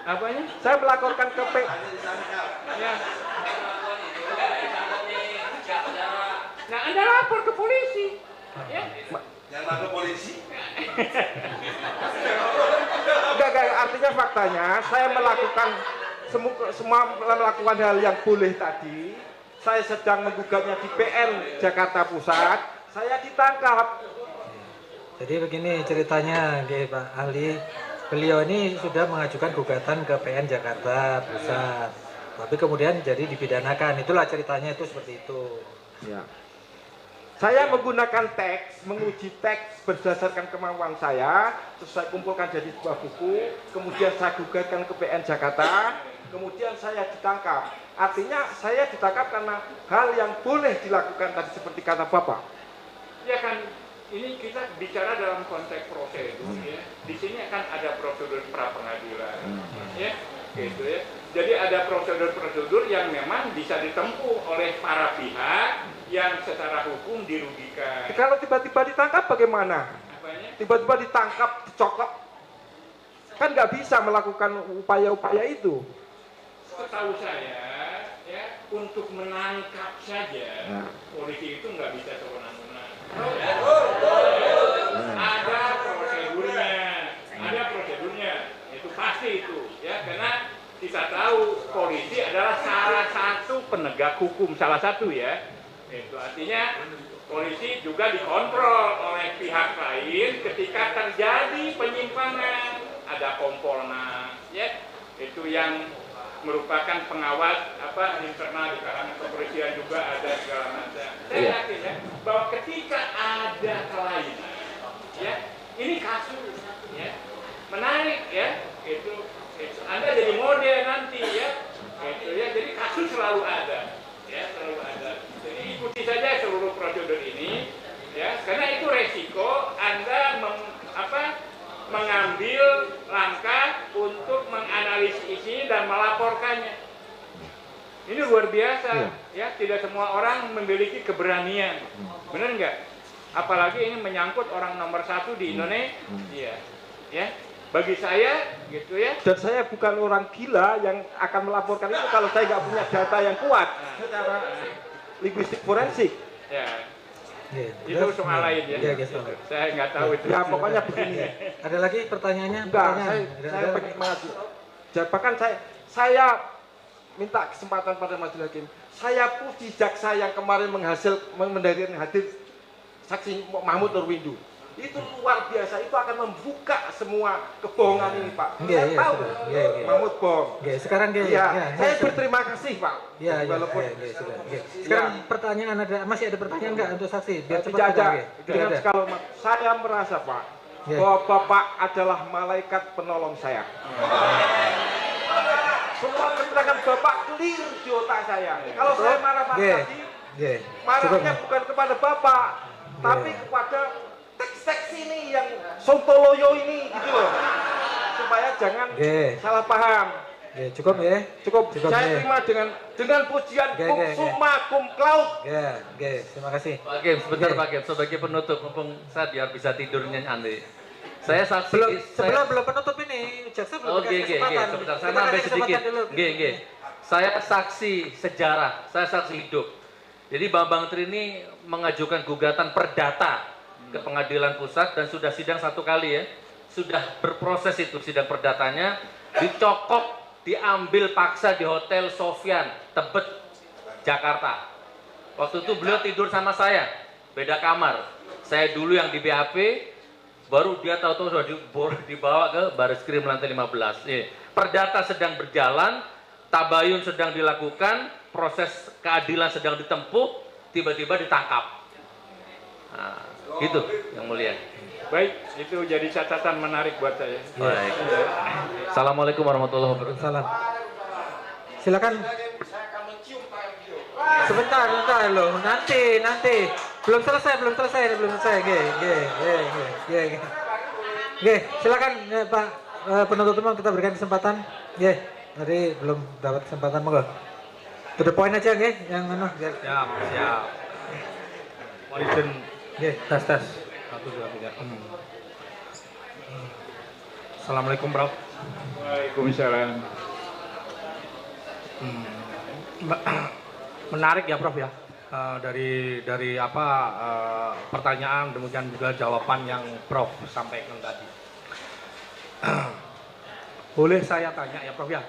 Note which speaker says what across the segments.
Speaker 1: Apanya?
Speaker 2: Saya melaporkan ke
Speaker 1: Ya. Nah, Anda lapor ke polisi. Ya.
Speaker 3: Yang lapor polisi?
Speaker 2: Enggak, artinya faktanya saya melakukan semua melakukan hal yang boleh tadi. Saya sedang menggugatnya di PN Jakarta Pusat. Saya ditangkap.
Speaker 4: Jadi begini ceritanya, Pak ahli. Beliau ini sudah mengajukan gugatan ke PN Jakarta Pusat. Tapi kemudian jadi dipidanakan. Itulah ceritanya itu seperti itu.
Speaker 2: Ya. Saya menggunakan teks, menguji teks berdasarkan kemampuan saya, terus saya kumpulkan jadi sebuah buku, kemudian saya gugatkan ke PN Jakarta, kemudian saya ditangkap. Artinya saya ditangkap karena hal yang boleh dilakukan tadi seperti kata Bapak.
Speaker 1: Ya kan, ini kita bicara dalam konteks prosedur ya. Di sini akan ada prosedur pra pengadilan, ya, gitu ya. Jadi ada prosedur-prosedur yang memang bisa ditempuh oleh para pihak yang secara hukum dirugikan.
Speaker 2: Kalau tiba-tiba ditangkap bagaimana?
Speaker 1: Apanya?
Speaker 2: Tiba-tiba ditangkap, dicokok, kan nggak bisa melakukan upaya-upaya itu.
Speaker 1: Setahu saya, ya, untuk menangkap saja, polisi itu nggak bisa sewenang-wenang. Ada prosedurnya, itu pasti itu, ya, karena kita tahu polisi adalah salah satu penegak hukum, salah satu ya. Itu artinya polisi juga dikontrol oleh pihak lain ketika terjadi penyimpangan. Ada Kompolnas, ya, itu yang merupakan pengawas internal di kalangan kepolisian juga ada segala macam. Saya yakin ya bahwa ketika ada kelainan, ya, ini kasus, ya, menarik ya, itu Anda jadi model nanti ya, itu ya, jadi kasus selalu ada, ya, selalu ada. Jadi ikuti saja seluruh prosedur ini, ya, karena itu resiko Anda mengambil langkah untuk menganalisis isi dan melaporkannya. Ini luar biasa, ya, tidak semua orang memiliki keberanian, benar nggak? Apalagi ini menyangkut orang nomor 1 di Indonesia, ya. Bagi saya, gitu ya.
Speaker 2: Dan saya bukan orang gila yang akan melaporkan itu kalau saya nggak punya data yang kuat secara linguistik forensik.
Speaker 1: Ya. Itu
Speaker 4: Terus,
Speaker 1: soal lain ya. Saya nggak tahu itu.
Speaker 2: Ya pokoknya begini.
Speaker 4: Ada lagi pertanyaannya?
Speaker 2: Enggak, saya pengen maju. Bahkan saya minta kesempatan pada majelis hakim. Saya puji jaksa yang kemarin mendadirkan hadir saksi Mahmud Nurwindu. Itu luar biasa, itu akan membuka semua kebohongan ini, Pak. Saya tahu Mahmud bohong.
Speaker 4: Sekarang
Speaker 2: saya berterima kasih, Pak.
Speaker 4: Walaupun sekarang pertanyaan masih ada pertanyaan nggak untuk saksi? Biar cepat
Speaker 2: tidak ada. Dengan segala saya merasa, Pak, bahwa Bapak adalah malaikat penolong saya. Semua keterangan Bapak clear di otak saya. Kalau saya marah-marah tadi, marahnya bukan kepada Bapak, tapi kepada teks-teks ini yang sontoloyo ini, gitu loh. Supaya jangan salah paham.
Speaker 4: Cukup ya?
Speaker 2: Cukup. Saya terima dengan pujian cum summa cum laude.
Speaker 4: Terima kasih.
Speaker 5: Pak Hakim, sebentar Pak Hakim, sebagai penutup, mumpung saya biar bisa tidurnya nanti. Saya saksi
Speaker 4: belum penutup ini, jaksa belum dikasih kesempatan.
Speaker 5: Sebentar, saya nambah sedikit. Saya saksi sejarah, saya saksi hidup. Jadi Bambang Tri ini mengajukan gugatan perdata ke pengadilan pusat dan sudah sidang 1 kali ya. Sudah berproses itu sidang perdatanya, dicokok, diambil paksa di Hotel Sofyan, Tebet, Jakarta. Waktu itu beliau tidur sama saya, beda kamar. Saya dulu yang di BAP, baru dia tahu-tahu sudah dibawa ke Bareskrim lantai 15. Perdata sedang berjalan, tabayun sedang dilakukan, proses keadilan sedang ditempuh, tiba-tiba ditangkap. Nah, gitu yang mulia.
Speaker 1: Baik, itu jadi catatan menarik buat saya.
Speaker 5: Baik. Assalamualaikum warahmatullahi wabarakatuh.
Speaker 4: Salam. Silakan. Sebentar loh. Nanti. Belum selesai. Silakan Pak penuntut umum, kita berikan kesempatan. Tadi belum dapat kesempatan, monggo. To the point aja yang biar.
Speaker 5: Siap.
Speaker 4: Mohon tes.
Speaker 5: 1 2 3. Assalamualaikum Prof.
Speaker 1: Waalaikumsalam.
Speaker 6: Menarik ya Prof ya. Dari apa pertanyaan demikian juga jawaban yang Prof sampaikan tadi. Boleh saya tanya ya Prof ya.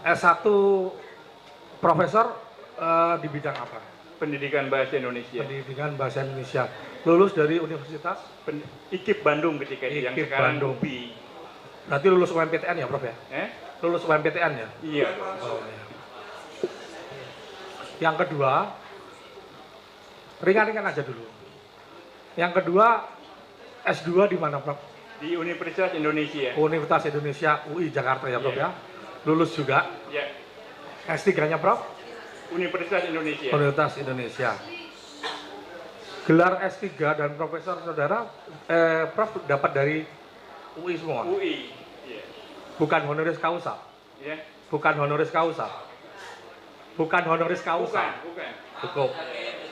Speaker 6: S1 Profesor di bidang apa?
Speaker 1: Pendidikan Bahasa Indonesia.
Speaker 6: Pendidikan Bahasa Indonesia. Lulus dari Universitas
Speaker 1: IKIP Bandung ketika itu, yang
Speaker 6: IKIP
Speaker 1: sekarang
Speaker 6: Bandung.
Speaker 1: UPI.
Speaker 6: Berarti lulus UMPTN ya Prof ya? Lulus UMPTN ya?
Speaker 1: Iya.
Speaker 6: Oh, ya. Yang kedua, ringan-ringan aja dulu. Yang kedua, S2 di mana Prof?
Speaker 1: Di Universitas Indonesia.
Speaker 6: Universitas Indonesia UI Jakarta ya Prof
Speaker 1: Iya.
Speaker 6: ya? Lulus juga.
Speaker 1: Ya.
Speaker 6: S3-nya Prof?
Speaker 1: Universitas Indonesia.
Speaker 6: Universitas Indonesia. Gelar S3 dan profesor saudara, Prof dapat dari UI semua?
Speaker 1: UI. Iya.
Speaker 6: Bukan honoris causa?
Speaker 1: Ya.
Speaker 6: Bukan honoris causa? Bukan honoris causa?
Speaker 1: Bukan.
Speaker 6: Cukup.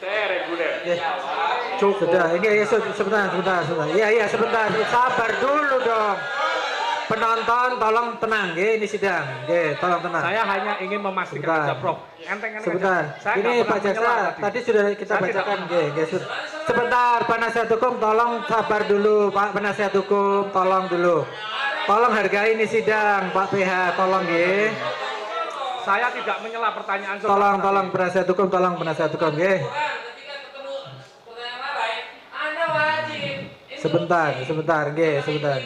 Speaker 1: Saya reguler.
Speaker 6: Cukup.
Speaker 4: Sudah, ini ya sebentar. Iya, sebentar. Sabar dulu dong. Penonton tolong tenang, ini sidang. Tolong tenang.
Speaker 6: Saya hanya ingin memastikan
Speaker 4: Sebentar.
Speaker 6: aja, Prof. Enteng-enteng
Speaker 4: Sebentar.
Speaker 6: aja. Saya
Speaker 4: Ini
Speaker 6: nggak pernah
Speaker 4: Pak Jaksa,
Speaker 6: menyela
Speaker 4: tadi sudah kita
Speaker 6: Saya tidak
Speaker 4: bacakan.
Speaker 6: pernah.
Speaker 4: Sebentar, penasihat hukum tolong sabar dulu, Pak penasihat hukum, tolong dulu. Tolong hargai ini sidang, Pak PH, tolong nggih.
Speaker 6: Saya tidak menyela pertanyaan saudara.
Speaker 4: Tolong penasihat hukum, tolong penasihat hukum nggih. Sebentar, nggih, sebentar.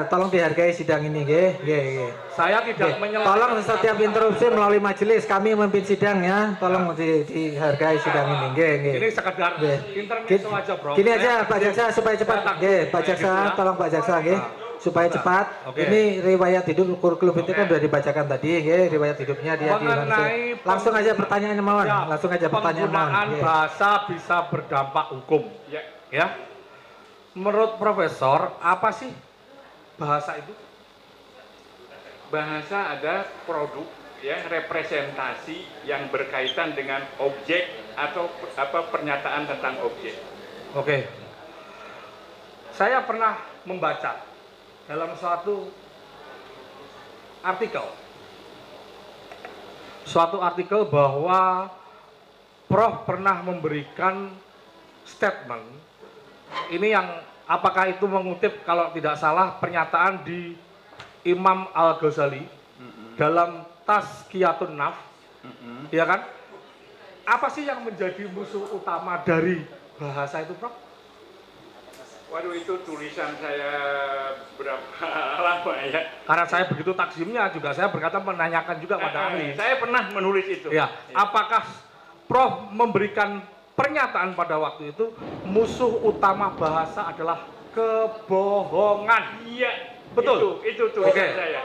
Speaker 4: Tolong dihargai sidang ini, nggih.
Speaker 6: Saya tidak menyela.
Speaker 4: Tolong setiap interupsi melalui majelis kami memimpin sidang ya. Tolong dihargai sidang ini, nggih.
Speaker 6: Ini sekedar
Speaker 4: Nggih.
Speaker 6: intermezzo aja, Bro.
Speaker 4: Gini aja Pak Jaksa supaya cepat. Nggih, Pak Jaksa, tolong Pak Jaksa nggih. Supaya cepat.
Speaker 6: Oke.
Speaker 4: Ini riwayat hidup kurikulum itu kan sudah dibacakan tadi, nggih. Riwayat hidupnya dia
Speaker 6: Mengenai
Speaker 4: langsung aja pertanyaannya mawon.
Speaker 6: Ya,
Speaker 4: Langsung aja pertanyaan mawon.
Speaker 6: penggunaan
Speaker 4: Nggih.
Speaker 6: bahasa bisa berdampak hukum. Ya. Menurut Profesor, apa sih bahasa itu?
Speaker 1: Bahasa ada produk, ya, representasi yang berkaitan dengan objek atau pernyataan tentang objek.
Speaker 6: Oke. Saya pernah membaca dalam suatu artikel bahwa Prof pernah memberikan statement ini yang apakah itu mengutip kalau tidak salah pernyataan di Imam Al-Ghazali dalam Tazkiyatun Nafs, ya kan? Apa sih yang menjadi musuh utama dari bahasa itu, Prof?
Speaker 1: Waduh, itu tulisan saya berapa lama ya?
Speaker 6: Karena saya begitu takzimnya juga saya berkata menanyakan juga pada ahli.
Speaker 1: Saya pernah menulis itu.
Speaker 6: Ya, apakah Prof memberikan pernyataan pada waktu itu musuh utama bahasa adalah kebohongan?
Speaker 1: Iya,
Speaker 6: betul.
Speaker 1: Itu tulisan
Speaker 6: Oke.
Speaker 1: saya.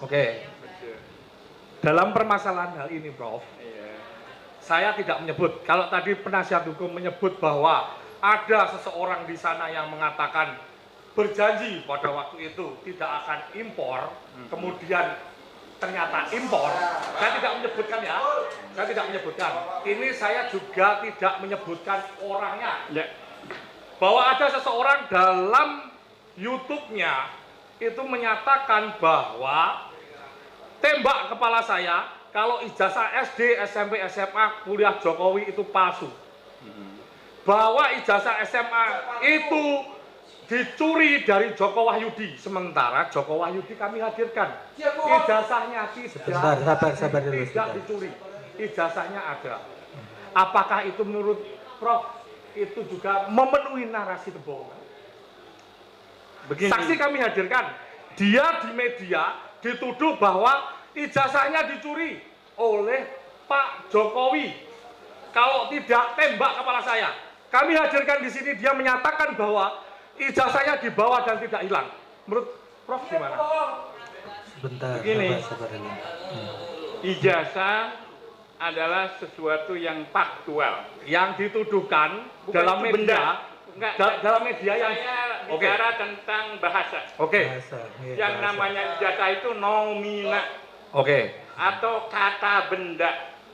Speaker 6: Oke.
Speaker 1: Betul.
Speaker 6: Dalam permasalahan hal ini, Prof,
Speaker 1: Iya.
Speaker 6: saya tidak menyebut. Kalau tadi penasihat hukum menyebut bahwa ada seseorang di sana yang mengatakan berjanji pada waktu itu tidak akan impor, kemudian ternyata impor. Saya tidak menyebutkan ya. Saya tidak menyebutkan. Ini saya juga tidak menyebutkan orangnya.
Speaker 1: Ya.
Speaker 6: Bahwa ada seseorang dalam YouTube-nya itu menyatakan bahwa tembak kepala saya kalau ijazah SD, SMP, SMA, kuliah Jokowi itu palsu. Bahwa ijazah SMA itu dicuri dari Joko Wahyudi. Sementara Joko Wahyudi kami hadirkan. Ijazahnya
Speaker 4: Sabar dulu.
Speaker 6: tidak dicuri. Ijazahnya ada. Apakah itu menurut Prof itu juga memenuhi narasi kebohongan?
Speaker 1: Begini.
Speaker 6: Saksi kami hadirkan. Dia di media dituduh bahwa ijazahnya dicuri oleh Pak Jokowi. Kalau tidak tembak kepala saya. Kami hadirkan di sini dia menyatakan bahwa ijazahnya dibawa dan tidak hilang. Menurut Prof gimana?
Speaker 4: Sebentar,
Speaker 1: Begini.
Speaker 4: sabar dulu.
Speaker 1: Ijazah adalah sesuatu yang faktual.
Speaker 6: Yang dituduhkan
Speaker 1: Bukan
Speaker 6: dalam
Speaker 1: itu
Speaker 6: media,
Speaker 1: benda. Enggak,
Speaker 6: dalam media yang
Speaker 1: saya
Speaker 6: Oke.
Speaker 1: bicara tentang bahasa.
Speaker 6: Oke.
Speaker 4: Bahasa, iya,
Speaker 1: Yang
Speaker 4: bahasa.
Speaker 1: namanya ijazah itu nomina
Speaker 6: Oke.
Speaker 1: atau kata benda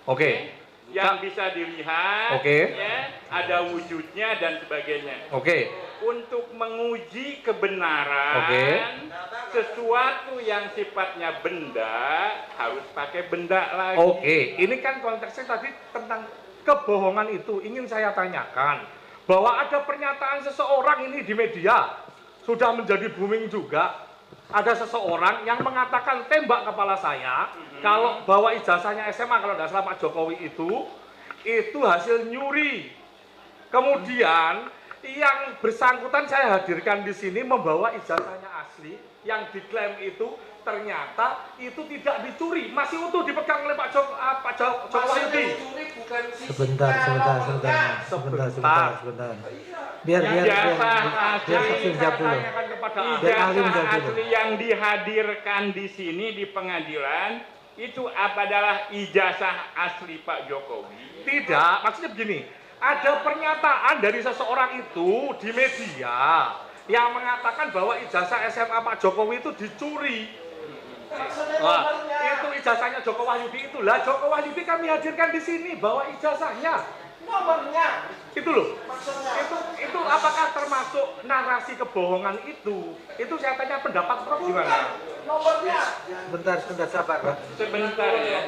Speaker 6: Oke.
Speaker 1: yang bisa dilihat,
Speaker 6: Oke.
Speaker 1: ya, ada wujudnya dan sebagainya.
Speaker 6: Oke.
Speaker 1: untuk menguji kebenaran
Speaker 5: Oke.
Speaker 1: sesuatu yang sifatnya benda harus pakai benda lagi.
Speaker 6: Oke, ini kan konteksnya tadi tentang kebohongan itu ingin saya tanyakan bahwa ada pernyataan seseorang ini di media sudah menjadi booming juga. Ada seseorang yang mengatakan tembak kepala saya kalau bahwa ijazahnya SMA kalau tidak salah Pak Jokowi itu hasil nyuri. Kemudian yang bersangkutan saya hadirkan di sini membawa ijazahnya asli, yang diklaim itu ternyata itu tidak dicuri, masih utuh dipegang oleh Pak Jokowi.
Speaker 4: Sebentar. Biar saksi jawab dulu. Biar ahli
Speaker 1: Ijazah
Speaker 4: menjawab dulu.
Speaker 1: asli yang dihadirkan di sini di pengadilan itu adalah ijazah asli Pak Jokowi.
Speaker 6: Tidak, maksudnya begini, ada pernyataan dari seseorang itu di media yang mengatakan bahwa ijazah SMA Pak Jokowi itu dicuri. Wah, itu ijazahnya Joko Wahyudi itulah. Joko Wahyudi kami hadirkan di sini bahwa ijazahnya nomornya itu loh. Itu apakah termasuk narasi kebohongan itu? Itu saya tanya pendapat Prof gimana? Nomornya.
Speaker 4: Sebentar sabar, Pak.
Speaker 1: Sebentar ya.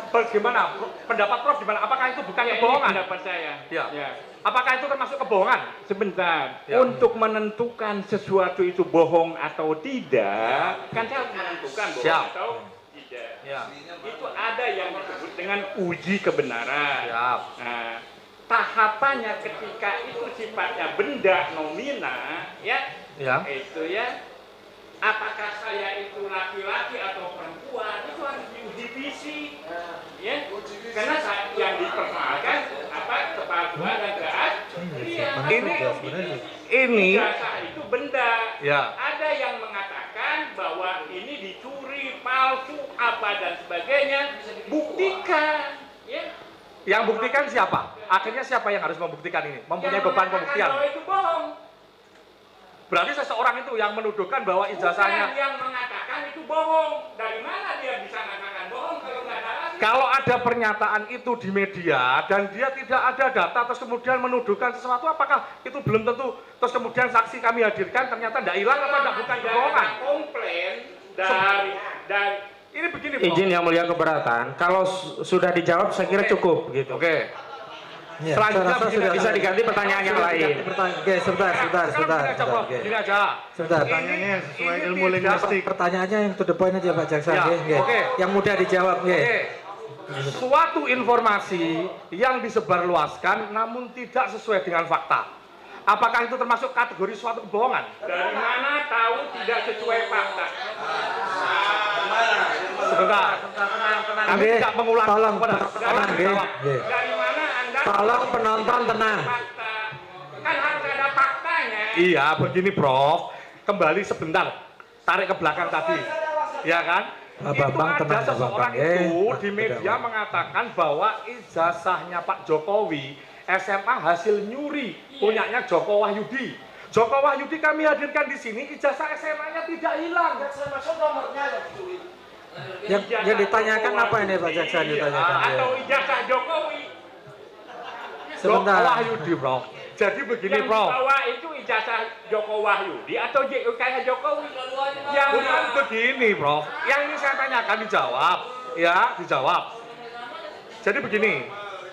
Speaker 6: Bagaimana? Pendapat Prof gimana? Apakah itu bukan
Speaker 1: Ini
Speaker 6: kebohongan?
Speaker 1: pendapat saya.
Speaker 6: Ya.
Speaker 1: Ya.
Speaker 6: Apakah itu termasuk kebohongan?
Speaker 1: Sebentar,
Speaker 6: Ya.
Speaker 1: untuk menentukan sesuatu itu bohong atau tidak, kan saya harus menentukan bohong
Speaker 6: Siap.
Speaker 1: atau tidak.
Speaker 6: Ya.
Speaker 1: Itu ada yang disebut dengan uji kebenaran.
Speaker 6: Siap.
Speaker 1: Nah, tahapannya ketika itu sifatnya benda nomina, ya,
Speaker 6: Ya.
Speaker 1: itu ya, apakah saya itu laki-laki atau perempuan, itu harus diuji fisik, ya, karena yang dipersoalkan apa kepalsuan dan keaslian.
Speaker 6: Ini
Speaker 1: Ijazah itu benda.
Speaker 6: Ya.
Speaker 1: Ada yang mengatakan bahwa ini dicuri, palsu, apa dan sebagainya. Buktikan, ya.
Speaker 6: yang buktikan siapa? Akhirnya siapa yang harus membuktikan ini? Mempunyai
Speaker 1: Yang
Speaker 6: beban
Speaker 1: mengatakan
Speaker 6: pembuktian.
Speaker 1: bahwa itu bohong.
Speaker 6: Berarti seseorang itu yang menuduhkan bahwa
Speaker 1: Bukan
Speaker 6: ijazahnya.
Speaker 1: yang mengatakan itu bohong. Dari mana dia bisa mengatakan bohong kalau nggak ada alasan?
Speaker 6: Kalau ada pernyataan itu di media dan dia tidak ada data terus kemudian menuduhkan sesuatu, apakah itu belum tentu terus kemudian saksi kami hadirkan ternyata tidak hilang apa tidak bukan kebohongan?
Speaker 1: Komplain dari
Speaker 6: Ini begini, Prof.
Speaker 2: Izin yang mulia keberatan, kalau sudah dijawab saya kira cukup gitu.
Speaker 6: Oke.
Speaker 4: Ya,
Speaker 6: Selanjutnya
Speaker 4: saya rasa
Speaker 6: begini,
Speaker 4: sudah
Speaker 2: bisa diganti pertanyaan yang lain.
Speaker 4: Oke, sebentar.
Speaker 6: Gini aja, Prof.
Speaker 4: Oke.
Speaker 6: Gini aja.
Speaker 4: Sebentar.
Speaker 6: Pertanyaannya sesuai ilmu
Speaker 4: Pertanyaannya yang to the point aja Pak Jaksa,
Speaker 6: Ya,
Speaker 4: nggih, nggih.
Speaker 6: oke.
Speaker 4: Yang mudah dijawab, nggih.
Speaker 6: Oke. Suatu informasi yang disebarluaskan namun tidak sesuai dengan fakta. Apakah itu termasuk kategori suatu kebohongan?
Speaker 1: dari mana tahu tidak sesuai fakta?
Speaker 6: Sebentar. Kami
Speaker 4: Nggih,
Speaker 6: tidak mengulang.
Speaker 4: tolong,
Speaker 6: Pada
Speaker 4: tenang, nggih, nggih.
Speaker 1: Dari mana Anda
Speaker 4: Tolong penonton tenang.
Speaker 1: fakta? Kan harus ada faktanya.
Speaker 6: Iya, begini Prof. Kembali sebentar. Tarik ke belakang tadi. Ya kan?
Speaker 4: Pak
Speaker 6: Itu
Speaker 4: Bambang,
Speaker 6: ada
Speaker 4: tenang, Pak
Speaker 6: seseorang
Speaker 4: Bambang.
Speaker 6: itu
Speaker 4: Pak,
Speaker 6: di media
Speaker 4: tidak, Pak.
Speaker 6: mengatakan bahwa ijazahnya Pak Jokowi SMA hasil nyuri punyanya Joko Wahyudi. Joko Wahyudi kami hadirkan di sini, ijazah SMA-nya tidak hilang.
Speaker 4: Yang ditanyakan apa ini Pak Jaksa ditanyakan?
Speaker 1: Atau ijazah Jokowi.
Speaker 6: Joko
Speaker 4: Sebentar.
Speaker 6: Wahyudi, Bro. Jadi begini,
Speaker 1: Yang
Speaker 6: Bro.
Speaker 1: dibawa itu ijazah Joko Wahyudi atau kayak Jokowi? Yang
Speaker 6: Bukan begini, Bro. Yang ini saya tanyakan dijawab. Ya, dijawab. Jadi begini.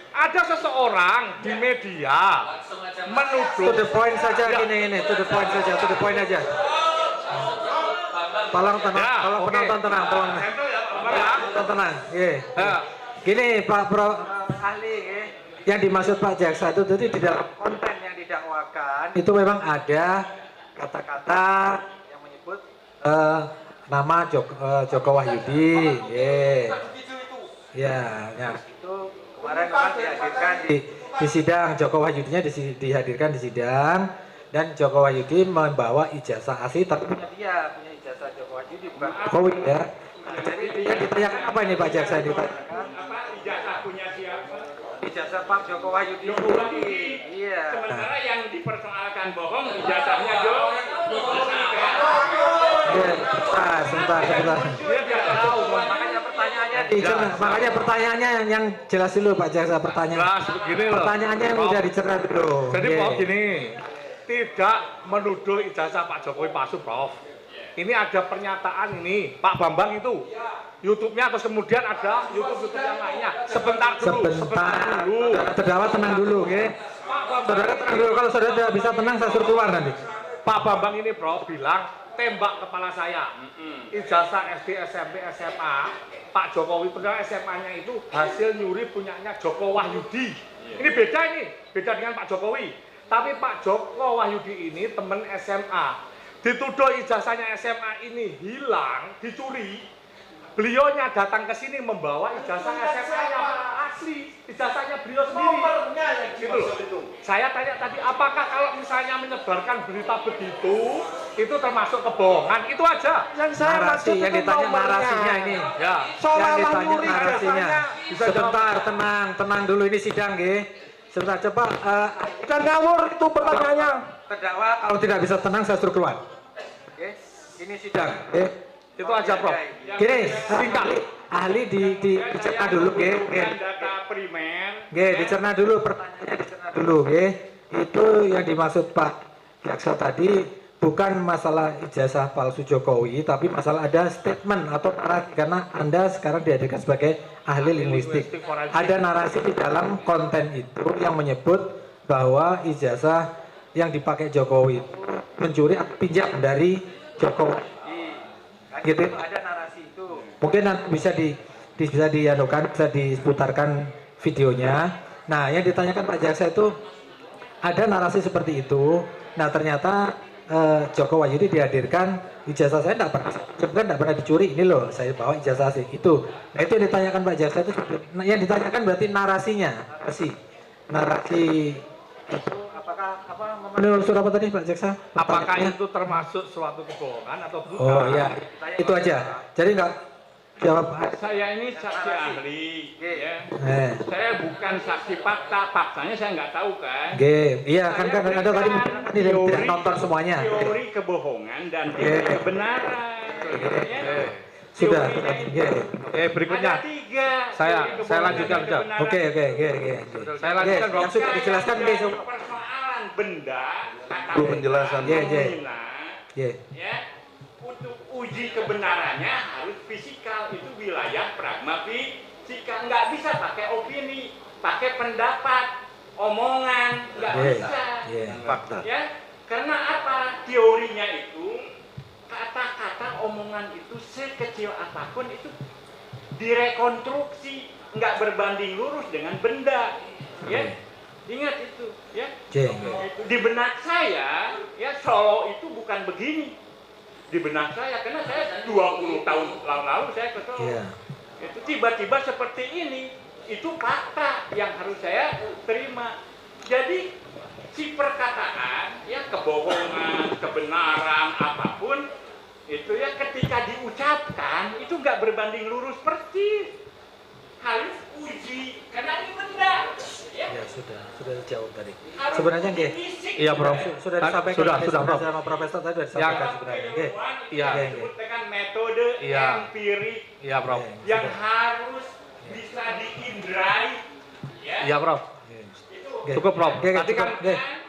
Speaker 6: Ada seseorang di media
Speaker 4: To
Speaker 6: menuduh.
Speaker 4: the point saja
Speaker 6: Ya.
Speaker 4: ini, to the point saja, to the point aja. Tolong tenang,
Speaker 6: Ya,
Speaker 4: tolong
Speaker 6: oke.
Speaker 4: penonton tenang, tolong.
Speaker 6: Ya.
Speaker 4: Penonton tenang, nggih.
Speaker 6: Ya.
Speaker 4: Gini Pak Pro ahli nggih. Yang dimaksud Pak Jaksa itu tadi di dalam konten yang didakwakan itu memang ada kata-kata yang menyebut nama Joko Wahyudi. Ya, itu kemarin memang dihadirkan di sidang. Joko Wahyudinya dihadirkan di sidang dan Joko Wahyudi membawa ijazah asli tapi punya ijazah Joko Wahyudi bukan Jokowi ya. Jadi yang ditanyakan apa ini Pak Jaksa ditanyakan?
Speaker 1: apa ijazah punya siapa?
Speaker 4: Ijazah Pak Joko Wahyudi.
Speaker 1: Joko Wahyudi.
Speaker 4: Iya.
Speaker 1: Sementara yang dipersoalkan bohong ijazahnya Jokowi.
Speaker 4: Iya, sebentar.
Speaker 6: Dia tidak tahu, Bro.
Speaker 4: Makanya pertanyaannya yang jelas dulu Pak Jaksa pertanyaan.
Speaker 6: Jelas begini loh.
Speaker 4: Pertanyaannya yang
Speaker 6: Prof.
Speaker 4: udah dicerna dulu.
Speaker 6: Jadi
Speaker 4: Iya.
Speaker 6: Prof gini. tidak menuduh ijazah Pak Jokowi palsu, Prof. Ini ada pernyataan ini, Pak Bambang itu. YouTube-nya terus kemudian ada YouTube yang lainnya. Sebentar dulu.
Speaker 4: Terdakwa tenang dulu, oke? Saudara tenang dulu. Kalau saudara tidak bisa tenang, saya suruh keluar nanti.
Speaker 6: Pak Bambang ini, Prof, bilang tembak kepala saya. Ijazah SD, SMP, SMA, Pak Jokowi padahal SMA-nya itu hasil nyuri punyanya Joko Wahyudi. Ini beda dengan Pak Jokowi. Tapi Pak Joko Wahyudi ini teman SMA. Dituduh ijazahnya SMA ini hilang, dicuri. Beliaunya datang ke sini membawa ijazah SMA-nya asli, ijazahnya beliau sendiri.
Speaker 3: Nomornya yang
Speaker 6: Gitu loh.
Speaker 3: dimaksud itu.
Speaker 6: Saya tanya tadi, apakah kalau misalnya menyebarkan berita begitu, itu termasuk kebohongan? Itu aja.
Speaker 2: Yang saya
Speaker 4: Narasi
Speaker 2: maksud
Speaker 4: yang
Speaker 2: itu
Speaker 4: ditanya
Speaker 2: nomornya.
Speaker 4: narasinya ini.
Speaker 6: Ya.
Speaker 4: Yang
Speaker 2: Seolah-olah
Speaker 4: ditanya
Speaker 2: nyuri
Speaker 4: narasinya.
Speaker 2: ijazahnya.
Speaker 6: Bisa
Speaker 4: Sebentar, tenang dulu, ini sidang, nggih. Sebentar, coba
Speaker 2: Dan ngawur itu pertanyaannya.
Speaker 4: terdakwa kalau tidak bisa tenang, saya suruh keluar. Oke, ini sidang.
Speaker 6: Itu aja, Prof.
Speaker 4: Gini, ahli dicerna dulu, nggih.
Speaker 1: Bukan data primer.
Speaker 4: Nggih, dicerna dulu pertanyaannya, dicerna dulu, nggih. Itu yang dimaksud Pak Jaksa tadi bukan masalah ijazah palsu Jokowi, tapi masalah ada statement atau narasi, karena Anda sekarang dihadirkan sebagai ahli linguistik. Ada narasi di dalam konten itu yang menyebut bahwa ijazah yang dipakai Jokowi itu mencuri atau pinjam dari Jokowi. Gitu, ada narasi itu. Mungkin bisa bisa dianukan, bisa diputarkan videonya. Nah, yang ditanyakan Pak Jaksa itu ada narasi seperti itu. Nah, ternyata Joko Wahyudi dihadirkan, ijazah saya tidak pernah dicuri, ini loh saya bawa ijazah sih itu. Nah, itu yang ditanyakan Pak Jaksa itu, yang ditanyakan berarti narasi itu apakah memenuhi unsur apa tadi Pak Jaksa?
Speaker 6: Apakah itu termasuk suatu kebohongan atau bukan?
Speaker 4: Oh iya, itu aja. Jadi nggak jawab.
Speaker 1: Saya ini saksi ahli, ya. Saya bukan saksi fakta, faktanya saya nggak tahu kan.
Speaker 4: Iya kan ada tadi tidak nonton semuanya.
Speaker 1: Teori kebohongan dan teori kebenaran. Ya.
Speaker 4: Sudah.
Speaker 1: Teorinya itu.
Speaker 6: Oke, berikutnya.
Speaker 1: Ada 3.
Speaker 6: Saya
Speaker 1: teori kebohongan
Speaker 6: lanjutkan,
Speaker 1: dan
Speaker 6: Jam.
Speaker 1: kebenaran.
Speaker 4: Oke.
Speaker 6: Saya lanjutkan, Bro.
Speaker 4: Yang sudah dijelaskan besok.
Speaker 1: Persoalan benda, kata
Speaker 3: Itu penjelasan.
Speaker 1: ya, untuk uji kebenarannya harus fisikal, itu wilayah pragma fisika, nggak bisa pakai opini, pakai pendapat, omongan, nggak bisa.
Speaker 6: Fakta.
Speaker 1: Ya, karena apa? Teorinya itu kata-kata omongan itu sekecil apapun itu direkonstruksi, nggak berbanding lurus dengan benda. Ya, ingat itu. Ya, di benak saya, ya Solo itu bukan begini. Di benak saya, karena saya 20 tahun lalu saya ke Solo. Itu tiba-tiba seperti ini. Itu fakta yang harus saya terima. Jadi si perkataan, ya kebohongan, kebenaran, apapun itu ya ketika diucapkan itu nggak berbanding lurus persis, harus uji karena ini benda.
Speaker 4: Ya sudah jauh tadi. Sebenarnya nggih.
Speaker 6: Iya, Prof.
Speaker 4: Sudah disampaikan
Speaker 6: Sudah, Prof.
Speaker 4: sama Profesor tadi sudah disampaikan sebenarnya. Nggih.
Speaker 6: Iya.
Speaker 1: Disebut dengan metode empirik
Speaker 6: Iya, Prof.
Speaker 1: yang harus bisa diindrai. Ya.
Speaker 6: Iya, Prof.
Speaker 4: Nggih.
Speaker 6: Cukup, Prof.
Speaker 4: Nggih,
Speaker 6: Tadi kan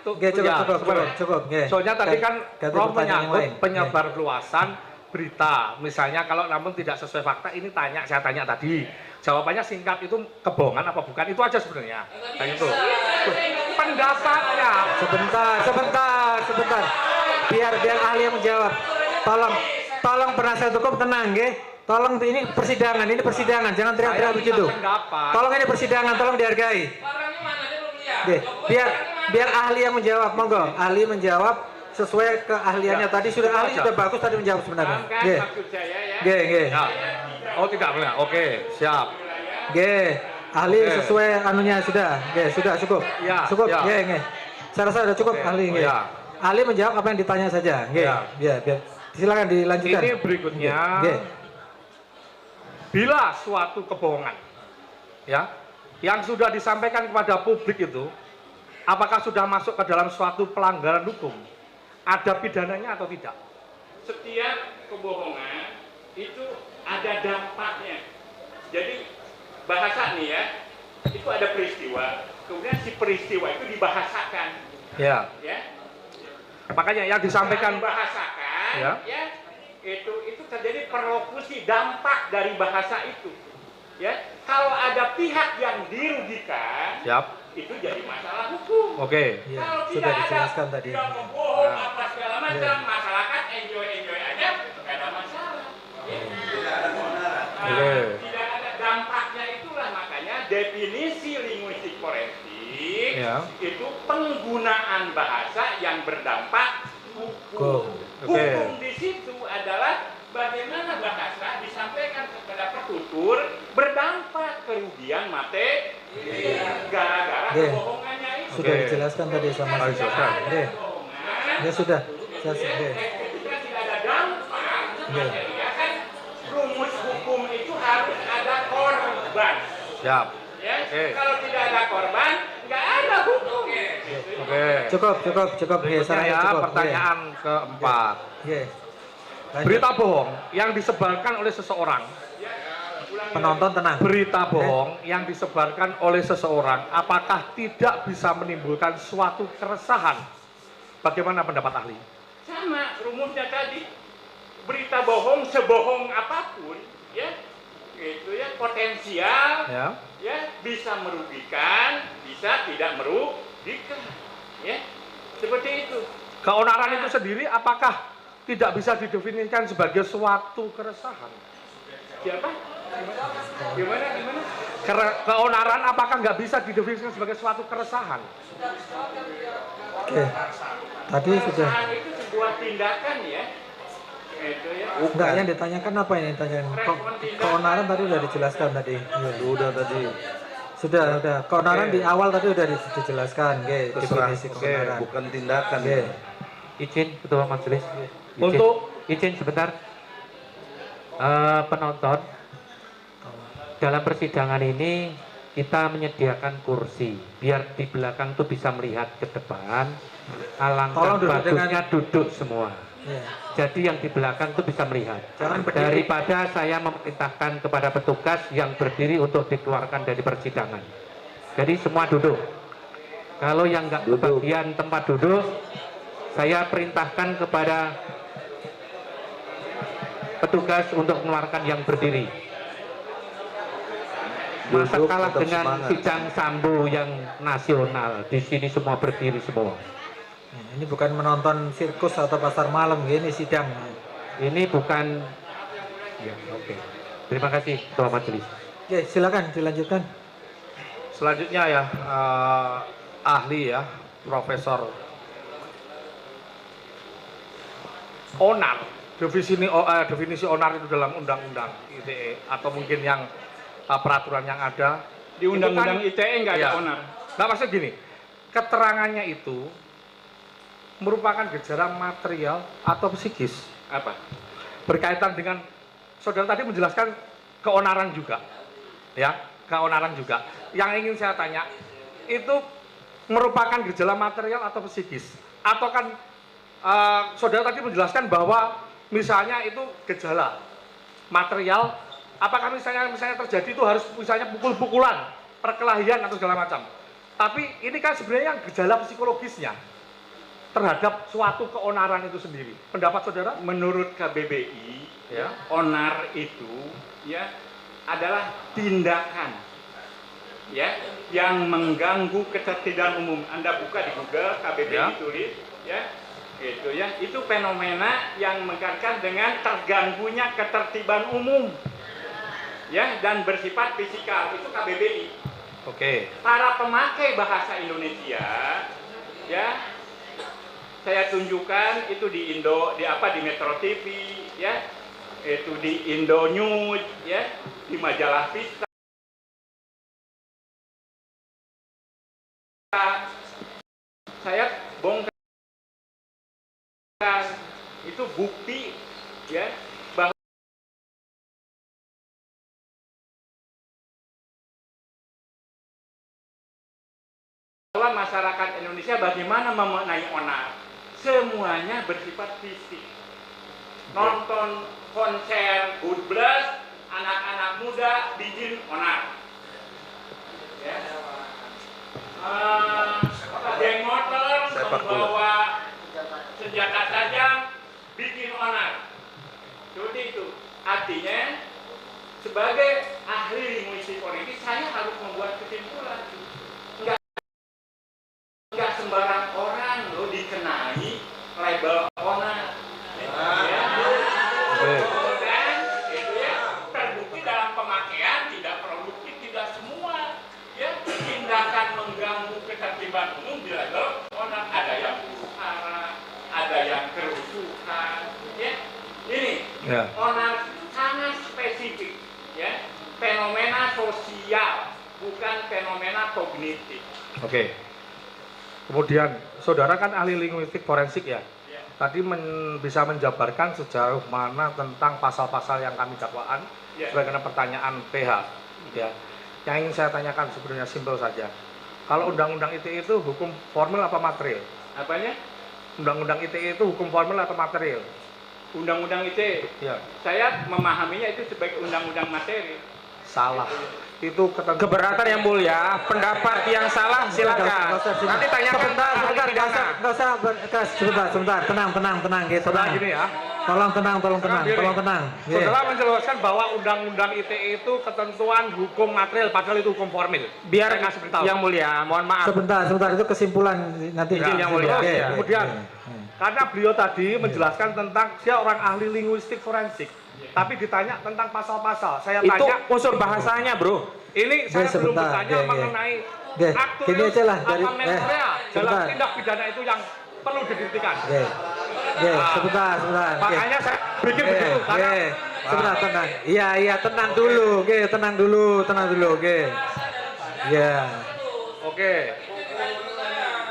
Speaker 4: cukup. Nggih.
Speaker 6: soalnya tadi kan
Speaker 4: Ganti
Speaker 6: Prof
Speaker 4: pertanyaan yang lain.
Speaker 6: menyangkut penyebar luasan berita. Misalnya kalau namun tidak sesuai fakta, ini saya tanya tadi. Jawabannya singkat, itu kebohongan apa bukan? Itu aja sebenarnya. Kayak itu. Pendapatnya.
Speaker 4: Sebentar. Biar ahli yang menjawab. Tolong penasihat hukum tenang, nggih. Tolong ini persidangan, jangan teriak-teriak begitu. Tolong ini persidangan, tolong dihargai. Nggih, biar ahli yang menjawab, monggo. Ahli menjawab sesuai keahliannya tadi ahli sudah bagus tadi menjawab sebenarnya.
Speaker 1: Kan
Speaker 4: Nggih.
Speaker 1: maksud saya ya.
Speaker 4: Nggih.
Speaker 6: Ya. Oh, tidak benar. Oke, siap.
Speaker 4: Nggih. Ahli
Speaker 6: Oke.
Speaker 4: sesuai anunya sudah. Nggih, sudah cukup.
Speaker 6: Ya,
Speaker 4: Cukup,
Speaker 6: ya.
Speaker 4: nggih. Saya rasa sudah cukup ahli nggih.
Speaker 6: Ya.
Speaker 4: Ahli menjawab apa yang ditanya saja. Nggih.
Speaker 6: Ya.
Speaker 4: Biar silakan dilanjutkan.
Speaker 6: Ini berikutnya.
Speaker 4: Nggih.
Speaker 6: Bila suatu kebohongan, ya, yang sudah disampaikan kepada publik itu, apakah sudah masuk ke dalam suatu pelanggaran hukum? Ada pidananya atau tidak?
Speaker 1: Setiap kebohongan itu ada dampaknya. Jadi bahasa nih ya, itu ada peristiwa, kemudian si peristiwa itu dibahasakan.
Speaker 6: Ya.
Speaker 1: Ya,
Speaker 6: Makanya yang disampaikan
Speaker 1: bahasakan
Speaker 6: ya.
Speaker 1: ya, itu terjadi perlokusi dampak dari bahasa itu. Ya, kalau ada pihak yang dirugikan,
Speaker 6: Siap.
Speaker 1: itu jadi masalah hukum.
Speaker 6: Oke.
Speaker 4: Ya,
Speaker 1: Kalau
Speaker 4: sudah
Speaker 1: tidak
Speaker 4: dijelaskan
Speaker 1: ada
Speaker 4: tadi.
Speaker 1: yang bohong
Speaker 6: Nah.
Speaker 1: apa segala macam, masyarakat enjoy aja, nggak ada masalah. Ya.
Speaker 3: Tidak ada kebenaran.
Speaker 1: Nah,
Speaker 6: Oke.
Speaker 1: tidak ada dampaknya, itulah makanya definisi linguistik forensik
Speaker 6: Ya.
Speaker 1: itu penggunaan bahasa yang berdampak hukum.
Speaker 6: Oke.
Speaker 1: Hukum di situ adalah bagaimana bahasa disampaikan kepada petutur berdampak kerugian materi gara-gara
Speaker 4: Oke.
Speaker 1: kebohongannya itu.
Speaker 4: Sudah
Speaker 6: Oke.
Speaker 4: dijelaskan tadi sama
Speaker 6: Oh, dijelaskan.
Speaker 4: Oke. Ya sudah. Oke.
Speaker 1: Ketika tidak ada dampak
Speaker 4: Oke.
Speaker 1: materi, ya kan rumus hukum itu harus ada korban.
Speaker 6: Siap.
Speaker 1: Ya,
Speaker 6: Oke.
Speaker 1: kalau tidak ada korban, nggak ada hukum.
Speaker 6: Oke.
Speaker 4: Cukup.
Speaker 6: Berikutnya
Speaker 4: Sarannya
Speaker 6: ya,
Speaker 4: cukup.
Speaker 6: pertanyaan keempat.
Speaker 4: Oke. Lanjut.
Speaker 6: Berita bohong yang disebarkan oleh seseorang.
Speaker 4: Penonton tenang.
Speaker 6: Berita bohong yang disebarkan oleh seseorang apakah tidak bisa menimbulkan suatu keresahan? Bagaimana pendapat ahli?
Speaker 1: Sama rumusnya tadi. Berita bohong sebohong apapun, ya, itu ya potensial, ya bisa merugikan, bisa tidak merugikan, ya, seperti itu.
Speaker 6: Keonaran itu sendiri apakah tidak bisa didefinisikan sebagai suatu keresahan?
Speaker 1: Siapa? Gimana?
Speaker 6: Keonaran apakah nggak bisa didefinisikan sebagai suatu keresahan?
Speaker 4: Oke. Tadi sudah.
Speaker 1: Keresahan itu sebuah tindakan, ya. Itu ya.
Speaker 4: Enggak, yang ditanyakan apa ini ditanyakan? Keonaran tadi udah dijelaskan tadi. Iya.
Speaker 2: Udah tadi.
Speaker 4: Sudah. Keonaran
Speaker 6: Oke.
Speaker 4: di awal tadi udah dijelaskan, oke,
Speaker 2: Terserah.
Speaker 4: definisi
Speaker 2: Oke,
Speaker 4: keonaran.
Speaker 2: bukan tindakan.
Speaker 4: Oke.
Speaker 5: Izin Ketua Majelis.
Speaker 6: Untuk
Speaker 5: Izin sebentar. Penonton, dalam persidangan ini kita menyediakan kursi biar di belakang tuh bisa melihat ke depan. Alangkah
Speaker 4: Tolong duduk
Speaker 5: bagusnya duduk semua.
Speaker 4: Iya.
Speaker 5: Jadi yang di belakang tuh bisa melihat.
Speaker 4: Jangan berdiri.
Speaker 5: Daripada saya memerintahkan kepada petugas yang berdiri untuk dikeluarkan dari persidangan. Jadi semua duduk. Kalau yang nggak kebagian tempat duduk, saya perintahkan kepada petugas untuk mengeluarkan yang berdiri. Masa
Speaker 2: Duduk,
Speaker 5: kalah
Speaker 2: tetap
Speaker 5: dengan
Speaker 2: semangat.
Speaker 5: sidang sambo yang nasional. Di sini semua berdiri semua.
Speaker 4: Nah, ini bukan menonton sirkus atau pasar malam, gini sidang.
Speaker 5: Ini bukan. Ya, oke. Terima kasih Ketua Majelis.
Speaker 4: Oke, silakan dilanjutkan.
Speaker 6: selanjutnya ya ahli ya, Profesor onar. Definisi onar itu dalam undang-undang ITE atau mungkin yang peraturan yang ada
Speaker 1: Di undang-undang
Speaker 6: itu kan-
Speaker 1: ITE nggak ada
Speaker 6: ya.
Speaker 1: onar.
Speaker 6: Nggak, maksud gini, keterangannya itu merupakan gejala material atau psikis
Speaker 1: Apa?
Speaker 6: berkaitan dengan saudara tadi menjelaskan keonaran juga, ya, keonaran juga. Yang ingin saya tanya itu merupakan gejala material atau psikis, atau kan saudara tadi menjelaskan bahwa misalnya itu gejala material, apakah misalnya terjadi itu harus misalnya pukul-pukulan, perkelahian atau segala macam. Tapi ini kan sebenarnya yang gejala psikologisnya terhadap suatu keonaran itu sendiri. Pendapat saudara?
Speaker 1: Menurut KBBI,
Speaker 6: Ya.
Speaker 1: onar itu ya adalah tindakan ya yang mengganggu ketertiban umum. Anda buka di Google KBBI
Speaker 6: Ya.
Speaker 1: tulis ya. Itu fenomena yang mengkaitkan dengan terganggunya ketertiban umum. Ya, dan bersifat fisikal. Itu KBBI.
Speaker 6: Oke.
Speaker 1: Para pemakai bahasa Indonesia ya, saya tunjukkan itu di di Metro TV ya, itu di Indo News ya, di majalah Vista. Saya bongkar itu bukti ya bahwa masyarakat Indonesia bagaimana memaknai onar. Semuanya bersifat fisik. Nonton konser Good Blast, anak-anak muda bikin onar. Ya. Geng motor
Speaker 2: Sepak bola.
Speaker 1: membawa senjata tajam, bikin onar. Seperti itu. Artinya, sebagai ahli linguistik politik, saya harus membuat kesimpulan. Enggak sembarang orang loh dikenai label onar. Ya. Dan itu ya terbukti dalam pemakaian tidak produktif, tidak semua. Ya, tindakan mengganggu ketertiban umum di label onar, ada yang huru-hara, ada yang kerusuhan. Ya. Ini onar sangat spesifik, ya, fenomena sosial, bukan fenomena kognitif.
Speaker 6: Oke. Kemudian, saudara kan ahli linguistik forensik ya. Tadi bisa menjabarkan sejauh mana tentang pasal-pasal yang kami dakwaan, sebagaimana pertanyaan PH. Ya. Yang ingin saya tanyakan sebenarnya simpel saja. Kalau Undang-Undang ITE itu hukum formil apa material?
Speaker 1: Apanya?
Speaker 6: Undang-Undang ITE itu hukum formil atau material?
Speaker 1: Undang-undang ITE.
Speaker 6: Ya.
Speaker 1: Saya memahaminya itu sebagai undang-undang materi.
Speaker 6: Salah. Itu ketentuan.
Speaker 7: Keberatan yang mulia, pendapat yang salah silakan. Nanti tanyakan
Speaker 4: Sebentar, nggak usah keras, sebentar, tenang, gitu.
Speaker 6: Saudara gini ya.
Speaker 4: Tolong tenang.
Speaker 6: Saudara menjelaskan bahwa Undang-Undang ITE itu ketentuan hukum material, padahal itu hukum formil.
Speaker 7: Biar
Speaker 6: Saya kasih beritahu.
Speaker 7: yang mulia, mohon maaf.
Speaker 4: Sebentar, itu kesimpulan nanti.
Speaker 7: Izin yang mulia.
Speaker 6: Kemudian, karena beliau tadi menjelaskan tentang dia orang ahli linguistik forensik, tapi ditanya tentang pasal-pasal. Saya
Speaker 7: Itu
Speaker 6: tanya,
Speaker 7: unsur bahasanya, bro.
Speaker 6: ini saya belum
Speaker 4: sebentar,
Speaker 6: bertanya mengenai
Speaker 4: gini aja lah dari
Speaker 6: apa mensrea dalam
Speaker 4: sebentar.
Speaker 6: tindak pidana itu yang perlu dibuktikan.
Speaker 4: Sebentar.
Speaker 6: Makanya saya bikin begitu karena
Speaker 4: Sebentar, tenang. Iya, tenang dulu. Ya.
Speaker 6: Oke.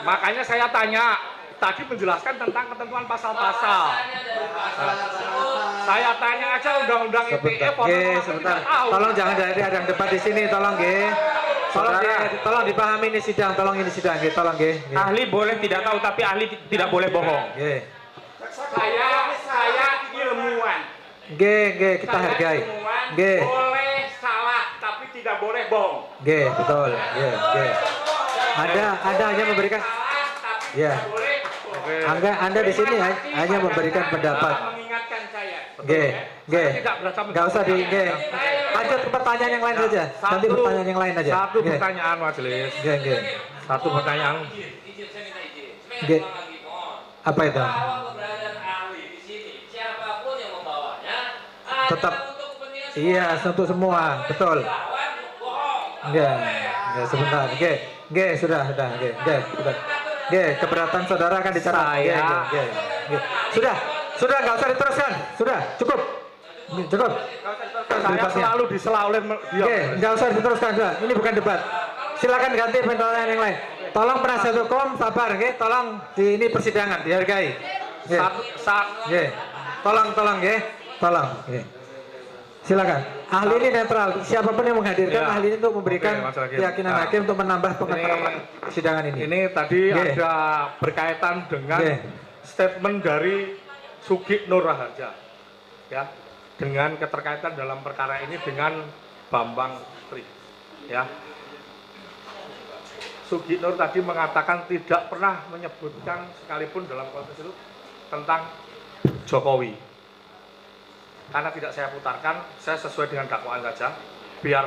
Speaker 6: Makanya saya tanya, tadi menjelaskan tentang ketentuan pasal-pasal. Saya tanya aja Undang-Undang ITE
Speaker 4: Sebentar. Tolong jangan ada yang debat di sini, tolong tolong dipahami ini sidang, tolong
Speaker 7: Ahli boleh tidak tahu, tapi ahli tidak boleh bohong.
Speaker 1: Saya ilmuwan.
Speaker 4: Kita
Speaker 1: Saya
Speaker 4: hargai.
Speaker 1: ilmuwan, boleh salah tapi tidak boleh bohong.
Speaker 4: Betul. Anda hanya memberikan
Speaker 1: Salah tapi tidak boleh bohong.
Speaker 4: Anda di sini hanya memberikan pendapat.
Speaker 1: Mengingatkan saya.
Speaker 6: Nggak
Speaker 4: usah lanjut ke pertanyaan yang lain saja. Nanti pertanyaan yang lain aja.
Speaker 6: Satu pertanyaan majelis. Satu pertanyaan.
Speaker 4: Apa itu? Tetap. Iya, untuk semua, betul. Sebentar. Sudah. Keberatan saudara akan dicatat. Sudah, nggak usah diteruskan. Sudah, cukup.
Speaker 6: Saya selalu disela oleh dia.
Speaker 4: Nggak usah diteruskan. Sudah. Ini bukan debat. Silakan ganti pertanyaan yang lain. Tolong penasihat hukum sabar, tolong ini persidangan dihargai. Tolong. Silakan. Ahli ini netral. Siapapun yang menghadirkan ahli ini untuk memberikan keyakinan hakim untuk menambah pengetahuan persidangan ini.
Speaker 6: Ini tadi ada berkaitan dengan statement dari Sugi Nur Raharja, ya, dengan keterkaitan dalam perkara ini dengan Bambang Tri, ya. Sugi Nur tadi mengatakan tidak pernah menyebutkan sekalipun dalam konteks itu tentang Jokowi. Karena tidak saya putarkan, saya sesuai dengan dakwaan saja, biar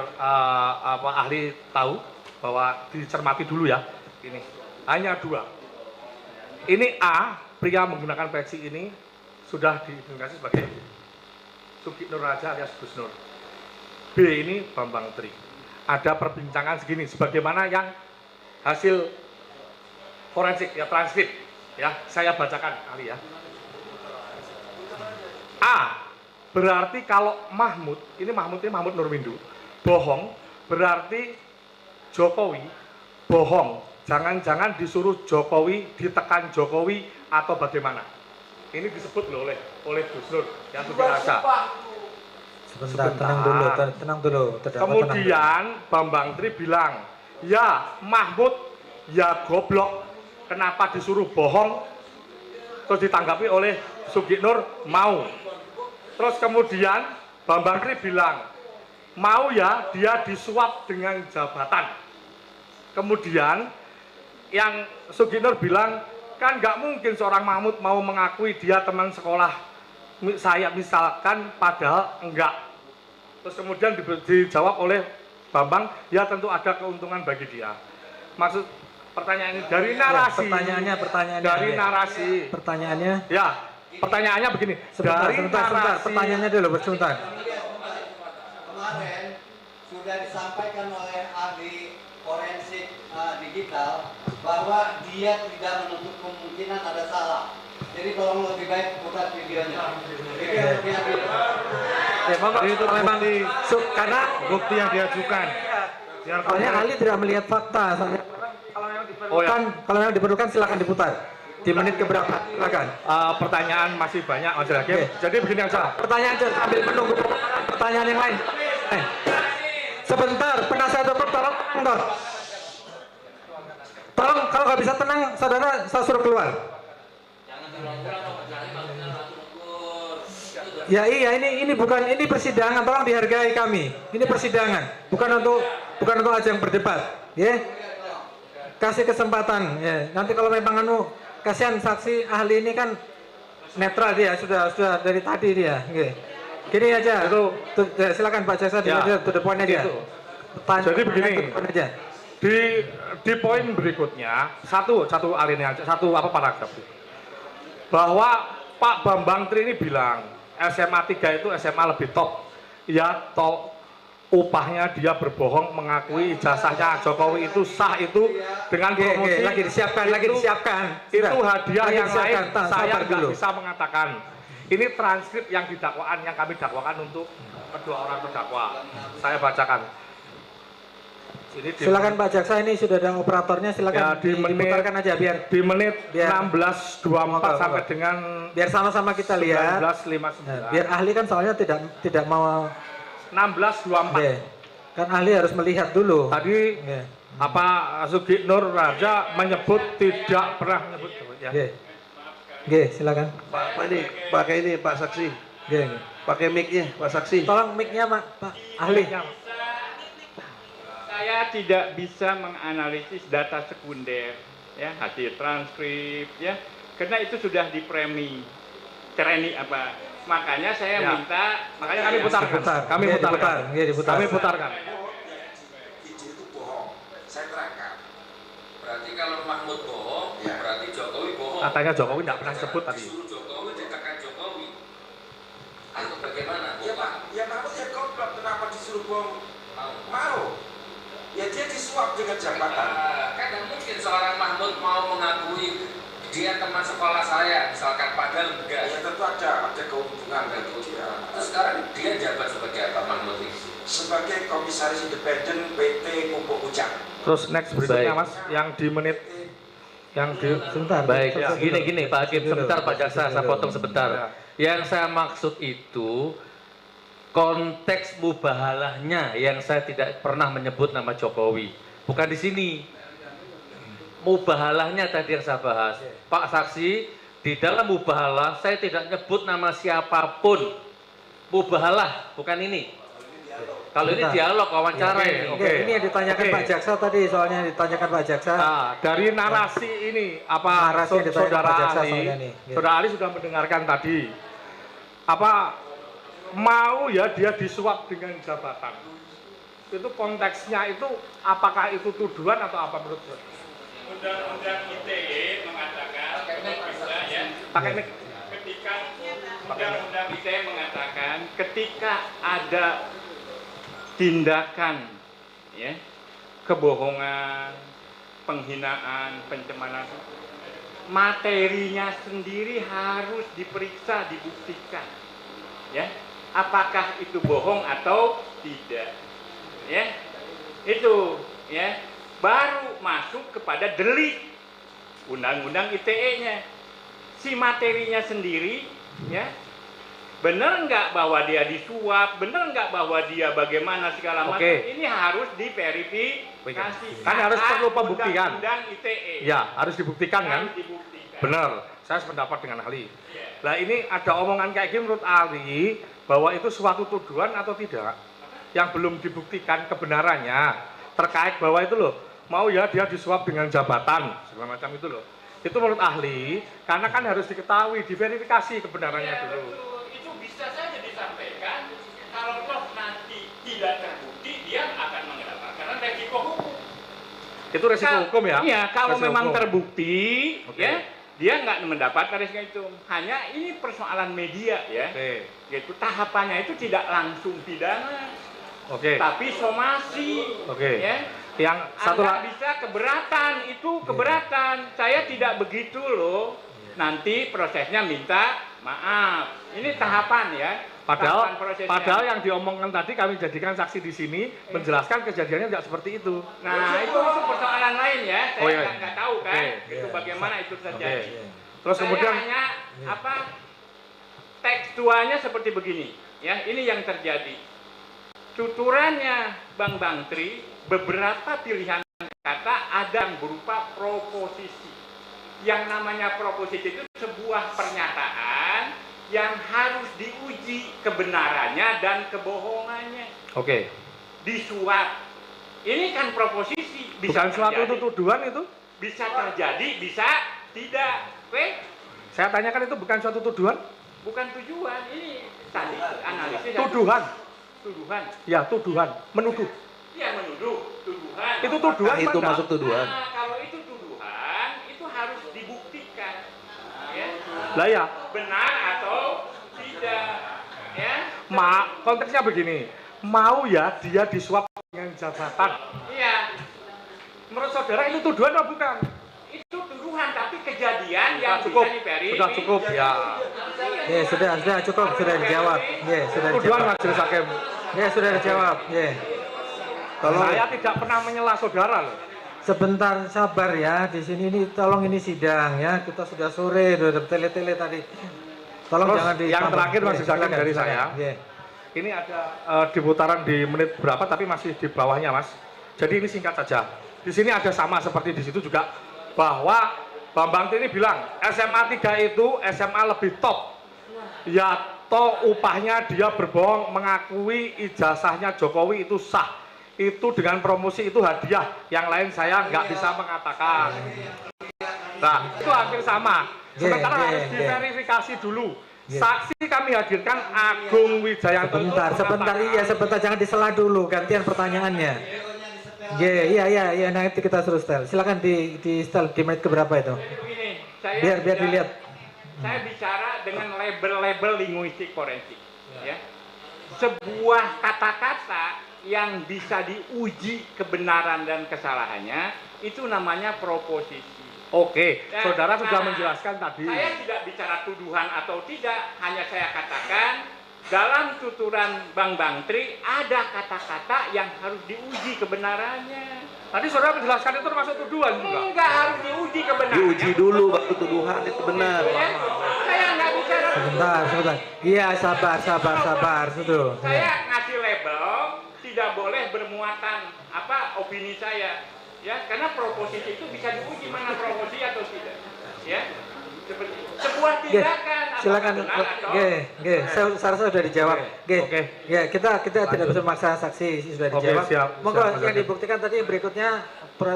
Speaker 6: ahli tahu bahwa dicermati dulu ya. Ini hanya dua. Ini A, pria menggunakan peci ini sudah diidentifikasi sebagai Sugi Nur Raja alias Gus Nur. B ini Bambang Tri. Ada perbincangan segini, sebagaimana yang hasil forensik ya, transkrip ya, saya bacakan ahli ya. A, berarti kalau Mahmud ini Mahmud Nurwindu bohong, berarti Jokowi bohong. Jangan-jangan disuruh Jokowi, ditekan Jokowi atau bagaimana? Ini disebut loh oleh Gus Nur ya, Sugi Raja.
Speaker 4: Sebentar, tenang dulu.
Speaker 6: Kemudian Bambang Tri bilang, ya Mahmud ya goblok, kenapa disuruh bohong? Terus ditanggapi oleh Sugi Nur, mau. Terus kemudian Bambang Tri bilang, mau ya, dia disuap dengan jabatan. Kemudian yang Sugi Nur bilang, kan nggak mungkin seorang Mahmud mau mengakui dia teman sekolah saya misalkan, padahal enggak. Terus kemudian dijawab oleh Bambang, ya tentu ada keuntungan bagi dia. Maksud pertanyaan ini dari narasi.
Speaker 4: Ya, pertanyaannya
Speaker 6: dari narasi.
Speaker 4: Pertanyaannya.
Speaker 6: Ya, pertanyaannya begini.
Speaker 4: Sebentar,
Speaker 6: dari
Speaker 4: sebentar.
Speaker 6: narasi,
Speaker 4: Pertanyaannya dulu, sebentar.
Speaker 8: Kemarin sudah disampaikan oleh ahli forensik digital bahwa dia tidak menutup kemungkinan ada salah. Jadi tolong lebih baik putar videonya. Itu yang lebih adil.
Speaker 4: Ya, itu memang karena
Speaker 7: Bukti yang diajukan.
Speaker 4: soalnya ahli tidak melihat fakta. Soalnya kalau memang diperlukan silakan diputar. Di menit keberapa? Silakan.
Speaker 6: pertanyaan masih banyak Mas Hakim.
Speaker 4: Oke.
Speaker 6: Jadi begini aja.
Speaker 4: Pertanyaan sambil menunggu pertanyaan yang lain. Sebentar, penasihat hukum tolong tenang. Tolong kalau nggak bisa tenang, saudara saya suruh keluar. Ya iya, ini bukan ini persidangan, tolong dihargai kami. Ini persidangan, bukan untuk ajang berdebat, ya. Kasih kesempatan, ya. Nanti kalau memang kasihan saksi ahli ini kan netral dia, sudah dari tadi dia, okay. Gini aja. Silakan Pak Jaksa, to the point aja.
Speaker 6: Jadi begini.
Speaker 4: Aja.
Speaker 6: Di poin berikutnya satu alinea, paragraf itu. Bahwa Pak Bambang Tri ini bilang SMA 3 itu SMA lebih top. Ya, upahnya dia berbohong mengakui ijazahnya Jokowi itu sah itu dengan promosi.
Speaker 4: Lagi disiapkan.
Speaker 6: Itu hadiah
Speaker 4: lagi
Speaker 6: yang lain. Saya nggak
Speaker 4: dulu.
Speaker 6: bisa mengatakan. Ini transkrip yang kami dakwakan untuk kedua orang terdakwa. Saya bacakan.
Speaker 4: Silakan Pak Jaksa, ini sudah ada operatornya, silakan
Speaker 6: ya,
Speaker 4: diputarkan aja biar
Speaker 6: di menit 16.24 sampai dengan
Speaker 4: biar sama-sama kita lihat.
Speaker 6: 19.59.
Speaker 4: Nah, biar ahli kan soalnya tidak mau
Speaker 6: 16.24.
Speaker 4: Kan ahli harus melihat dulu.
Speaker 6: Tadi Sugi Nur Raja menyebut tidak pernah menyebut ya.
Speaker 4: Silakan.
Speaker 3: Pak ini pakai ini Pak Saksi. Pakai mic-nya Pak Saksi.
Speaker 4: Tolong mic-nya Pak ahli.
Speaker 1: Saya tidak bisa menganalisis data sekunder, ya, hasil transkrip, ya, karena itu sudah dipremi, makanya saya minta,
Speaker 6: makanya kami putarkan, kami putarkan.
Speaker 9: Video itu bohong, saya terangkan. Berarti kalau Mahmud bohong, berarti Jokowi bohong.
Speaker 6: Katanya Jokowi tidak pernah sebut tadi.
Speaker 9: Disuruh Jokowi ditekan Jokowi. Atau bagaimana?
Speaker 3: Ya Pak, ya Mahmud ya goblok, kenapa disuruh bohong? Mau. Ya dia disuap dengan jabatan.
Speaker 9: Kan mungkin seorang Mahmud mau mengakui dia teman sekolah saya, misalkan, padahal enggak.
Speaker 3: Ya tentu ada keuntungan bagi dia.
Speaker 9: Terus sekarang dia jabat sebagai apa Mahmud ini?
Speaker 3: Sebagai komisaris independen PT Pupuk Ujang.
Speaker 6: Terus next berikutnya Mas, yang di menit
Speaker 4: sebentar.
Speaker 5: Baik, gini Pak Hakim, sebentar Pak Jaksa, saya potong sebentar. Yang saya maksud itu konteks mubahalahnya yang saya tidak pernah menyebut nama Jokowi. Bukan di sini. Mubahalahnya tadi yang saya bahas. Pak Saksi, di dalam mubahalah saya tidak nyebut nama siapapun. Mubahalah, bukan ini. Kalau ini dialog, wawancara ini.
Speaker 4: Ini yang ditanyakan Pak Jaksa tadi, soalnya ditanyakan Pak Jaksa.
Speaker 6: Dari narasi ini, saudara ahli sudah mendengarkan tadi. Mau ya dia disuap dengan jabatan. Itu konteksnya itu apakah itu tuduhan atau apa menurut saya?
Speaker 1: Undang-undang ITE mengatakan Undang-Undang ITE mengatakan ketika ada tindakan, ya, kebohongan, penghinaan, pencemaran, materinya sendiri harus diperiksa, dibuktikan, ya. Apakah itu bohong atau tidak, ya, itu, ya, baru masuk kepada delik undang-undang ITE-nya. Si materinya sendiri, ya, benar nggak bahwa dia disuap, benar nggak bahwa dia bagaimana segala macam, ini harus diverifikasi.
Speaker 6: Kan harus perlu pembuktian.
Speaker 1: Undang-undang ITE.
Speaker 6: Ya, harus dibuktikan kan? Benar, saya sependapat dengan ahli. Nah ini ada omongan kayak gini menurut ahli bahwa itu suatu tuduhan atau tidak yang belum dibuktikan kebenarannya terkait bahwa itu loh mau ya dia disuap dengan jabatan segala macam itu loh. Itu menurut ahli, karena kan harus diketahui, diverifikasi kebenarannya
Speaker 1: Ya,
Speaker 6: dulu.
Speaker 1: betul. Itu bisa saja disampaikan. Kalau toh nanti tidak terbukti, dia akan mendapatkan resiko hukum.
Speaker 6: Itu resiko hukum ya?
Speaker 1: Iya, kalau
Speaker 6: Resiko
Speaker 1: memang
Speaker 6: hukum.
Speaker 1: terbukti,
Speaker 6: Oke.
Speaker 1: ya, dia nggak mendapatkan resiko itu. Hanya ini persoalan media, ya.
Speaker 6: Oke.
Speaker 1: Yaitu tahapannya itu tidak langsung pidana,
Speaker 6: Oke.
Speaker 1: tapi somasi.
Speaker 6: Oke.
Speaker 1: Ya.
Speaker 6: Yang satu
Speaker 1: Anda
Speaker 6: lagi.
Speaker 1: bisa keberatan, itu keberatan. Saya tidak begitu loh. Nanti prosesnya minta maaf. Ini tahapan ya. Tahapan prosesnya.
Speaker 6: Padahal yang diomongkan tadi kami jadikan saksi di sini menjelaskan kejadiannya tidak seperti itu.
Speaker 1: Nah, itu persoalan lain ya. Saya
Speaker 6: Oh, iya.
Speaker 1: nggak tahu kan.
Speaker 6: Oke.
Speaker 1: Itu bagaimana itu terjadi.
Speaker 6: Terus
Speaker 1: Saya
Speaker 6: kemudian
Speaker 1: hanya tekstualnya seperti begini. Ya, ini yang terjadi. Tuturannya Bang Bangtri, beberapa pilihan kata ada yang berupa proposisi. Yang namanya proposisi itu sebuah pernyataan yang harus diuji kebenarannya dan kebohongannya.
Speaker 6: Oke.
Speaker 1: Disuap. Ini kan proposisi. Bisa
Speaker 6: Bukan suatu
Speaker 1: terjadi.
Speaker 6: tuduhan itu?
Speaker 1: Bisa terjadi, bisa tidak. Oke?
Speaker 6: Saya tanyakan itu bukan suatu tuduhan?
Speaker 1: Bukan tujuan. Ini tadi analisis.
Speaker 6: Tuduhan.
Speaker 1: Tuduhan.
Speaker 6: Ya, tuduhan. Menuduh.
Speaker 1: Iya, menuduh. Tuduhan.
Speaker 6: Itu tuduhan
Speaker 10: Itu
Speaker 6: Bang?
Speaker 10: masuk tuduhan.
Speaker 1: Nah, kalau itu tuduhan, itu harus dibuktikan. Ya.
Speaker 6: Lah ya,
Speaker 1: Benar atau tidak. Ya.
Speaker 6: konteksnya begini. Mau ya dia disuap dengan jabatan.
Speaker 1: Iya.
Speaker 6: Menurut saudara itu tuduhan atau bukan?
Speaker 1: Itu tuduhan, tapi kejadian yang
Speaker 6: Cukup.
Speaker 1: bisa diverifikasi.
Speaker 6: Sudah cukup. Ya.
Speaker 4: Sudah cukup, sudah dijawab. Sudah
Speaker 6: Tuduhan
Speaker 4: dijawab.
Speaker 6: majelis hakim.
Speaker 4: Sudah dijawab.
Speaker 6: Saya tidak pernah menyela saudara loh.
Speaker 4: Sebentar sabar ya, di sini ini tolong ini sidang ya, kita sudah sore, udah tele-tele tadi. Tolong
Speaker 6: Terus
Speaker 4: jangan di
Speaker 6: yang terakhir majelis hakim
Speaker 4: silakan,
Speaker 6: dari
Speaker 4: silakan.
Speaker 6: saya. Ini ada di putaran di menit berapa tapi masih di bawahnya Mas. Jadi ini singkat saja. Di sini ada sama seperti di situ juga bahwa Bambang ini bilang SMA 3 itu SMA lebih top. Ya toh upahnya dia berbohong mengakui ijazahnya Jokowi itu sah. Itu dengan promosi itu hadiah. Yang lain saya nggak bisa mengatakan. Nah itu hampir sama. Sementara harus diverifikasi dulu. Saksi kami hadirkan Agung Wijayanto.
Speaker 4: Sebentar, sebentar jangan disela dulu, gantian pertanyaannya. Iya, nanti kita terus setel. Silakan di setel di menit keberapa itu?
Speaker 1: Ini,
Speaker 4: Biar dilihat.
Speaker 1: Saya bicara dengan label-label linguistik forensik. Ya. Sebuah kata-kata yang bisa diuji kebenaran dan kesalahannya itu namanya proposisi.
Speaker 6: Oke,
Speaker 1: Ya,
Speaker 6: saudara sudah
Speaker 1: nah,
Speaker 6: menjelaskan tadi.
Speaker 1: Saya tidak bicara tuduhan atau tidak, hanya saya katakan dalam tuturan Bang Bangtri ada kata-kata yang harus diuji kebenarannya.
Speaker 6: Tadi saudara menjelaskan itu termasuk tuduhan juga.
Speaker 1: Enggak harus diuji kebenarannya.
Speaker 10: Diuji dulu baru tuduhan itu benar.
Speaker 1: Ya, saya nggak bicara.
Speaker 4: Sebentar. Iya, sabar. Itu.
Speaker 1: Saya ngasih label tidak boleh bermuatan opini saya. Ya, karena proposisi itu bisa diuji mana proposisi atau tidak. Ya. Seperti sebuah tindakan
Speaker 4: Silakan. Saya sudah dijawab.
Speaker 6: Oke.
Speaker 4: Ya, kita tidak bisa memaksa saksi sudah dijawab.
Speaker 6: siap,
Speaker 4: Monggo
Speaker 6: siap,
Speaker 4: yang dibuktikan tadi berikutnya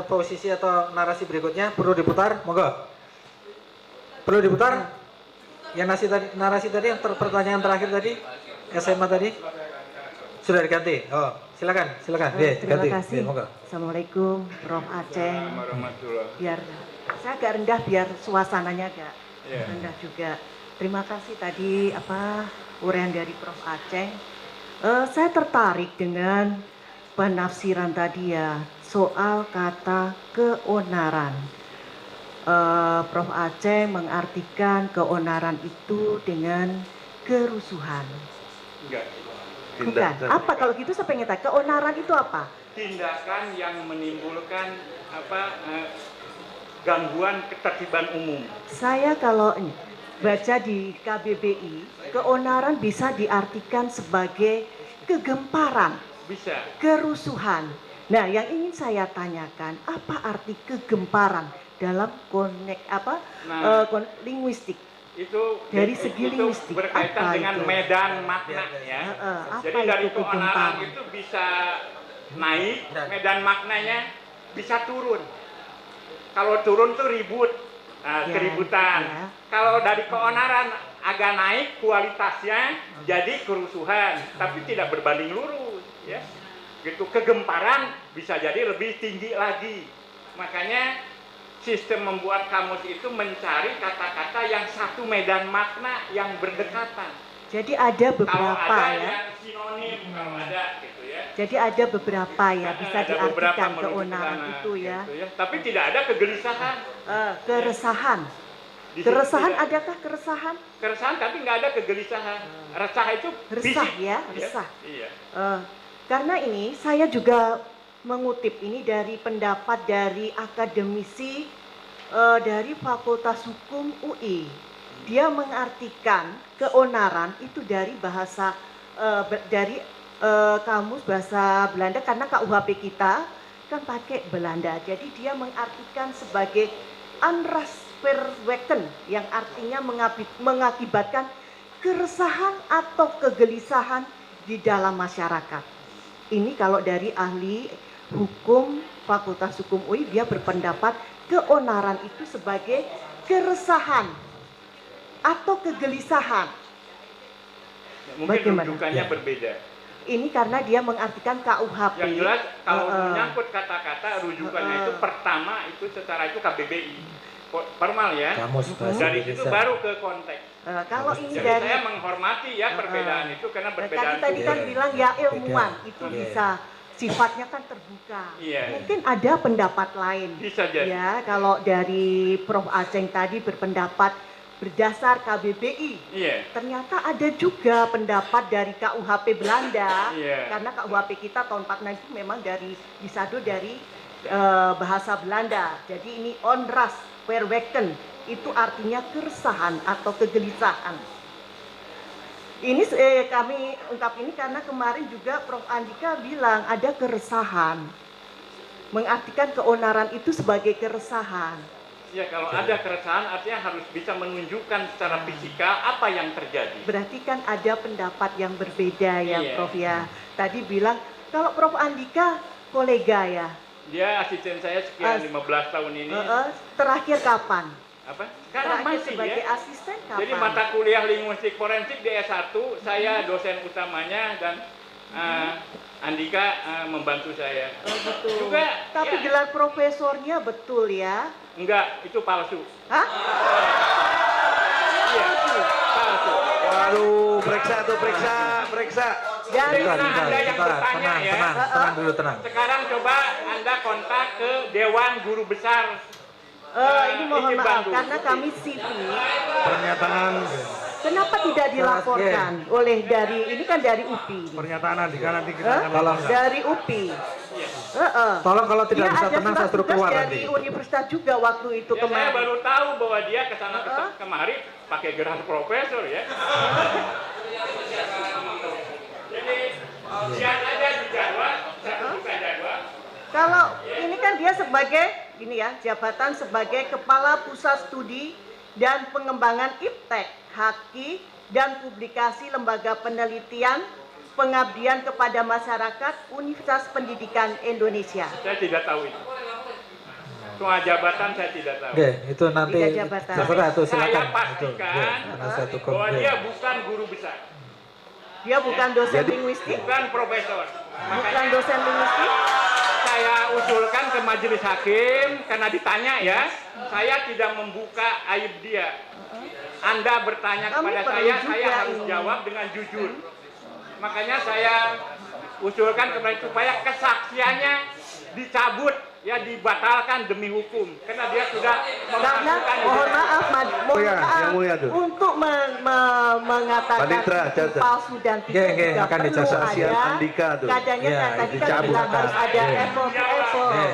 Speaker 4: posisi atau narasi berikutnya perlu diputar, monggo. Perlu diputar? Yang narasi tadi yang pertanyaan terakhir tadi SMA tadi sudah diganti. Oh, silakan.
Speaker 11: Terima
Speaker 4: Diganti.
Speaker 11: kasih.
Speaker 4: Monggo.
Speaker 11: Assalamualaikum, Prof. Aceh.
Speaker 1: Warahmatullahi.
Speaker 11: Biar saya agak rendah, biar suasananya agak
Speaker 1: Ya.
Speaker 11: rendah juga. Terima kasih tadi uraian dari Prof. Aceh. Saya tertarik dengan penafsiran tadi ya soal kata keonaran. Prof. Aceh mengartikan keonaran itu dengan kerusuhan.
Speaker 1: Enggak.
Speaker 11: Bukan. Apa kalau gitu saya pengen tanya, keonaran itu apa?
Speaker 1: Tindakan yang menimbulkan gangguan ketertiban umum.
Speaker 11: Saya kalau baca di KBBI, keonaran bisa diartikan sebagai kegemparan,
Speaker 1: Bisa.
Speaker 11: kerusuhan. Nah, yang ingin saya tanyakan, apa arti kegemparan dalam linguistik?
Speaker 1: Itu
Speaker 11: Dari segi
Speaker 1: itu
Speaker 11: linguistik,
Speaker 1: berkaitan
Speaker 11: apa
Speaker 1: dengan
Speaker 11: itu?
Speaker 1: medan makna ya.
Speaker 11: Apa
Speaker 1: Jadi dari
Speaker 11: itu
Speaker 1: keonaran
Speaker 11: kegemparan?
Speaker 1: itu bisa naik, medan maknanya bisa turun. Kalau turun tuh ribut, keributan.
Speaker 11: Ya.
Speaker 1: Kalau dari keonaran agak naik kualitasnya jadi kerusuhan, tapi tidak berbanding lurus, ya. Gitu, kegemparan bisa jadi lebih tinggi lagi. Makanya sistem membuat kamus itu mencari kata-kata yang satu medan makna yang berdekatan.
Speaker 11: Jadi ada
Speaker 1: Kalau
Speaker 11: beberapa
Speaker 1: ada
Speaker 11: ya.
Speaker 1: yang sinonim, kalau ada gitu ya.
Speaker 11: Jadi ada beberapa ya bisa
Speaker 1: Ada beberapa
Speaker 11: diartikan
Speaker 1: menuju ke
Speaker 11: keonaran
Speaker 1: sana,
Speaker 11: itu ya.
Speaker 1: gitu ya. Tapi tidak ada kegelisahan.
Speaker 11: Keresahan.
Speaker 1: Di situ
Speaker 11: Keresahan
Speaker 1: tidak.
Speaker 11: adakah keresahan?
Speaker 1: Keresahan tapi nggak ada kegelisahan. Resah itu
Speaker 11: Resah
Speaker 1: fisik.
Speaker 11: ya, resah.
Speaker 1: Iya.
Speaker 11: Karena ini saya juga mengutip ini dari pendapat dari akademisi dari Fakultas Hukum UI. Dia mengartikan keonaran itu dari bahasa dari kamus bahasa Belanda karena KUHP kita kan pakai Belanda. Jadi dia mengartikan sebagai onrustverwekken yang artinya mengakibatkan keresahan atau kegelisahan di dalam masyarakat. Ini kalau dari ahli hukum Fakultas Hukum UI dia berpendapat keonaran itu sebagai keresahan atau kegelisahan.
Speaker 1: Mungkin
Speaker 11: Bagaimana?
Speaker 1: rujukannya berbeda.
Speaker 11: Ini karena dia mengartikan KUHP.
Speaker 1: Yang jelas kalau menyangkut kata-kata rujukannya itu pertama itu secara itu KBBI formal ya.
Speaker 4: Kamus bahasa
Speaker 1: Dari situ
Speaker 4: Indonesia.
Speaker 1: baru ke konteks.
Speaker 11: Kalau ini
Speaker 1: Jadi
Speaker 11: dari
Speaker 1: saya menghormati ya perbedaan itu karena perbedaan
Speaker 11: tadi kan bilang ya ilmuwan itu
Speaker 4: Beda.
Speaker 11: bisa sifatnya kan terbuka.
Speaker 1: Iya.
Speaker 11: Mungkin ada pendapat lain.
Speaker 1: Bisa jadi.
Speaker 11: Ya, kalau dari Prof. Aceng tadi berpendapat berdasar KBBI.
Speaker 1: Iya.
Speaker 11: Ternyata ada juga pendapat dari KUHP Belanda.
Speaker 1: Iya.
Speaker 11: Karena KUHP kita tahun 46 itu memang dari disado dari bahasa Belanda. Jadi ini onrustverwekken itu artinya keresahan atau kegelisahan. Ini kami ungkap ini karena kemarin juga Prof. Andika bilang ada keresahan. Mengartikan keonaran itu sebagai keresahan.
Speaker 1: Ya kalau ada keresahan artinya harus bisa menunjukkan secara fisikal apa yang terjadi.
Speaker 11: Berarti kan ada pendapat yang berbeda ya
Speaker 1: Iya.
Speaker 11: Prof ya. Tadi bilang kalau Prof. Andika kolega ya.
Speaker 1: Dia asisten saya sekian 15 tahun ini.
Speaker 11: Terakhir kapan?
Speaker 1: Apa? Sekarang
Speaker 11: Terakhir
Speaker 1: masih
Speaker 11: sebagai
Speaker 1: ya.
Speaker 11: asisten kapan?
Speaker 1: Jadi mata kuliah linguistik forensik di S1, saya dosen utamanya dan Andika membantu saya.
Speaker 11: Betul.
Speaker 1: Juga
Speaker 11: Tapi
Speaker 1: ya,
Speaker 11: gelar profesornya betul ya?
Speaker 1: enggak, itu palsu.
Speaker 11: Hah?
Speaker 1: Iya, palsu.
Speaker 10: Waduh, periksa tuh, periksa.
Speaker 11: Dari
Speaker 1: Karena Anda yang bertanya ya.
Speaker 4: tenang dulu, tenang.
Speaker 1: Sekarang coba Anda kontak ke Dewan Guru Besar.
Speaker 11: Ini mohon
Speaker 1: Izin
Speaker 11: maaf
Speaker 1: bantu.
Speaker 11: karena kami sipil.
Speaker 6: Pernyataan
Speaker 11: Kenapa tidak dilaporkan oleh dari ini kan dari UPI.
Speaker 6: pernyataan Andika nanti kita akan
Speaker 11: Hah? Dari UPI.
Speaker 4: Tolong kalau tidak
Speaker 11: Dia
Speaker 4: bisa
Speaker 11: ada
Speaker 4: tenang
Speaker 11: surat
Speaker 4: saya suruh
Speaker 11: tugas
Speaker 4: keluar
Speaker 11: dari
Speaker 4: nanti.
Speaker 11: universitas juga waktu itu
Speaker 1: Ya, saya
Speaker 11: kemarin.
Speaker 1: baru tahu bahwa dia kesana kemari pakai gelar profesor ya. Jadi lihat aja di jadwal, saya buka jadwal.
Speaker 11: Kalau ini kan dia sebagai ini ya jabatan sebagai Kepala Pusat Studi dan Pengembangan Iptek, Haki dan Publikasi Lembaga Penelitian Pengabdian kepada Masyarakat Universitas Pendidikan Indonesia.
Speaker 1: Saya tidak tahu itu. Soal jabatan saya tidak tahu.
Speaker 4: Oke, itu nanti
Speaker 11: Tidak jabatan.
Speaker 4: terserah tuh silakan.
Speaker 1: Saya
Speaker 4: Itu,
Speaker 1: pastikan
Speaker 4: penasihat hukum.
Speaker 1: bahwa dia bukan guru besar,
Speaker 11: Dia bukan dosen linguistik,
Speaker 1: bukan profesor.
Speaker 11: bukan
Speaker 1: Makanya
Speaker 11: dosen linguistik.
Speaker 1: saya usulkan ke majelis hakim karena ditanya ya, saya tidak membuka aib dia. Anda bertanya
Speaker 11: Kami
Speaker 1: kepada
Speaker 11: perlu
Speaker 1: saya
Speaker 11: juga
Speaker 1: harus
Speaker 11: ini.
Speaker 1: jawab dengan jujur. Makanya saya usulkan kemarin supaya kesaksiannya dicabut, ya dibatalkan demi hukum, karena dia sudah
Speaker 11: Karena
Speaker 1: memasukkan
Speaker 11: mohon maaf, mohon
Speaker 10: Mulia,
Speaker 11: maaf
Speaker 10: yang mulia tuh.
Speaker 11: untuk mengatakan
Speaker 10: Panitra,
Speaker 11: itu
Speaker 10: catat.
Speaker 11: palsu dan
Speaker 4: Oke,
Speaker 11: tidak
Speaker 4: oke,
Speaker 11: juga
Speaker 4: akan
Speaker 11: perlu
Speaker 4: dicatat.
Speaker 10: Kesaksian
Speaker 11: ada.
Speaker 10: Andika tuh.
Speaker 11: Kadangnya
Speaker 4: Ya,
Speaker 11: kan tadi kan
Speaker 10: dicabut.
Speaker 11: bilang harus ada
Speaker 4: Oke.
Speaker 11: apple to apple.
Speaker 4: Oke.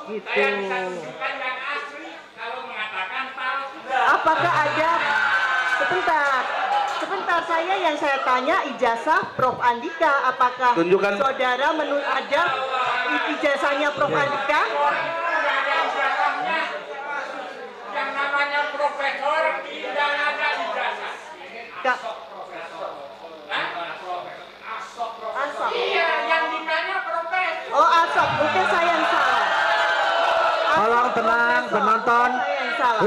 Speaker 11: Gitu.
Speaker 1: Saya bisa tunjukkan yang asli kalau mengatakan palsu.
Speaker 11: Apakah ada sebentar saya yang saya tanya ijazah Prof. Andika, apakah
Speaker 10: Tunjukkan.
Speaker 11: saudara ada ijazahnya Prof. Andika?
Speaker 1: Yang namanya profesor tidak ada ijazah.
Speaker 11: Asok.
Speaker 1: Iya, yang ditanya profesor.
Speaker 11: Oh, Asok, mungkin saya yang salah.
Speaker 4: Tolong tenang,
Speaker 11: Profesor.
Speaker 4: penonton.
Speaker 11: Saya yang salah.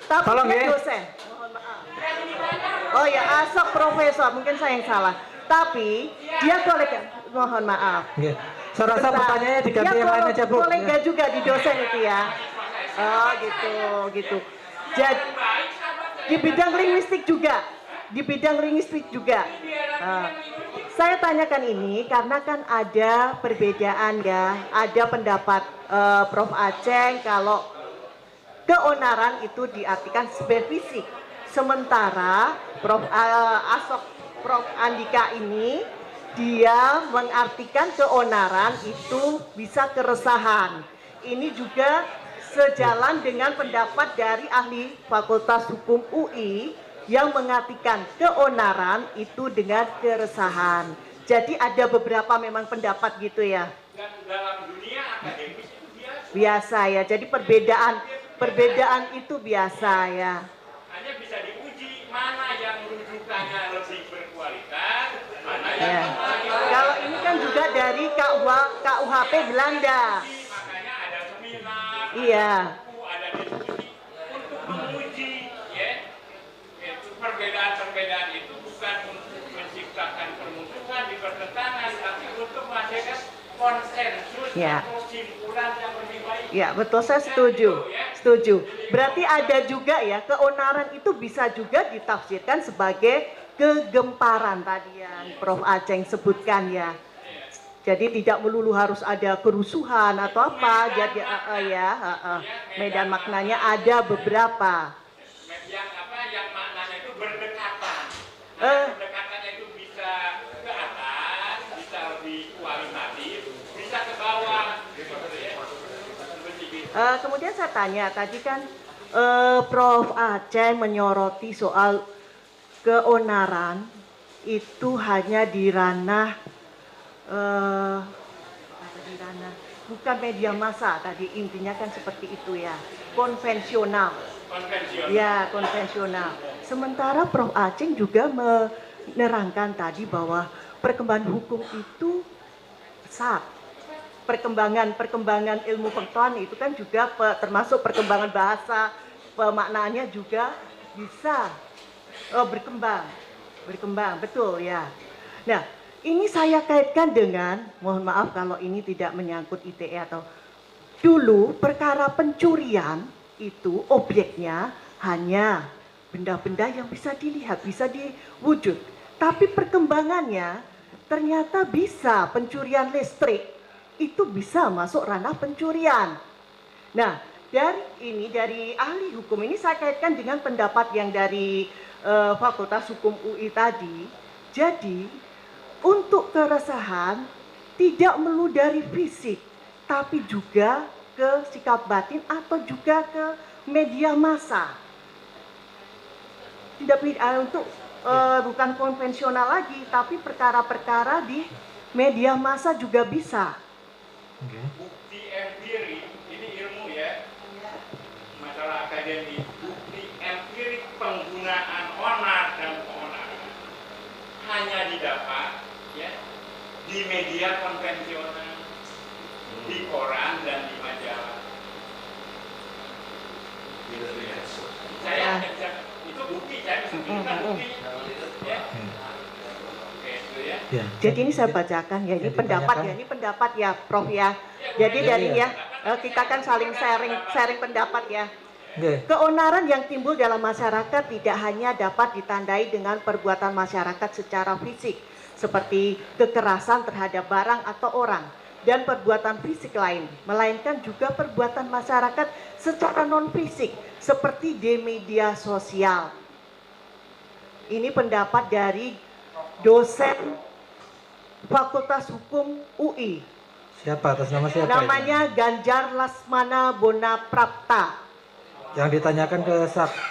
Speaker 11: Tapi
Speaker 4: Tolong,
Speaker 11: dia
Speaker 4: ya.
Speaker 11: dosen. Mohon maaf. Oh ya, Asok profesor, mungkin saya yang salah. Tapi dia kolega. Mohon maaf.
Speaker 4: Oke. Saya rasa pertanyaannya diganti
Speaker 11: Dia
Speaker 4: yang lain aja, Bu.
Speaker 11: kolega juga di dosen itu ya. Oh gitu. Jadi di bidang linguistik juga. Saya tanyakan ini karena kan ada perbedaan ya, ada pendapat Prof. Aceng kalau keonaran itu diartikan sebagai fisik. Sementara Prof. Prof. Andika ini dia mengartikan keonaran itu bisa keresahan. Ini juga sejalan dengan pendapat dari ahli Fakultas Hukum UI yang mengartikan keonaran itu dengan keresahan. Jadi ada beberapa memang pendapat gitu ya.
Speaker 1: Dan dalam dunia akademis itu biasa.
Speaker 11: Biasa ya. Jadi perbedaan itu biasa ya.
Speaker 1: Hanya bisa diuji mana yang rujukannya lebih berkualitas, mana yang
Speaker 11: Ya.
Speaker 1: lemah.
Speaker 11: Kalau ini kan juga dari KUHP Belanda.
Speaker 1: Makanya ada seminar,
Speaker 11: Iya.
Speaker 1: ada diskusi untuk menguji ya. Itu perbedaan itu bukan untuk menciptakan permusuhan di pertentangan, tapi untuk menghasilkan konsensus
Speaker 11: Ya.
Speaker 1: atau kesimpulan yang lebih baik.
Speaker 11: Ya betul, saya setuju. Berarti ada juga ya, keonaran itu bisa juga ditafsirkan sebagai kegemparan tadi yang Prof. Aceng sebutkan ya. Jadi tidak melulu harus ada kerusuhan atau apa. Jadi medan maknanya ada beberapa.
Speaker 1: Yang maknanya itu berdekatan. Berdekatannya itu bisa ke atas, bisa lebih kualitatif, bisa ke bawah.
Speaker 11: Kemudian saya tanya tadi kan Prof. Aceng menyoroti soal keonaran itu hanya di ranah bukan media massa tadi, intinya kan seperti itu ya, konvensional. Ya, konvensional. Sementara Prof. Aceng juga menerangkan tadi bahwa perkembangan hukum itu pesat. Perkembangan ilmu pengetahuan itu kan juga termasuk perkembangan bahasa, pemaknaannya juga bisa berkembang, betul ya. Nah, ini saya kaitkan dengan, mohon maaf kalau ini tidak menyangkut ITE atau dulu perkara pencurian itu objeknya hanya benda-benda yang bisa dilihat, bisa diwujud. Tapi perkembangannya ternyata bisa pencurian listrik itu bisa masuk ranah pencurian. Nah, dari ahli hukum ini saya kaitkan dengan pendapat yang dari Fakultas Hukum UI tadi. Jadi, untuk keresahan tidak melulu dari fisik, tapi juga ke sikap batin atau juga ke media massa. Tidak untuk bukan konvensional lagi, tapi perkara-perkara di media massa juga bisa.
Speaker 1: Bukti empirik, ini ilmu ya, masalah akademis. Bukti empirik penggunaan onar dan keonaran hanya didapat ya di media konvensional, di koran dan di majalah. Saya itu bukti, saya sebutkan bukti. Ya. Oke, itu ya.
Speaker 11: Ya. Jadi ini saya bacakan ya, ini pendapat ya Prof ya. Jadi dari ya kita kan saling sharing pendapat ya. Keonaran yang timbul dalam masyarakat tidak hanya dapat ditandai dengan perbuatan masyarakat secara fisik seperti kekerasan terhadap barang atau orang dan perbuatan fisik lain, melainkan juga perbuatan masyarakat secara non fisik seperti di media sosial. Ini pendapat dari dosen Fakultas Hukum UI.
Speaker 4: Siapa atas nama siapa?
Speaker 11: Namanya itu? Ganjar Lasmana Bonaprapta.
Speaker 4: Yang ditanyakan ke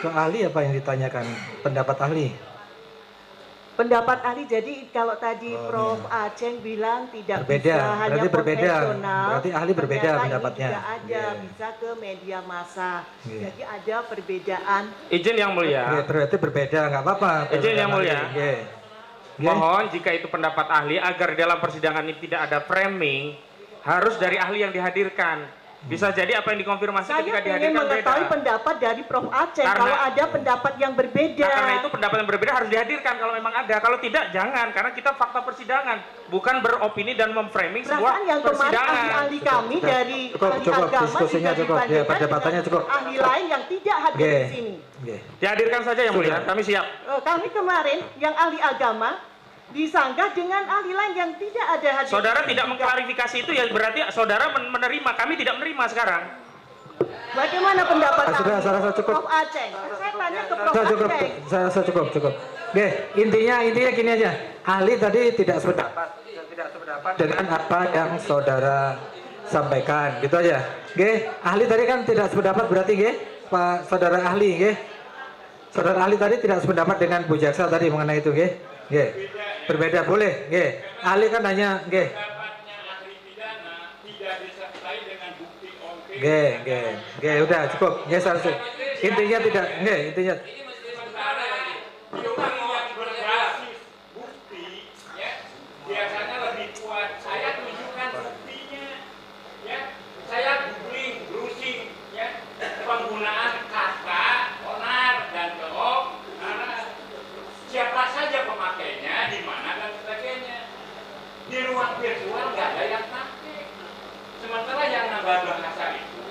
Speaker 4: ahli apa yang ditanyakan? Pendapat ahli?
Speaker 11: Pendapat ahli, jadi kalau tadi Prof. Aceng bilang tidak
Speaker 4: berbeda,
Speaker 11: bisa hanya konvensional.
Speaker 4: Berarti ahli berbeda pendapatnya.
Speaker 11: Juga ada, bisa ke media massa. Jadi ada perbedaan.
Speaker 7: Izin yang mulia.
Speaker 4: Berarti berbeda, nggak apa-apa.
Speaker 7: Izin yang mulia. Mohon jika itu pendapat ahli agar dalam persidangan ini tidak ada framing, harus dari ahli yang dihadirkan. Bisa jadi apa yang dikonfirmasi
Speaker 11: Saya
Speaker 7: ketika
Speaker 11: ingin
Speaker 7: dihadirkan beda.
Speaker 11: mengetahui pendapat dari Prof. Aceh
Speaker 7: Karena-
Speaker 11: kalau ada pendapat yang berbeda.
Speaker 7: Nah, karena itu pendapat yang berbeda harus dihadirkan kalau memang ada. Kalau tidak, jangan. Karena kita fakta persidangan, bukan beropini dan memframing sebuah
Speaker 11: Perasaan yang kemarin
Speaker 7: persidangan.
Speaker 11: ahli-ahli kami dari
Speaker 4: Cukup,
Speaker 11: ahli
Speaker 4: cukup.
Speaker 11: agama
Speaker 4: Diskusinya
Speaker 11: juga
Speaker 4: cukup. Ya,
Speaker 11: dibandingkan
Speaker 4: perdebatannya
Speaker 11: dengan
Speaker 4: cukup.
Speaker 11: ahli lain yang tidak hadir
Speaker 4: Oke.
Speaker 11: di sini.
Speaker 4: Oke.
Speaker 7: Dihadirkan saja yang mulia, kami siap.
Speaker 11: Kami kemarin yang ahli agama disanggah dengan ahli lain yang tidak ada hadir.
Speaker 7: Saudara tidak mengklarifikasi itu ya berarti saudara menerima, kami tidak menerima sekarang.
Speaker 11: Bagaimana pendapat
Speaker 4: Sudah, saya rasa cukup.
Speaker 11: Prof. Aceh? Saya tanya ke Prof.
Speaker 4: Saya cukup,
Speaker 11: Aceh.
Speaker 4: saya rasa cukup. Oke, intinya gini aja. Ahli tadi tidak sependapat dengan apa yang saudara sampaikan, gitu aja. Oke, ahli tadi kan tidak sependapat berarti, oke, Pak Saudara ahli, oke. Saudara ahli tadi tidak sependapat dengan Bu Jaksa tadi mengenai itu, oke. Oke, berbeda boleh, oke. Ahli kan hanya, oke. Oke, udah cukup. Oke, saya rasa. Intinya tidak, oke, intinya.
Speaker 1: Biasanya lebih kuat. Saya tunjukkan buktinya, ya. Saya googling, browsing, ya, penggunaan kata onar dan keok, karena siapa saja pemakainya, di mana dan sebagainya. Di ruang virtual nggak ada yang pakai. Sementara yang nambah bahasa itu,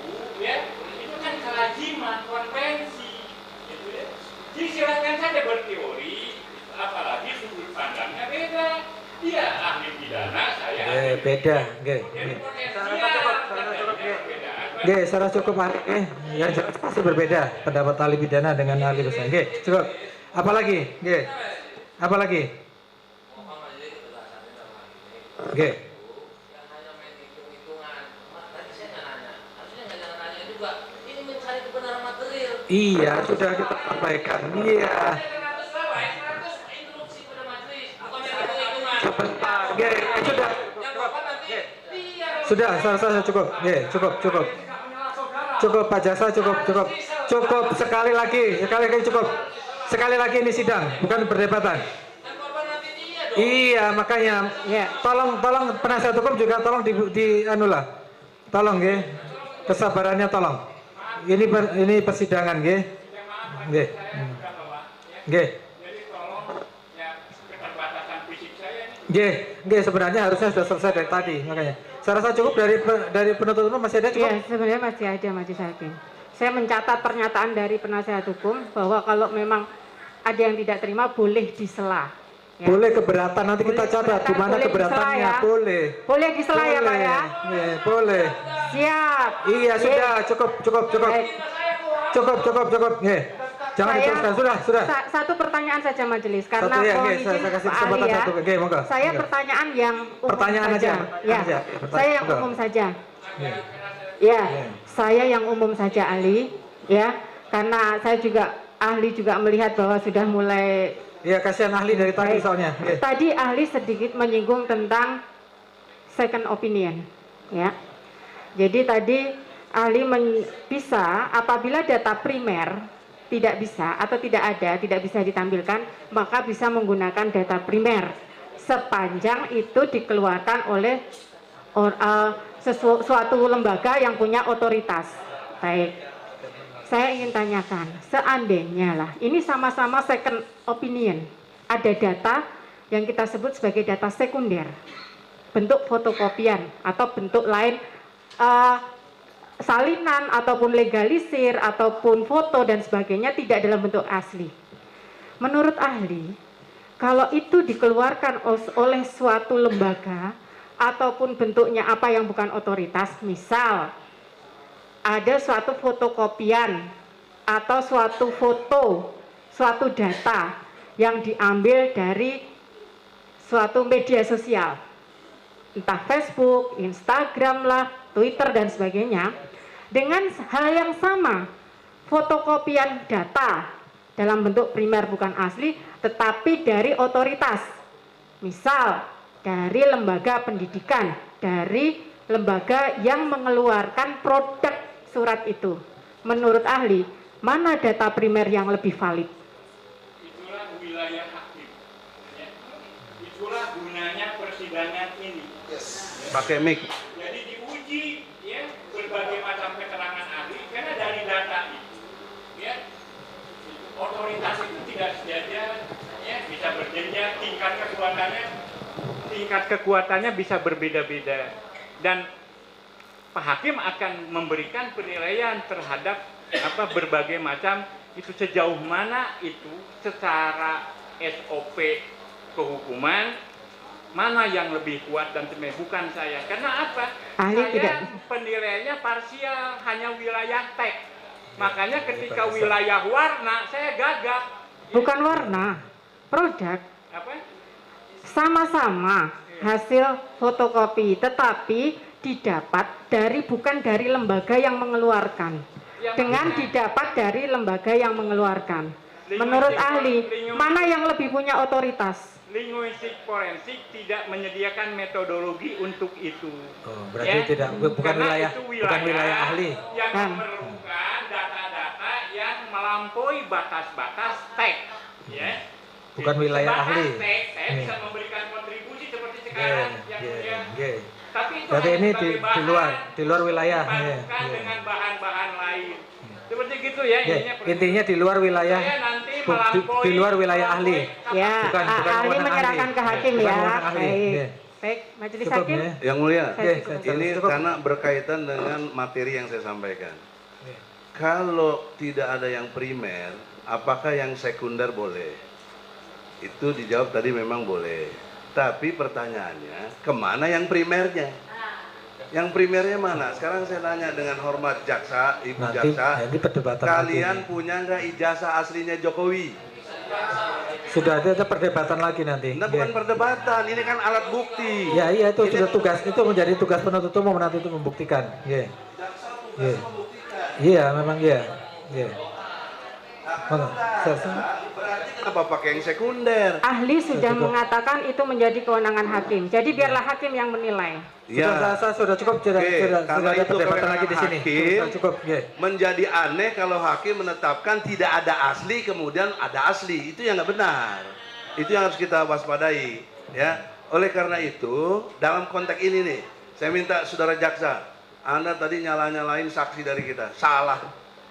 Speaker 1: ya, itu kan kelaziman, konvensi, gitu ya. Jadi silakan saja berteori, apalagi sudut pandangnya beda. Dia ahli pidana, saya ahli
Speaker 4: Beda, oke. Oke, secara cukup ahli, yang jelas pasti berbeda pendapat ahli pidana dengan ahli besar. Oke, cukup. Apalagi, oke, apalagi. Oke. Iya, sudah kita sampaikan. Iya. Oke, sudah. Sudah, cukup. Oke, cukup. Cukup Pak Jaksa, cukup. Cukup sekali lagi cukup. Sekali lagi ini sidang, bukan perdebatan. Iya, makanya ya, tolong penasihat hukum juga tolong di anulah. Tolong nggih. Kesabarannya tolong. Ini persidangan nggih. Nggih. Nggih. Nggih, sebenarnya harusnya sudah selesai dari tadi, makanya. Saya rasa cukup dari penuntut umum masih ada cukup?
Speaker 12: Iya, sebenarnya masih ada Majelis Hakim. Saya mencatat pernyataan dari penasihat hukum bahwa kalau memang ada yang tidak terima boleh disela. Ya.
Speaker 4: Boleh keberatan, nanti kita catat di mana keberatannya,
Speaker 12: ya.
Speaker 4: boleh.
Speaker 12: Boleh disela ya Pak ya?
Speaker 4: Iya, boleh.
Speaker 12: Siap.
Speaker 4: Iya, sudah, cukup.
Speaker 12: Baik.
Speaker 4: Cukup. Nggih. Jangan diteruskan, sudah.
Speaker 12: Satu pertanyaan saja Majelis, karena
Speaker 4: Satu ya,
Speaker 12: mohon
Speaker 4: nggih,
Speaker 12: izin
Speaker 4: saya kasih
Speaker 12: Pak
Speaker 4: kesempatan
Speaker 12: ahli ya.
Speaker 4: satu. Nggih, monggo.
Speaker 12: Saya
Speaker 4: Monggo.
Speaker 12: pertanyaan yang umum
Speaker 4: Pertanyaan
Speaker 12: saja.
Speaker 4: aja.
Speaker 12: Ya, saya yang
Speaker 4: Monggo.
Speaker 12: umum saja.
Speaker 4: Nggih.
Speaker 12: Ya, saya yang umum saja ahli, ya, karena saya juga ahli juga melihat bahwa sudah mulai.
Speaker 4: Iya, kasihan ahli dari tadi soalnya. Nggih.
Speaker 12: Tadi ahli sedikit menyinggung tentang second opinion, ya. Jadi tadi ahli bisa apabila data primer tidak bisa atau tidak bisa ditampilkan, maka bisa menggunakan data primer sepanjang itu dikeluarkan oleh suatu lembaga yang punya otoritas. Baik, saya ingin tanyakan, seandainya lah, ini sama-sama second opinion, ada data yang kita sebut sebagai data sekunder, bentuk fotokopian atau bentuk lain, salinan ataupun legalisir ataupun foto dan sebagainya, tidak dalam bentuk asli. Menurut ahli, kalau itu dikeluarkan oleh suatu lembaga ataupun bentuknya apa yang bukan otoritas, misal ada suatu fotokopian atau suatu foto, suatu data yang diambil dari suatu media sosial, entah Facebook, Instagram lah, Twitter dan sebagainya, dengan hal yang sama, fotokopian data dalam bentuk primer bukan asli, tetapi dari otoritas, misal dari lembaga pendidikan, dari lembaga yang mengeluarkan produk surat itu. Menurut ahli, mana data primer yang lebih valid?
Speaker 1: Itulah wilayah hakim. Ya. Itulah gunanya persidangan ini.
Speaker 10: Pakai mic.
Speaker 1: Jadi diuji, ya, berbagai macam keterangan ahli, karena dari data itu, ya, otoritas itu tidak saja ya bisa berjenjang, tingkat kekuatannya bisa berbeda-beda, dan Pak Hakim akan memberikan penilaian terhadap berbagai macam itu, sejauh mana itu secara SOP kehukuman mana yang lebih kuat dan sebagainya, bukan saya. Karena apa? Saya penilaiannya parsial, hanya wilayah teks. Makanya ketika wilayah warna saya gagap.
Speaker 12: Bukan warna, produk.
Speaker 1: Apa?
Speaker 12: Sama-sama hasil fotokopi, tetapi didapat bukan dari lembaga yang mengeluarkan, dengan didapat dari lembaga yang mengeluarkan. Menurut ahli, mana yang lebih punya otoritas?
Speaker 1: Linguistik forensik tidak menyediakan metodologi untuk itu.
Speaker 4: Oh, berarti bukan wilayah ahli.
Speaker 1: Yang memerlukan data-data yang melampaui batas-batas teks, ya.
Speaker 4: Bukan wilayah ahli.
Speaker 1: Saya bisa memberikan kontribusi seperti sekarang yang mulia. Tapi itu
Speaker 4: berarti ini di luar wilayah.
Speaker 1: Bukan dengan bahan-bahan lain. Seperti gitu ya.
Speaker 4: Intinya di luar wilayah. Di luar wilayah ahli.
Speaker 12: Ya, ahli menyerahkan ke hakim ya. Baik, majelis hakim.
Speaker 10: Yang mulia, ini karena berkaitan dengan materi yang saya sampaikan. Kalau tidak ada yang primer, apakah yang sekunder boleh? Itu dijawab tadi memang boleh. Tapi pertanyaannya, kemana yang primernya? Yang primernya mana? Sekarang saya tanya dengan hormat jaksa, Ibu jaksa, kalian punya nggak ijazah aslinya Jokowi?
Speaker 4: Sudah ada perdebatan lagi nanti.
Speaker 10: Nah, bukan perdebatan, ini kan alat bukti.
Speaker 4: Ya iya, itu sudah tugas, itu menjadi tugas penuntut umum nanti itu membuktikan. Iya, memang iya.
Speaker 10: Berarti kenapa pakai yang sekunder?
Speaker 12: Ahli sudah mengatakan itu menjadi kewenangan hakim. Jadi biarlah hakim yang menilai.
Speaker 4: Sudah cukup, sudah ada perdebatan lagi di sini.
Speaker 10: Sudah cukup. Menjadi aneh kalau hakim menetapkan tidak ada asli kemudian ada asli, itu yang nggak benar. Itu yang harus kita waspadai, ya. Oleh karena itu, dalam konteks ini nih, saya minta saudara jaksa, Anda tadi nyalain saksi dari kita, salah.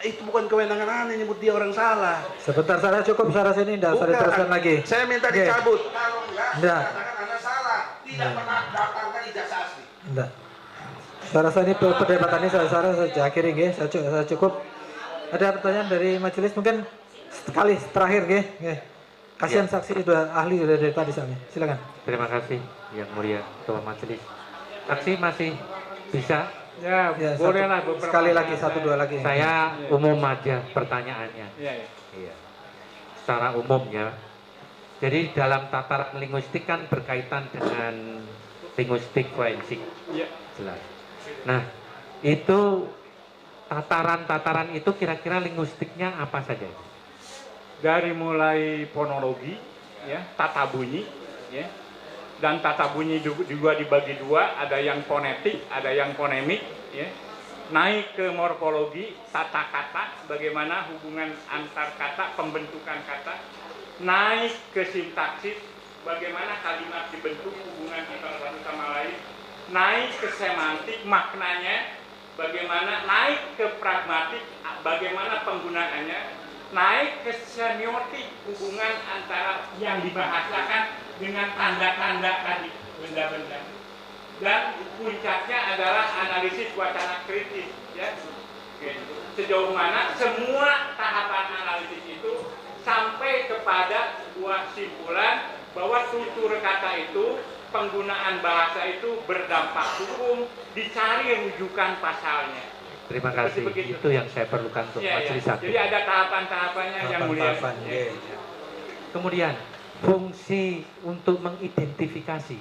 Speaker 10: Itu bukan kewenangan Anda nyebut dia orang salah.
Speaker 4: Sebentar, saya cukup, saya sini enggak usah diteruskan lagi.
Speaker 10: Saya minta dicabut.
Speaker 3: Kalau enggak, katakan Anda salah, tidak pernah datangkan ijazah asli.
Speaker 4: Enggak. Saya rasa ini perdebatan ini saya akhiri nggih, saya cukup. Ada pertanyaan dari majelis mungkin sekali terakhir nggih. Kasihan saksi sudah ahli dari tadi soalnya. Silakan.
Speaker 5: Terima kasih Yang Mulia Ketua Majelis. Saksi masih bisa?
Speaker 1: Ya, bolehlah beberapa
Speaker 4: sekali lagi, dua lagi.
Speaker 5: Saya umum aja pertanyaannya. Iya. Secara umum ya. Jadi dalam tataran linguistik kan berkaitan dengan linguistik forensik.
Speaker 1: Iya.
Speaker 5: Jelas. Nah, itu tataran-tataran itu kira-kira linguistiknya apa saja?
Speaker 1: Dari mulai fonologi, ya, tata bunyi, ya. Dan tata bunyi juga dibagi dua, ada yang fonetik, ada yang fonemik, ya. Naik ke morfologi, tata kata, bagaimana hubungan antar kata, pembentukan kata. Naik ke sintaksis, bagaimana kalimat dibentuk, hubungan antara satu sama lain. Naik ke semantik, maknanya, bagaimana. Naik ke pragmatik, bagaimana penggunaannya. Naik ke semiotik, hubungan antara yang dibahasakan dengan tanda-tanda tadi, benda-benda. Dan puncaknya adalah analisis wacana kritis, ya. Sejauh mana semua tahapan analisis itu sampai kepada sebuah simpulan bahwa tutur kata itu, penggunaan bahasa itu berdampak hukum, dicari rujukan pasalnya.
Speaker 5: Terima kasih. Itu yang saya perlukan untuk majelis hakim.
Speaker 1: Jadi ada tahapan-tahapannya yang mulia.
Speaker 5: Kemudian fungsi untuk mengidentifikasi.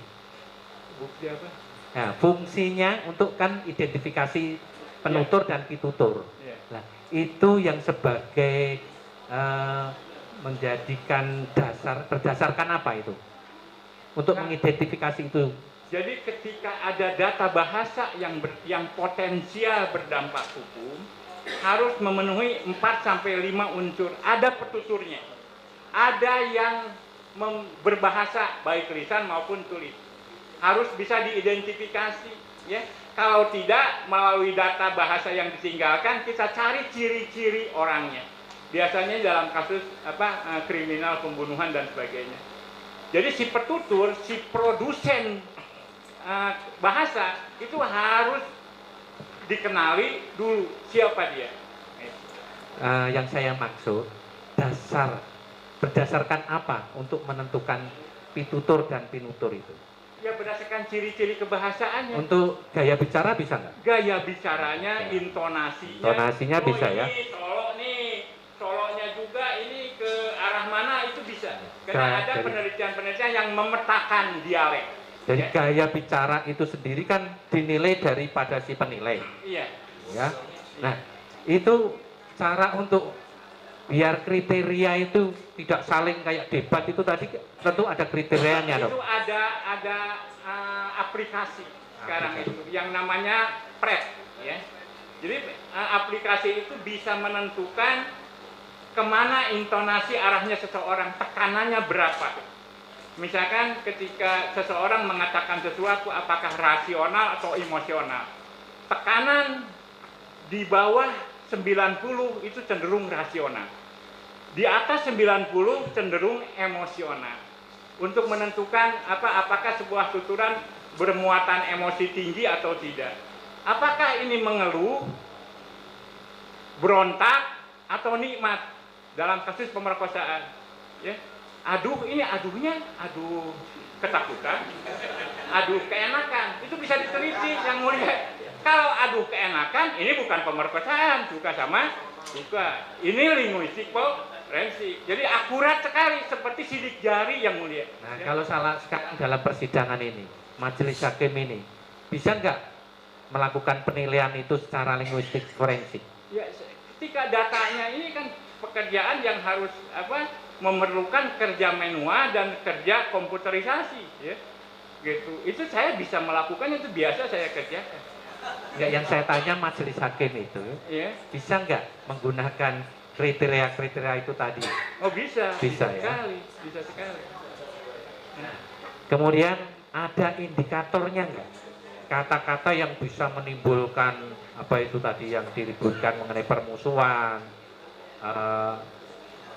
Speaker 1: Bukti apa?
Speaker 5: Nah, fungsinya untuk kan identifikasi penutur dan pitutur. Nah, itu yang sebagai menjadikan dasar, berdasarkan apa itu? Untuk mengidentifikasi itu.
Speaker 1: Jadi ketika ada data bahasa yang potensial berdampak hukum, harus memenuhi 4-5 unsur. Ada petuturnya. Ada yang berbahasa baik lisan maupun tulis. Harus bisa diidentifikasi. ya. Kalau tidak, melalui data bahasa yang ditinggalkan, kita cari ciri-ciri orangnya. Biasanya dalam kasus kriminal, pembunuhan dan sebagainya. Jadi si petutur, si produsen bahasa itu harus dikenali dulu siapa dia.
Speaker 13: Yang saya maksud berdasarkan apa untuk menentukan pitutur dan pinutur itu?
Speaker 1: Ya berdasarkan ciri-ciri kebahasaannya.
Speaker 13: Untuk gaya bicara bisa nggak?
Speaker 1: Gaya bicaranya, intonasinya.
Speaker 13: Intonasinya bisa ya.
Speaker 1: Ini Solo nih, Solonya juga ini ke arah mana itu bisa. Karena ada penelitian-penelitian yang memetakan dialek.
Speaker 13: Jadi
Speaker 1: ya.
Speaker 13: Gaya bicara itu sendiri kan dinilai daripada si penilai.
Speaker 1: Iya.
Speaker 13: Ya. Nah, itu cara untuk biar kriteria itu tidak saling kayak debat itu tadi tentu ada kriterianya dong.
Speaker 1: Itu ada aplikasi sekarang itu yang namanya PREP ya. Jadi aplikasi itu bisa menentukan kemana intonasi arahnya seseorang, tekanannya berapa. Misalkan ketika seseorang mengatakan sesuatu apakah rasional atau emosional. Tekanan di bawah 90 itu cenderung rasional. Di atas 90 cenderung emosional. Untuk menentukan apakah sebuah tuturan bermuatan emosi tinggi atau tidak. Apakah ini mengeluh, berontak, atau nikmat dalam kasus pemerkosaan. Ya. Aduhnya ketakutan, aduh keenakan. Itu bisa diteliti yang mulia. Kalau aduh keenakan, ini bukan pemerkosaan, suka ini linguistik forensik. Jadi akurat sekali seperti sidik jari yang mulia.
Speaker 13: Nah, kalau salah sekarang dalam persidangan ini, majelis hakim ini bisa nggak melakukan penilaian itu secara linguistik forensik?
Speaker 1: Ya, ketika datanya ini kan pekerjaan yang harus memerlukan kerja manual dan kerja komputerisasi, ya. Gitu. Itu saya bisa melakukan, itu biasa saya kerjakan.
Speaker 13: Enggak, yang saya tanya majelis hakim itu,
Speaker 1: ya.
Speaker 13: Bisa nggak menggunakan kriteria-kriteria itu tadi?
Speaker 1: Oh bisa.
Speaker 13: Bisa ya.
Speaker 1: Bisa sekali. Nah.
Speaker 13: Kemudian ada indikatornya nggak? Kata-kata yang bisa menimbulkan apa itu tadi yang diributkan mengenai permusuhan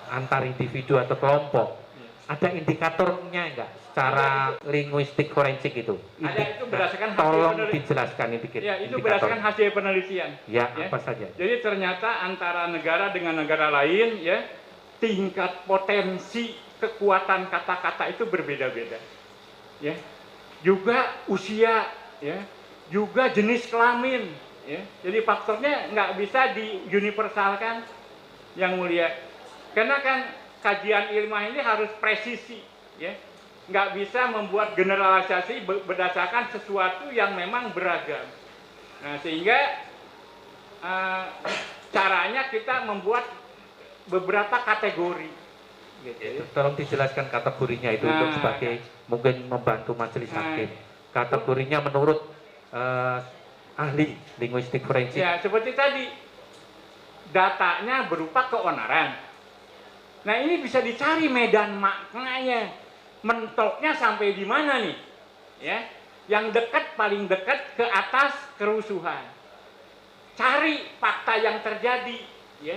Speaker 13: antar individu atau kelompok. Ada indikatornya enggak secara linguistik forensik itu?
Speaker 1: Ada, itu berdasarkan hasil
Speaker 13: tolong
Speaker 1: penelitian.
Speaker 13: dijelaskan indikator.
Speaker 1: Ya, itu berdasarkan hasil penelitian.
Speaker 13: Ya, apa saja?
Speaker 1: Jadi ternyata antara negara dengan negara lain ya, tingkat potensi kekuatan kata-kata itu berbeda-beda. Ya. Juga usia ya, juga jenis kelamin ya. Jadi faktornya nggak bisa diuniversalkan yang mulia. Karena kan kajian ilmiah ini harus presisi, ya, nggak bisa membuat generalisasi berdasarkan sesuatu yang memang beragam. Nah, sehingga caranya kita membuat beberapa kategori. Gitu.
Speaker 13: Tolong dijelaskan kategorinya itu untuk sebagai mungkin membantu majelis hakim. Kategorinya menurut ahli linguistik forensik.
Speaker 1: Ya, seperti tadi datanya berupa keonaran. Nah ini bisa dicari medan maknanya, mentoknya sampai di mana nih, ya? Yang dekat paling dekat ke atas kerusuhan. Cari fakta yang terjadi, ya.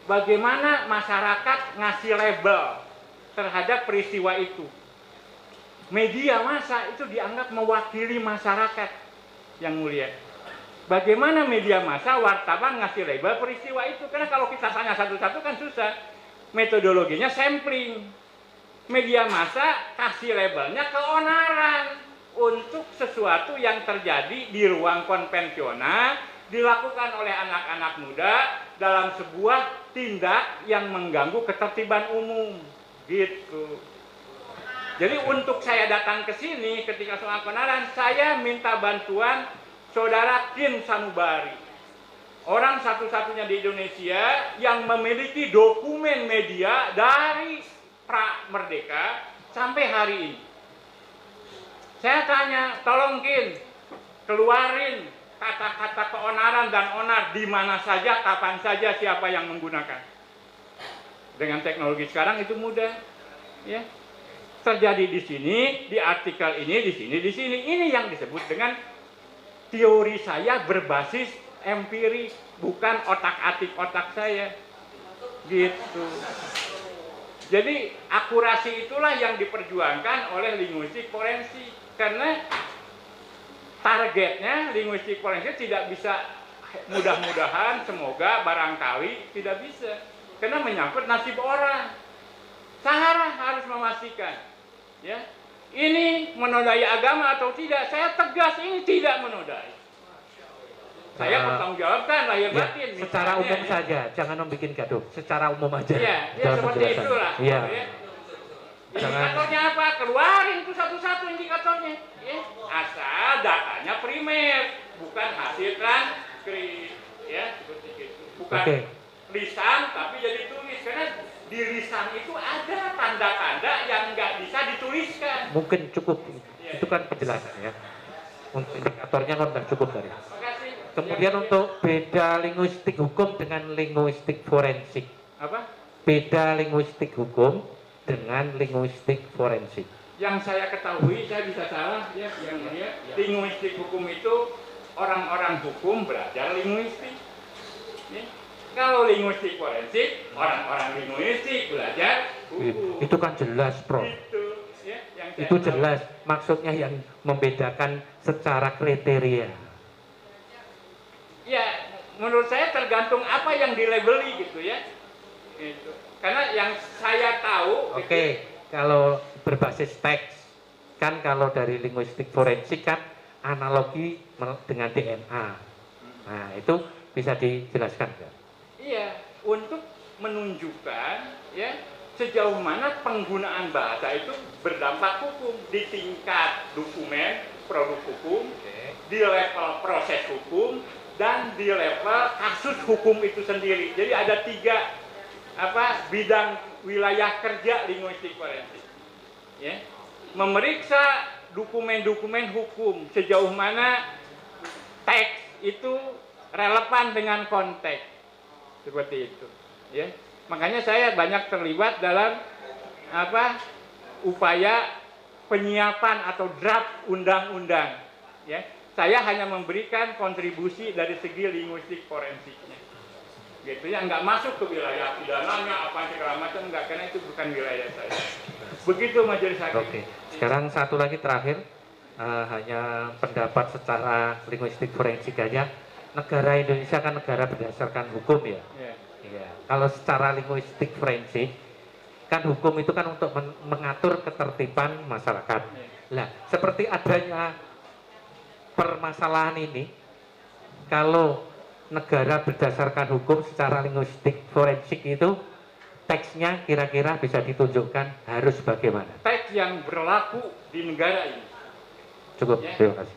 Speaker 1: Bagaimana masyarakat ngasih label terhadap peristiwa itu. Media massa itu dianggap mewakili masyarakat yang mulia. Bagaimana media massa, wartawan ngasih label peristiwa itu? Karena kalau kita tanya satu-satu kan susah. Metodologinya sampling. Media massa kasih labelnya keonaran untuk sesuatu yang terjadi di ruang konvensional dilakukan oleh anak-anak muda dalam sebuah tindak yang mengganggu ketertiban umum. Gitu. Jadi untuk saya datang ke sini ketika soal keonaran, saya minta bantuan Saudara Kin Sanubari. Orang satu-satunya di Indonesia yang memiliki dokumen media dari pra-merdeka sampai hari ini. Saya tanya, tolong Kin, keluarin kata-kata keonaran dan onar di mana saja, kapan saja, siapa yang menggunakan. Dengan teknologi sekarang itu mudah, ya. Terjadi di sini, di artikel ini, di sini, di sini. Ini yang disebut dengan teori saya berbasis empirik, bukan otak-atik otak saya. Gitu. Jadi akurasi itulah yang diperjuangkan oleh linguistik forensik, karena targetnya linguistik forensik tidak bisa, mudah-mudahan, semoga, barangkali tidak bisa, karena menyangkut nasib orang. Saya harus memastikan, ya, ini menodai agama atau tidak. Saya tegas ini tidak menodai. Saya pertanggungjawabkan lahir batin.
Speaker 13: Secara umum saja, jangan membuat gaduh. Secara umum aja.
Speaker 1: Iya, ya seperti itulah.
Speaker 13: Iya.
Speaker 1: Indikatornya apa? Keluarin itu satu-satu indikatornya. Ya. Asal datanya primer, bukan hasil transkrip. Ya, seperti itu. Bukan lisan, tapi jadi tulis. Karena di lisan itu ada tanda-tanda yang nggak bisa dituliskan.
Speaker 13: Mungkin cukup. Itu kan penjelasannya. Untuk indikatornya kan sudah cukup tadi. Kemudian untuk beda linguistik hukum dengan linguistik forensik.
Speaker 1: Apa?
Speaker 13: Beda linguistik hukum dengan linguistik forensik.
Speaker 1: Yang saya ketahui, saya bisa salah ya, yang mulia, linguistik hukum itu orang-orang hukum belajar linguistik. Ya. Kalau linguistik forensik, orang-orang linguistik belajar hukum.
Speaker 13: Itu kan jelas, Prof. Itu jelas, maksudnya yang membedakan secara kriteria.
Speaker 1: Ya, menurut saya tergantung apa yang dilabeli gitu ya. Gitu. Karena yang saya tahu.
Speaker 13: Kalau berbasis teks, kan kalau dari linguistik forensik kan analogi dengan DNA. Nah, itu bisa dijelaskan nggak?
Speaker 1: Iya, untuk menunjukkan ya sejauh mana penggunaan bahasa itu berdampak hukum di tingkat dokumen, produk hukum, di level proses hukum, dan di level kasus hukum itu sendiri. Jadi ada 3 bidang wilayah kerja linguistik forensik. Ya. Memeriksa dokumen-dokumen hukum sejauh mana teks itu relevan dengan konteks. Seperti itu. Ya. Makanya saya banyak terlibat dalam upaya penyiapan atau draft undang-undang. Ya. Saya hanya memberikan kontribusi dari segi linguistik forensiknya. Gitu ya, nggak masuk ke wilayah pidananya, apa segala macam, nggak, karena itu bukan wilayah saya. Begitu majelis hakim.
Speaker 13: Oke, sekarang satu lagi terakhir, hanya pendapat secara linguistik forensik aja. Negara Indonesia kan negara berdasarkan hukum ya. Iya. Kalau secara linguistik forensik, kan hukum itu kan untuk mengatur ketertiban masyarakat. Nah, seperti adanya permasalahan ini, kalau negara berdasarkan hukum secara linguistik forensik itu teksnya kira-kira bisa ditunjukkan harus bagaimana?
Speaker 1: Teks yang berlaku di negara ini.
Speaker 13: Cukup,
Speaker 1: ya?
Speaker 13: Terima kasih.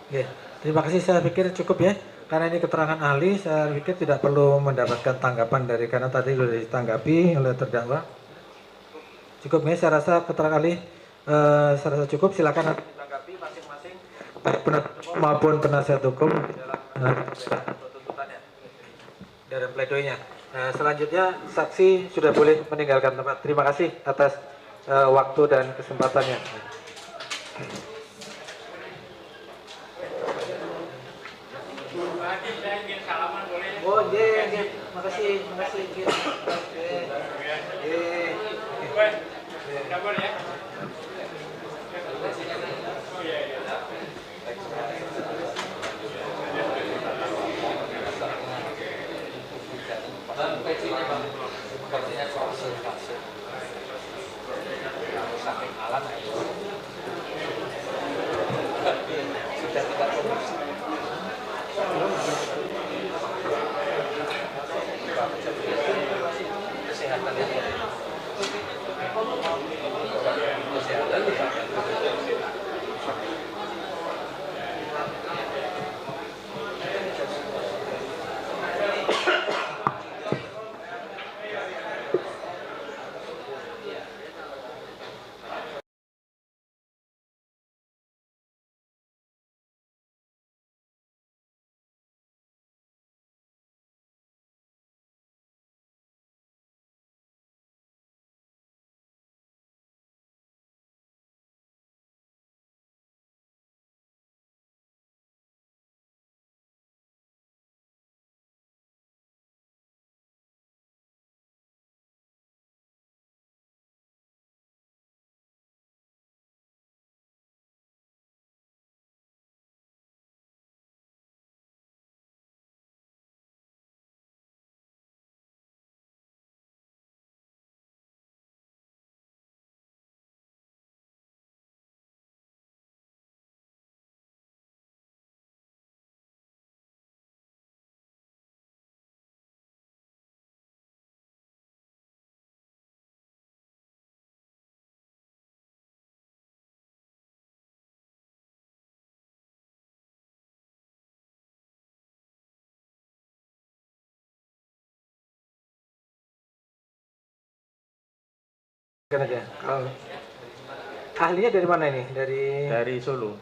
Speaker 4: Oke, terima kasih, saya pikir cukup ya. Karena ini keterangan ahli, saya pikir tidak perlu mendapatkan tanggapan dari, karena tadi sudah ditanggapi oleh terdakwa. Cukup ya, saya rasa keterangan ahli saya rasa cukup. Silakan ditanggapi masing-masing baik penuntut maupun penasihat hukum di dalam tuntutannya dalam pledoinya. Nah, selanjutnya saksi sudah boleh meninggalkan tempat. Terima kasih atas waktu dan kesempatannya. Oh, iya, makasih, makasih. aja. Kalau ahlinya dari mana ini? Dari
Speaker 5: Solo.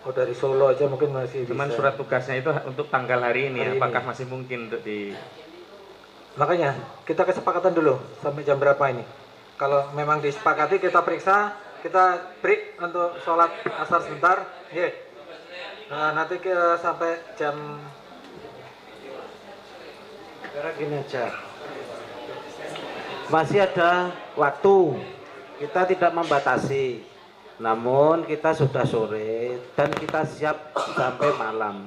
Speaker 4: Oh, dari Solo aja mungkin masih
Speaker 5: Cuman
Speaker 4: bisa.
Speaker 5: surat tugasnya itu untuk tanggal hari ini,
Speaker 4: Hari
Speaker 5: apakah
Speaker 4: ini.
Speaker 5: masih mungkin untuk di...
Speaker 4: Makanya kita kesepakatan dulu sampai jam berapa ini. Kalau memang disepakati kita periksa, kita break untuk sholat asar sebentar. Nah, nanti sampai jam.
Speaker 14: Karena gini aja, masih ada waktu, kita tidak membatasi, namun kita sudah sore dan kita siap sampai malam.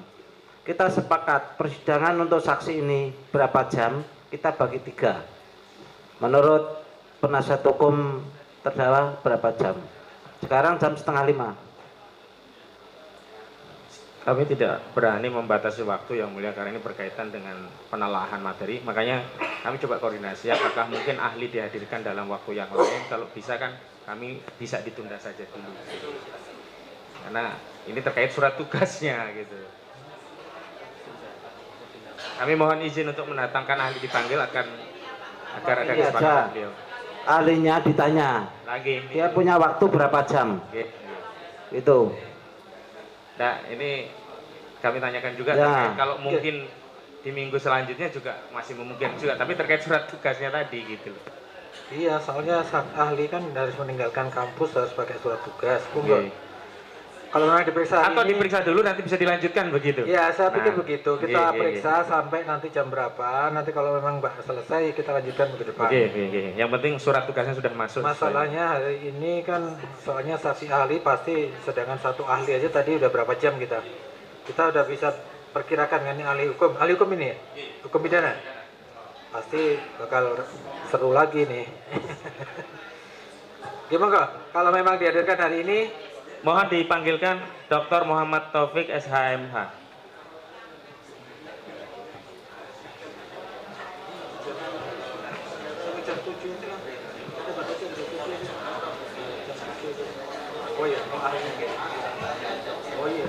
Speaker 14: Kita sepakat persidangan untuk saksi ini berapa jam, kita bagi 3. Menurut penasihat hukum terdakwa berapa jam? Sekarang jam 4:30.
Speaker 5: Kami tidak berani membatasi waktu yang mulia karena ini berkaitan dengan penelahan materi. Makanya kami coba koordinasi apakah mungkin ahli dihadirkan dalam waktu yang lain. Kalau bisa kan kami bisa ditunda saja dulu. Karena ini terkait surat tugasnya gitu. Kami mohon izin untuk mendatangkan ahli dipanggil agar ada kesepakatan beliau.
Speaker 14: Ahlinya ditanya.
Speaker 5: Lagi.
Speaker 14: Dia punya waktu berapa jam? Itu.
Speaker 5: Nah, ini kami tanyakan juga
Speaker 14: Ya.
Speaker 5: terkait kalau mungkin di minggu selanjutnya juga masih memungkinkan juga, tapi terkait surat tugasnya tadi gitu.
Speaker 4: Iya, soalnya ahli kan harus meninggalkan kampus harus pakai surat tugas. Kalau memang diperiksa
Speaker 5: atau diperiksa dulu nanti bisa dilanjutkan begitu.
Speaker 4: Ya, saya pikir
Speaker 5: Nah,
Speaker 4: begitu. Kita periksa sampai nanti jam berapa. Nanti kalau memang selesai kita lanjutkan minggu depan.
Speaker 5: Oke. Yang penting surat tugasnya sudah masuk.
Speaker 4: Masalahnya hari ini kan soalnya saksi ahli pasti, sedangkan satu ahli aja tadi udah berapa jam kita udah bisa perkirakan kan ini ahli hukum ini ya, hukum pidana pasti bakal seru lagi nih. Gimana kok kalau memang dihadirkan hari ini?
Speaker 5: Mohon dipanggilkan Dr. Muhammad Taufik SHMH.
Speaker 4: Oh iya, oh iya.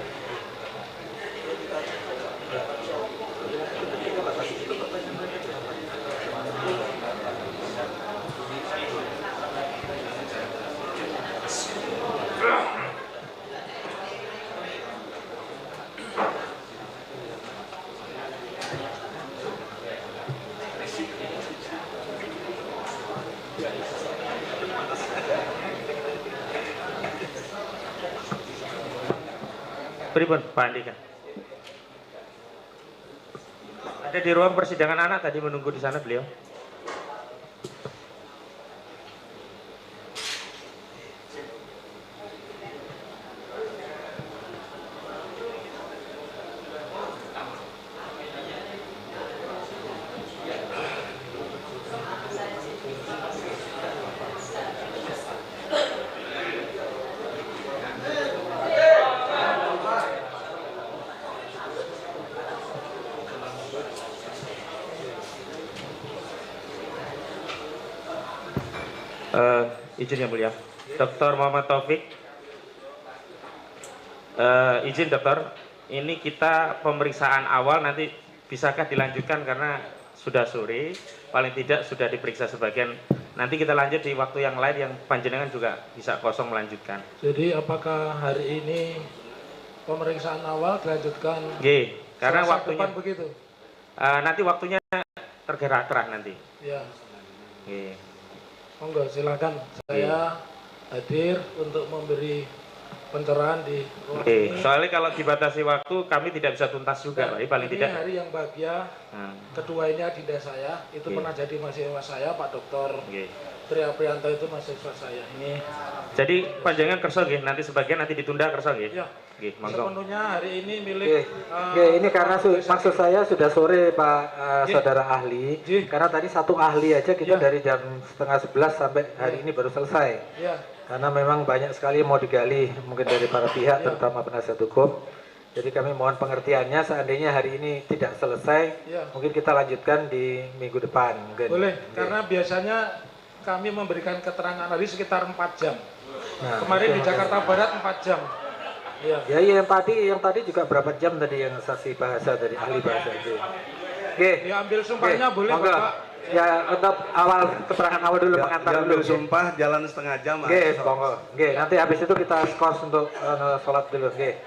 Speaker 5: Pripun Pak Andika? Ada di ruang persidangan anak tadi menunggu di sana beliau. Izin yang mulia, Dr. Muhammad Taufik. Izin dokter, ini kita pemeriksaan awal nanti bisakah dilanjutkan karena sudah sore, paling tidak sudah diperiksa sebagian. Nanti kita lanjut di waktu yang lain yang panjenengan juga bisa kosong melanjutkan.
Speaker 6: Jadi apakah hari ini pemeriksaan awal dilanjutkan?
Speaker 5: Karena
Speaker 6: Selasa
Speaker 5: waktunya
Speaker 6: depan begitu.
Speaker 5: Nanti waktunya tergerak nanti.
Speaker 6: Ya. Monggo silakan, saya hadir untuk memberi pencerahan di ruang ini.
Speaker 5: Soalnya kalau dibatasi waktu kami tidak bisa tuntas juga, Pak. Paling
Speaker 6: ini
Speaker 5: tidak.
Speaker 6: hari yang bahagia. Kedua ini adinda saya, itu pernah jadi mahasiswa saya, Pak Dr. Tri Aprianto itu mahasiswa saya. Ini.
Speaker 5: Jadi panjangan kerso nggih, nanti sebagian nanti ditunda kerso nggih.
Speaker 6: Ya.
Speaker 5: Monggo.
Speaker 6: Sepenuhnya hari ini milik.
Speaker 4: Ini karena maksud saya sudah sore Pak saudara ahli. Karena tadi satu ahli aja kita dari jam 10:30 sampai hari ini baru selesai. Karena memang banyak sekali yang mau digali mungkin dari para pihak terutama penasihat hukum. Jadi kami mohon pengertiannya seandainya hari ini tidak selesai, mungkin kita lanjutkan di minggu depan. Mungkin.
Speaker 6: Boleh, karena biasanya kami memberikan keterangan hari sekitar 4 jam.
Speaker 4: Nah,
Speaker 6: kemarin di Jakarta Barat 4 jam.
Speaker 4: Ya, yang tadi juga berapa jam tadi yang saksi bahasa dari ahli bahasa itu.
Speaker 6: Diambil sumpahnya boleh
Speaker 4: Monggo.
Speaker 6: Bapak.
Speaker 4: Ya untuk awal keterangan awal dulu pengantar dulu.
Speaker 10: Sumpah jalan setengah jam.
Speaker 4: Oke, monggo. Oke, nanti habis itu kita skors untuk sholat dulu. Oke.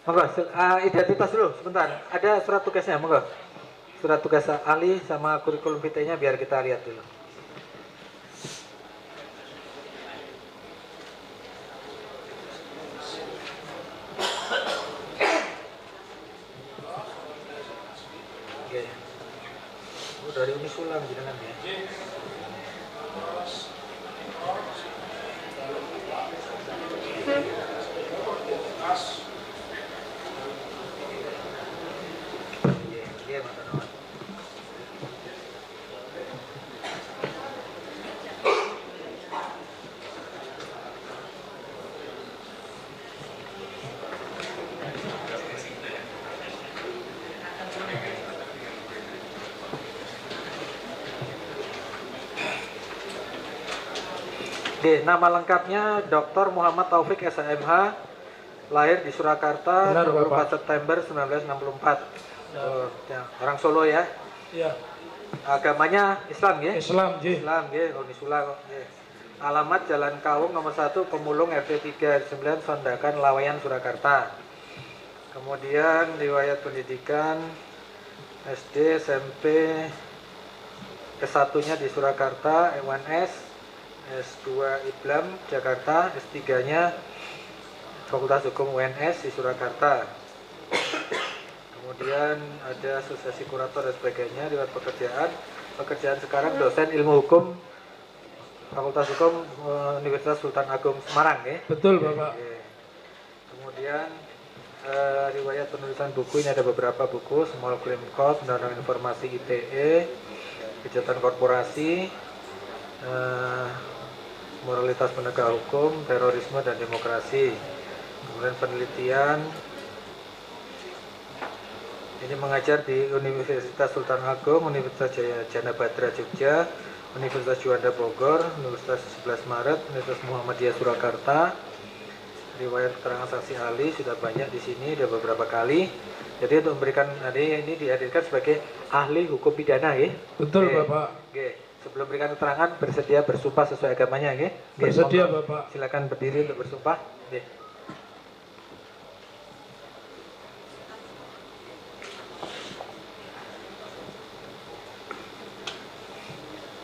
Speaker 4: Monggo, identitas dulu sebentar. Ada surat tugasnya, monggo. Surat tugas ahli sama kurikulum vitae-nya biar kita lihat dulu. Oke. Dari Uni Sulam jenengan ya. Oke, nama lengkapnya Dr. Muhammad Taufik SMH, lahir di Surakarta, 24 September 1964. Ya, orang Solo ya?
Speaker 6: Iya.
Speaker 4: Agamanya Islam ya?
Speaker 6: Islam, Ji.
Speaker 4: Islam ya, Uni Sulam. Ya. Alamat Jalan Kawung nomor 1 Pemulung RT 39 Sondakan Laweyan Surakarta. Kemudian riwayat pendidikan SD, SMP, S1-nya di Surakarta, UNS, S2 IPLAM Jakarta, S3-nya Fakultas Hukum UNS di Surakarta. Kemudian ada asosiasi kurator dan sebagainya, riwayat pekerjaan. Pekerjaan sekarang dosen ilmu hukum Fakultas Hukum Universitas Sultan Agung Semarang ya.
Speaker 6: Betul, Bapak.
Speaker 4: Kemudian riwayat penulisan buku, ini ada beberapa buku: Small Claim Court, Undang-Undang Informasi ITE, Kejahatan Korporasi, Moralitas Penegak Hukum, Terorisme dan Demokrasi. Kemudian penelitian, ini mengajar di Universitas Sultan Agung, Universitas Jana Badra Jogja, Universitas Juanda Bogor, Universitas 11 Maret, Universitas Muhammadiyah Surakarta. Riwayat keterangan saksi ahli sudah banyak di sini, ada beberapa kali. Jadi untuk memberikan, ini dihadirkan sebagai ahli hukum pidana ya.
Speaker 6: Betul, Bapak.
Speaker 4: Oke. Sebelum berikan keterangan, bersedia bersumpah sesuai agamanya ya.
Speaker 6: Bersedia, Bapak.
Speaker 4: Silakan berdiri untuk bersumpah. Oke.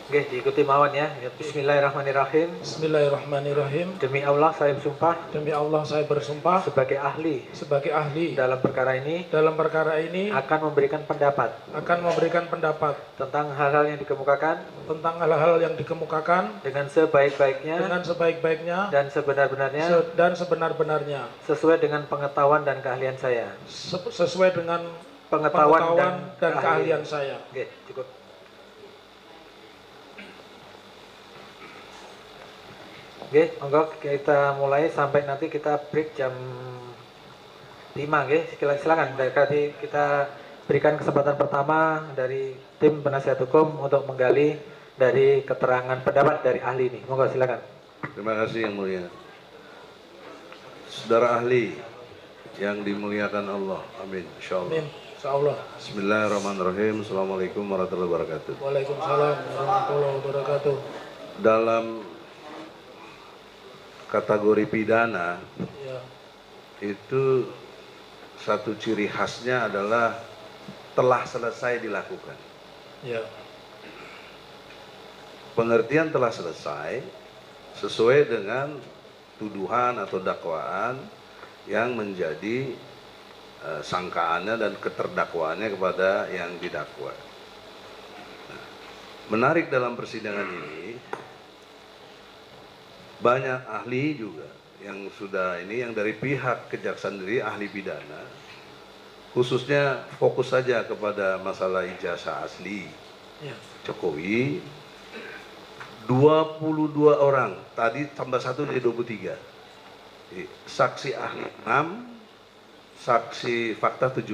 Speaker 4: Oke, diikuti mawon ya. Bismillahirrahmanirrahim.
Speaker 6: Bismillahirrahmanirrahim.
Speaker 4: Demi Allah saya bersumpah.
Speaker 6: Demi Allah saya bersumpah.
Speaker 4: Sebagai ahli.
Speaker 6: Sebagai ahli.
Speaker 4: Dalam perkara ini.
Speaker 6: Dalam perkara ini.
Speaker 4: Akan memberikan pendapat.
Speaker 6: Akan memberikan pendapat.
Speaker 4: Tentang hal-hal yang dikemukakan.
Speaker 6: Tentang hal-hal yang dikemukakan.
Speaker 4: Dengan sebaik-baiknya.
Speaker 6: Dengan sebaik-baiknya.
Speaker 4: Dan sebenar-benarnya.
Speaker 6: Dan sebenar-benarnya.
Speaker 4: Sesuai dengan pengetahuan dan keahlian saya.
Speaker 6: Sesuai dengan pengetahuan dan keahlian saya.
Speaker 4: Oke, cukup. Oke, monggo kita mulai sampai nanti kita break jam 5 nggih. Silakan tadi kita berikan kesempatan pertama dari tim penasihat hukum untuk menggali dari keterangan pendapat dari ahli ini. Monggo silakan.
Speaker 10: Terima kasih yang mulia. Saudara ahli yang dimuliakan Allah. Amin. Insyaallah.
Speaker 6: Amin. Insyaallah.
Speaker 10: Bismillahirrahmanirrahim. Assalamualaikum warahmatullahi wabarakatuh.
Speaker 6: Waalaikumsalam warahmatullahi wabarakatuh.
Speaker 10: Dalam kategori pidana
Speaker 6: ya,
Speaker 10: itu satu ciri khasnya adalah telah selesai dilakukan.
Speaker 6: Ya.
Speaker 10: Pengertian telah selesai sesuai dengan tuduhan atau dakwaan yang menjadi sangkaannya dan keterdakwaannya kepada yang didakwa. Nah, menarik dalam persidangan ini, banyak ahli juga yang sudah ini, yang dari pihak kejaksaan negeri, ahli pidana, khususnya fokus saja kepada masalah ijazah asli
Speaker 6: ya.
Speaker 10: Jokowi. 22 orang, tadi tambah 1 jadi 23. Jadi, saksi ahli 6, saksi fakta 17.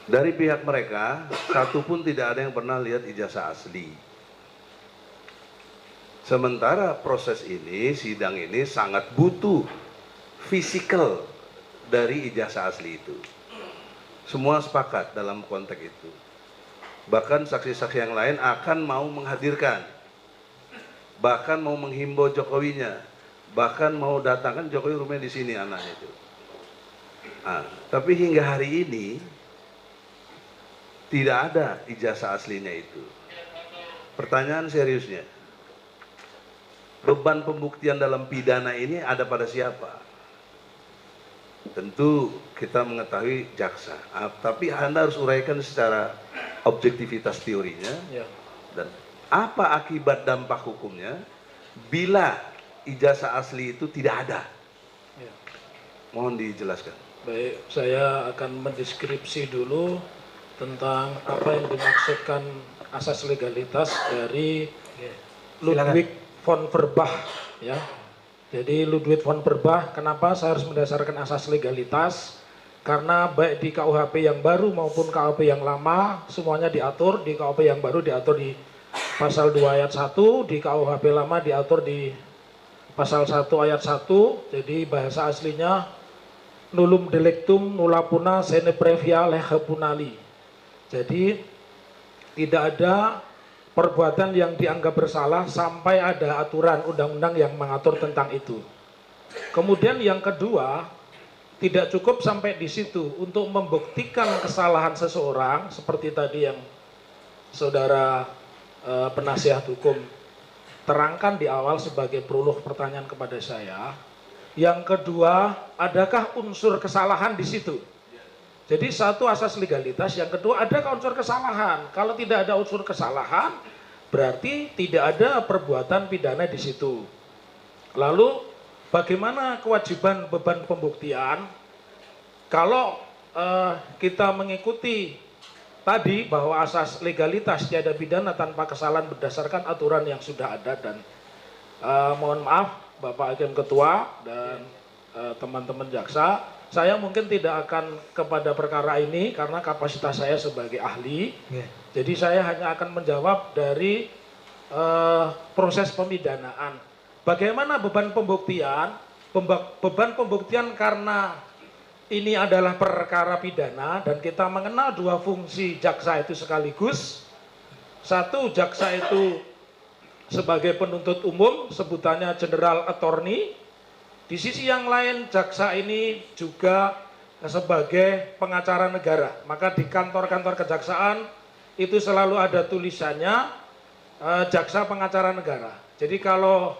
Speaker 10: Dari pihak mereka, satu pun tidak ada yang pernah lihat ijazah asli. Sementara proses ini, sidang ini sangat butuh fisikal dari ijazah asli itu. Semua sepakat dalam konteks itu. Bahkan saksi-saksi yang lain akan mau menghadirkan, bahkan mau menghimbau Jokowinya, bahkan mau datangkan Jokowi rumahnya di sini anaknya itu. Nah, tapi hingga hari ini tidak ada ijazah aslinya itu. Pertanyaan seriusnya, beban pembuktian dalam pidana ini ada pada siapa? Tentu kita mengetahui jaksa, tapi Anda harus uraikan secara objektivitas teorinya dan apa akibat dampak hukumnya bila ijazah asli itu tidak ada. Mohon dijelaskan.
Speaker 15: Baik, saya akan mendeskripsi dulu tentang apa yang dimaksudkan asas legalitas dari Ludwig von Verbach, ya. Jadi Ludwig von Verbach, kenapa saya harus mendasarkan asas legalitas? Karena baik di KUHP yang baru maupun KUHP yang lama semuanya diatur. Di KUHP yang baru diatur di pasal 2 ayat 1, di KUHP lama diatur di pasal 1 ayat 1. Jadi bahasa aslinya nullum delictum nulla puna sine previa lege punali. Jadi tidak ada perbuatan yang dianggap bersalah sampai ada aturan undang-undang yang mengatur tentang itu. Kemudian yang kedua, tidak cukup sampai di situ untuk membuktikan kesalahan seseorang seperti tadi yang saudara penasihat hukum terangkan di awal sebagai prolog pertanyaan kepada saya. Yang kedua, adakah unsur kesalahan di situ? Jadi satu asas legalitas, yang kedua adakah unsur kesalahan? Kalau tidak ada unsur kesalahan, berarti tidak ada perbuatan pidana di situ. Lalu bagaimana kewajiban beban pembuktian? Kalau kita mengikuti tadi bahwa asas legalitas tiada pidana tanpa kesalahan berdasarkan aturan yang sudah ada dan mohon maaf Bapak Hakim Ketua dan teman-teman jaksa, saya mungkin tidak akan kepada perkara ini karena kapasitas saya sebagai ahli. Jadi saya hanya akan menjawab dari proses pemidanaan. Bagaimana beban pembuktian? Beban pembuktian karena ini adalah perkara pidana dan kita mengenal dua fungsi jaksa itu sekaligus. Satu, jaksa itu sebagai penuntut umum, sebutannya general attorney. Di sisi yang lain, jaksa ini juga sebagai pengacara negara. Maka di kantor-kantor kejaksaan itu selalu ada tulisannya jaksa pengacara negara. Jadi kalau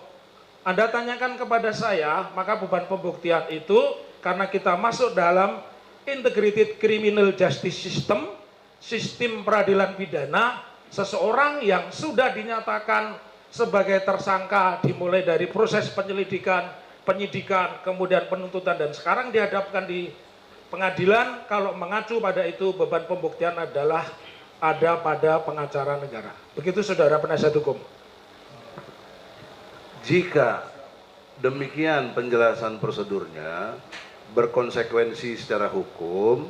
Speaker 15: Anda tanyakan kepada saya, maka beban pembuktian itu karena kita masuk dalam integrated criminal justice system, sistem peradilan pidana, seseorang yang sudah dinyatakan sebagai tersangka dimulai dari proses penyelidikan, penyidikan, kemudian penuntutan, dan sekarang dihadapkan di pengadilan. Kalau mengacu pada itu, beban pembuktian adalah ada pada pengacara negara. Begitu saudara penasihat hukum.
Speaker 10: Jika demikian penjelasan prosedurnya berkonsekuensi secara hukum,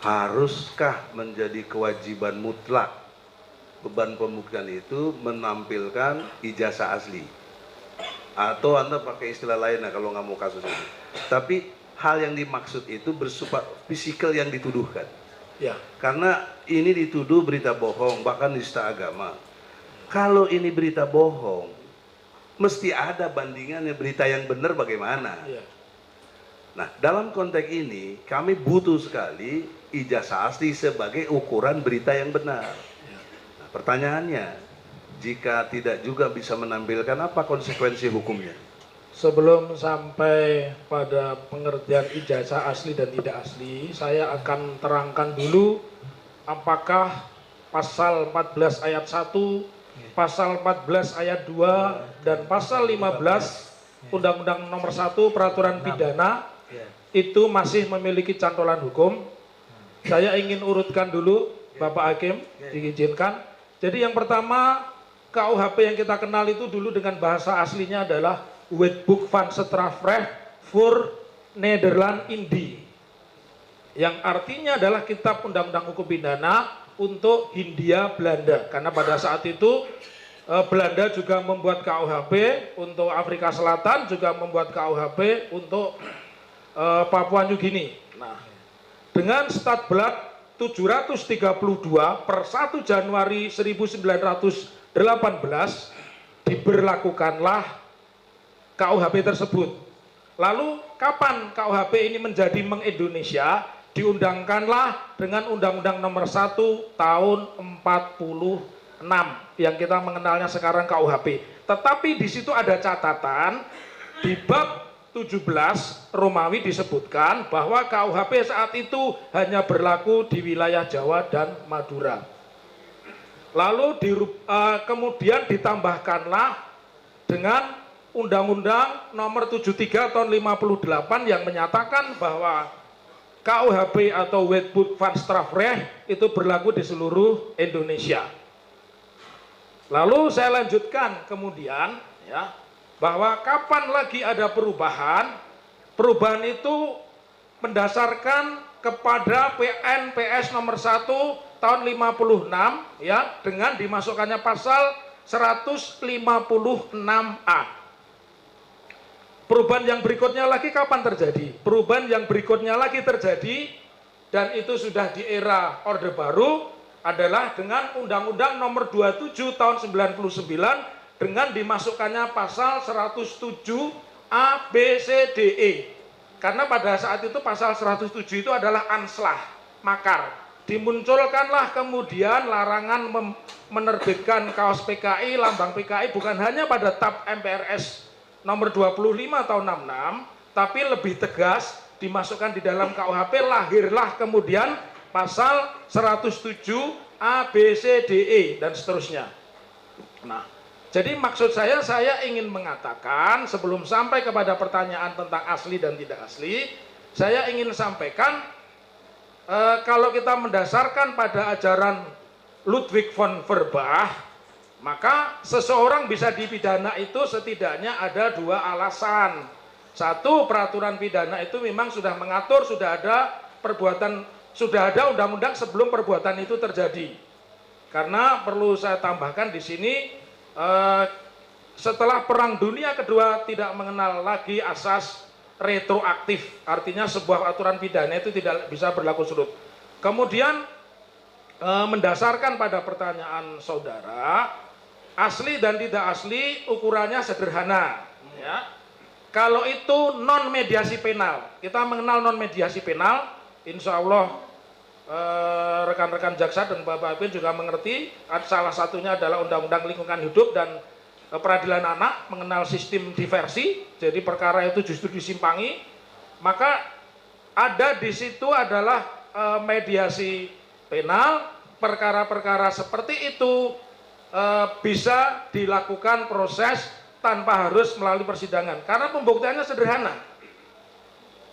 Speaker 10: haruskah menjadi kewajiban mutlak beban pembuktian itu menampilkan ijazah asli? Atau Anda pakai istilah lain kalau nggak mau kasus ini. Tapi hal yang dimaksud itu bersifat fisikal yang dituduhkan.
Speaker 15: Ya.
Speaker 10: Karena ini dituduh berita bohong, bahkan nista agama. Kalau ini berita bohong, mesti ada bandingannya berita yang benar bagaimana.
Speaker 15: Ya.
Speaker 10: Nah, dalam konteks ini kami butuh sekali ijazah asli sebagai ukuran berita yang benar. Nah, pertanyaannya, jika tidak juga bisa menampilkan, apa konsekuensi hukumnya?
Speaker 15: Sebelum sampai pada pengertian ijazah asli dan tidak asli, saya akan terangkan dulu apakah pasal 14 ayat 1, pasal 14 ayat 2, dan pasal 15 Undang-Undang Nomor 1 Peraturan Pidana itu masih memiliki cantolan hukum. Saya ingin urutkan dulu, Bapak Hakim, diizinkan. Jadi yang pertama, KUHP yang kita kenal itu dulu dengan bahasa aslinya adalah Wetboek van Strafrecht voor Nederland Indie, yang artinya adalah kitab undang-undang hukum pidana untuk Hindia Belanda, karena pada saat itu Belanda juga membuat KUHP untuk Afrika Selatan, juga membuat KUHP untuk Papua New Guinea. Nah, dengan Stadblad 732 per 1 Januari 1918 diberlakukanlah KUHP tersebut. Lalu kapan KUHP ini menjadi meng-Indonesia? Diundangkanlah dengan Undang-Undang Nomor 1 Tahun 46 yang kita mengenalnya sekarang KUHP. Tetapi di situ ada catatan di bab 17 Romawi disebutkan bahwa KUHP saat itu hanya berlaku di wilayah Jawa dan Madura. Lalu kemudian ditambahkanlah dengan Undang-Undang Nomor 73 Tahun 58 yang menyatakan bahwa KUHP atau Wetboek van Strafrecht itu berlaku di seluruh Indonesia. Lalu saya lanjutkan kemudian ya, bahwa kapan lagi ada perubahan? Perubahan itu mendasarkan kepada PNPS nomor 1 tahun 56 ya, dengan dimasukkannya pasal 156A. Perubahan yang berikutnya lagi kapan terjadi? Perubahan yang berikutnya lagi terjadi, dan itu sudah di era Orde Baru, adalah dengan Undang-Undang Nomor 27 Tahun 99 dengan dimasukkannya pasal 107 A, B, C, D, E. Karena pada saat itu pasal 107 itu adalah anslah, makar. Dimunculkanlah kemudian larangan menerbitkan kaos PKI, lambang PKI bukan hanya pada TAP MPRS Nomor 25 Tahun 66, tapi lebih tegas dimasukkan di dalam KUHP, lahirlah kemudian pasal 107 A, B, C, D, E, dan seterusnya. Nah, jadi maksud saya ingin mengatakan sebelum sampai kepada pertanyaan tentang asli dan tidak asli, saya ingin sampaikan kalau kita mendasarkan pada ajaran Ludwig von Verbach, maka seseorang bisa dipidana itu setidaknya ada dua alasan. Satu, peraturan pidana itu memang sudah mengatur, sudah ada undang-undang sebelum perbuatan itu terjadi. Karena perlu saya tambahkan di sini, setelah Perang Dunia Kedua tidak mengenal lagi asas retroaktif, artinya sebuah aturan pidana itu tidak bisa berlaku surut. Kemudian mendasarkan pada pertanyaan saudara, asli dan tidak asli ukurannya sederhana ya. Kalau itu non mediasi penal, kita mengenal non mediasi penal, insya Allah rekan-rekan jaksa dan Bapak Bin juga mengerti. Salah satunya adalah Undang-Undang Lingkungan Hidup dan Peradilan Anak mengenal sistem diversi, jadi perkara itu justru disimpangi. Maka ada di situ adalah mediasi penal, perkara-perkara seperti itu bisa dilakukan proses tanpa harus melalui persidangan karena pembuktiannya sederhana.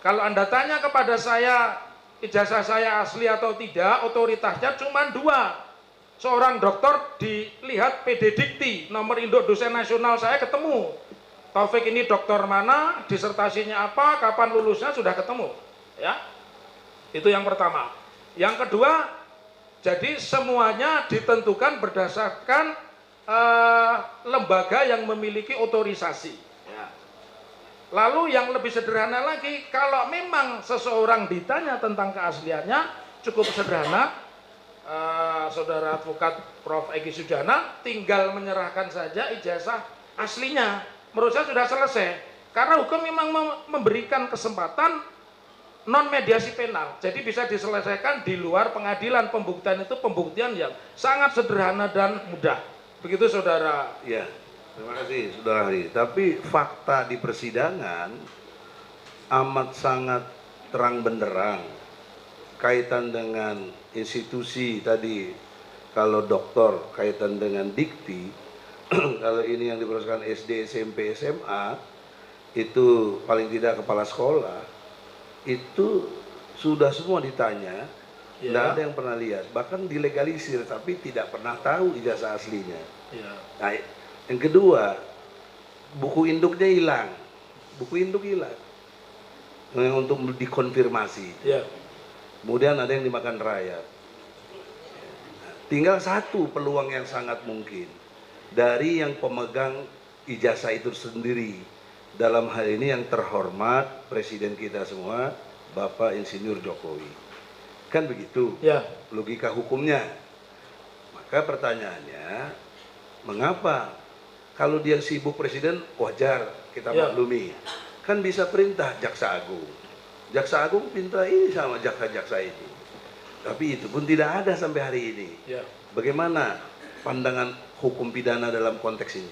Speaker 15: Kalau Anda tanya kepada saya ijazah saya asli atau tidak, otoritasnya cuma dua. Seorang dokter dilihat PD Dikti, nomor induk dosen nasional saya ketemu. Taufik ini dokter mana, disertasinya apa, kapan lulusnya sudah ketemu. Ya, itu yang pertama. Yang kedua, jadi semuanya ditentukan berdasarkan lembaga yang memiliki otorisasi. Ya. Lalu yang lebih sederhana lagi, kalau memang seseorang ditanya tentang keasliannya, cukup sederhana. Saudara advokat Prof. Egy Sujana tinggal menyerahkan saja ijazah aslinya. Menurut saya sudah selesai. Karena hukum memang memberikan kesempatan non mediasi penal, jadi bisa diselesaikan di luar pengadilan. Pembuktian itu pembuktian yang sangat sederhana dan mudah. Begitu saudara.
Speaker 10: Ya, terima kasih saudara Hari. Tapi fakta di persidangan amat sangat terang benderang kaitan dengan institusi tadi. Kalau dokter kaitan dengan dikti, kalau ini yang diproseskan SD, SMP, SMA, itu paling tidak kepala sekolah itu sudah semua ditanya, tidak ada yang pernah lihat, bahkan dilegalisir tapi tidak pernah tahu ijazah aslinya. Nah, yang kedua, buku induknya hilang, untuk dikonfirmasi. Kemudian ada yang dimakan rayap. Tinggal satu peluang yang sangat mungkin dari yang pemegang ijazah itu sendiri. Dalam hal ini yang terhormat Presiden kita semua, Bapak Insinyur Jokowi. Kan begitu
Speaker 15: Ya.
Speaker 10: logika hukumnya. Maka pertanyaannya, mengapa kalau dia sibuk presiden wajar kita
Speaker 15: Ya.
Speaker 10: maklumi. Kan bisa perintah Jaksa Agung. Jaksa Agung minta ini sama jaksa-jaksa ini. Tapi itu pun tidak ada sampai hari ini.
Speaker 15: Ya.
Speaker 10: Bagaimana pandangan hukum pidana dalam konteks ini?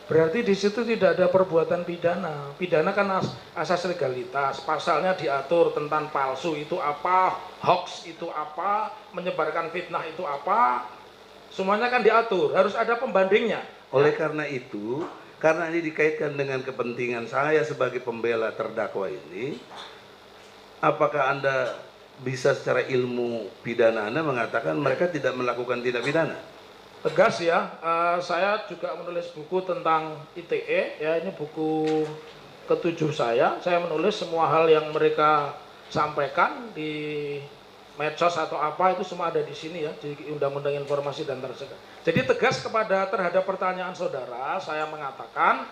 Speaker 15: Berarti di situ tidak ada perbuatan pidana. Pidana kan asas legalitas. Pasalnya diatur tentang palsu itu apa, hoax itu apa, menyebarkan fitnah itu apa. Semuanya kan diatur. Harus ada pembandingnya.
Speaker 10: Oleh karena itu, karena ini dikaitkan dengan kepentingan saya sebagai pembela terdakwa ini, apakah Anda bisa secara ilmu pidana Anda mengatakan mereka tidak melakukan tindak pidana?
Speaker 15: Tegas ya, saya juga menulis buku tentang ITE, ya ini buku ke-7 saya menulis semua hal yang mereka sampaikan di medsos atau apa itu semua ada di sini ya, di Undang-Undang Informasi dan Transaksi. Jadi tegas terhadap pertanyaan saudara, saya mengatakan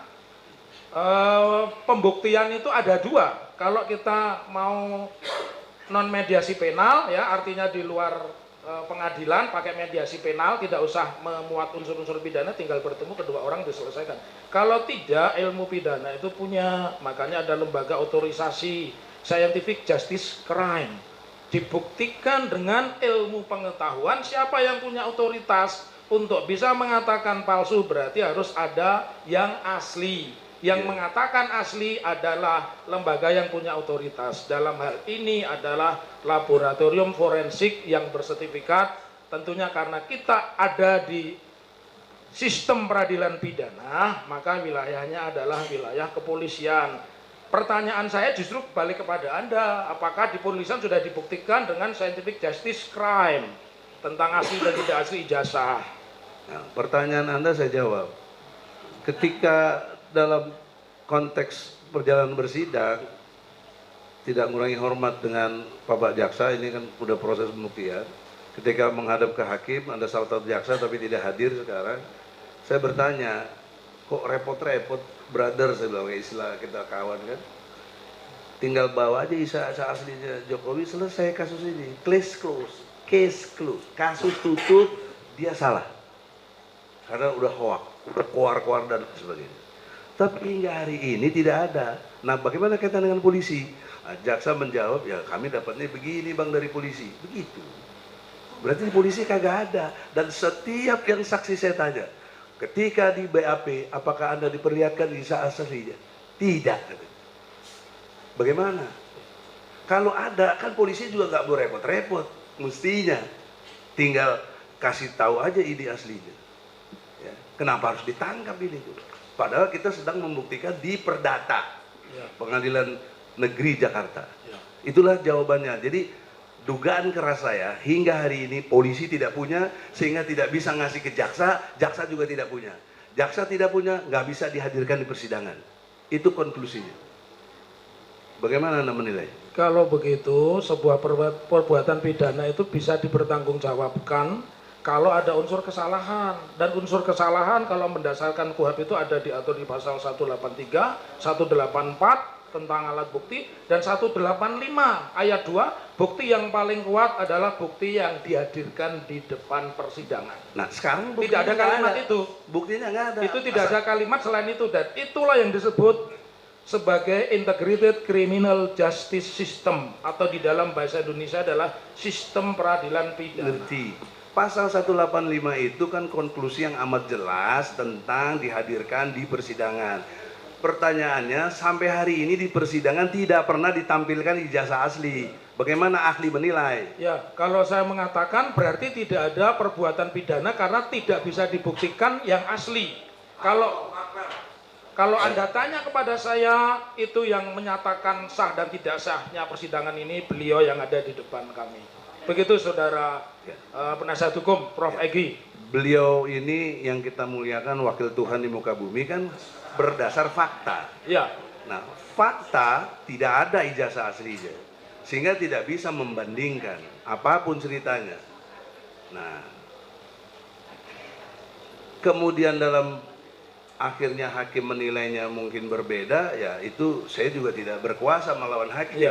Speaker 15: pembuktian itu ada dua. Kalau kita mau non mediasi penal ya, artinya di luar pengadilan pakai mediasi penal, tidak usah memuat unsur-unsur pidana, tinggal bertemu kedua orang diselesaikan. Kalau tidak, ilmu pidana itu punya, makanya ada lembaga otorisasi scientific justice crime, dibuktikan dengan ilmu pengetahuan. Siapa yang punya otoritas untuk bisa mengatakan palsu, berarti harus ada yang asli. Yang mengatakan asli adalah lembaga yang punya otoritas. Dalam hal ini adalah laboratorium forensik yang bersertifikat. Tentunya karena kita ada di sistem peradilan pidana, maka wilayahnya adalah wilayah kepolisian. Pertanyaan saya justru balik kepada Anda, apakah di polisian sudah dibuktikan dengan scientific justice crime tentang asli dan tidak asli ijazah?
Speaker 10: Nah, pertanyaan Anda saya jawab. Ketika dalam konteks perjalanan bersidang tidak mengurangi hormat dengan Bapak Jaksa, ini kan udah proses pembuktian. Ketika menghadap ke hakim, Anda salah satu jaksa tapi tidak hadir sekarang. Saya bertanya, kok repot-repot, brother, saya bilang istilah kita kawan kan. Tinggal bawa aja isa aslinya Jokowi, selesai kasus ini. Case close, kasus tutup, dia salah. Karena udah hoak, udah koar-koar dan sebagainya. Tapi hingga hari ini tidak ada. Nah, bagaimana kaitan dengan polisi? Nah, jaksa menjawab, ya kami dapatnya begini bang dari polisi. Begitu. Berarti di polisi kagak ada. Dan setiap yang saksi saya tanya, ketika di BAP, apakah Anda diperlihatkan isa aslinya? Tidak. Bagaimana? Kalau ada, kan polisi juga nggak boleh repot-repot. Mestinya tinggal kasih tahu aja ide aslinya. Ya. Kenapa harus ditangkap ini? Padahal kita sedang membuktikan di Perdata, Pengadilan Negeri Jakarta. Itulah jawabannya. Jadi dugaan keras saya hingga hari ini polisi tidak punya, sehingga tidak bisa ngasih ke jaksa, jaksa juga tidak punya. Jaksa tidak punya, nggak bisa dihadirkan di persidangan. Itu konklusinya. Bagaimana Anda menilai?
Speaker 15: Kalau begitu, sebuah perbuatan pidana itu bisa dipertanggungjawabkan kalau ada unsur kesalahan. Dan unsur kesalahan kalau mendasarkan KUHP itu ada diatur di pasal 183, 184 tentang alat bukti, dan 185 ayat 2, bukti yang paling kuat adalah bukti yang dihadirkan di depan persidangan.
Speaker 10: Nah, sekarang
Speaker 15: tidak ada kalimat itu.
Speaker 10: Buktinya nggak ada.
Speaker 15: Itu tidak ada kalimat selain itu, dan itulah yang disebut sebagai integrated criminal justice system, atau di dalam bahasa Indonesia adalah sistem peradilan pidana.
Speaker 10: Pasal 185 itu kan konklusi yang amat jelas tentang dihadirkan di persidangan. Pertanyaannya, sampai hari ini di persidangan tidak pernah ditampilkan ijazah asli. Bagaimana ahli menilai?
Speaker 15: Ya, kalau saya mengatakan berarti tidak ada perbuatan pidana karena tidak bisa dibuktikan yang asli. Kalau Anda tanya kepada saya, itu yang menyatakan sah dan tidak sahnya persidangan ini beliau yang ada di depan kami. Begitu saudara penasihat hukum Prof. Egy.
Speaker 10: Beliau ini yang kita muliakan wakil Tuhan di muka bumi kan berdasar fakta.
Speaker 15: Ya.
Speaker 10: Nah, fakta tidak ada ijazah aslinya, sehingga tidak bisa membandingkan apapun ceritanya. Nah, kemudian dalam akhirnya hakim menilainya mungkin berbeda, ya itu saya juga tidak berkuasa melawan hakim.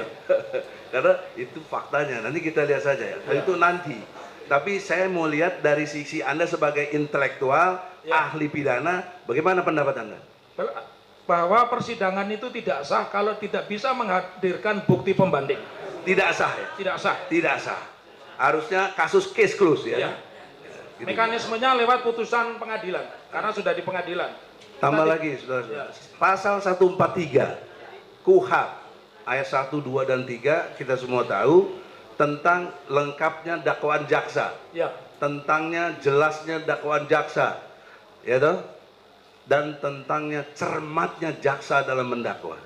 Speaker 10: Karena itu faktanya, nanti kita lihat saja ya. Itu nanti. Tapi saya mau lihat dari sisi Anda sebagai intelektual, ahli pidana, bagaimana pendapat Anda?
Speaker 15: Bahwa persidangan itu tidak sah kalau tidak bisa menghadirkan bukti pembanding.
Speaker 10: Tidak sah ya?
Speaker 15: Tidak sah.
Speaker 10: Tidak sah. Harusnya kasus case close ya?
Speaker 15: Gitu. Mekanismenya lewat putusan pengadilan, karena sudah di pengadilan.
Speaker 10: Tambah lagi, saudara. Pasal 143 KUHP ayat 1, 2, dan 3 kita semua tahu tentang lengkapnya dakwaan jaksa, tentangnya jelasnya dakwaan jaksa, ya toh, dan tentangnya cermatnya jaksa dalam mendakwa.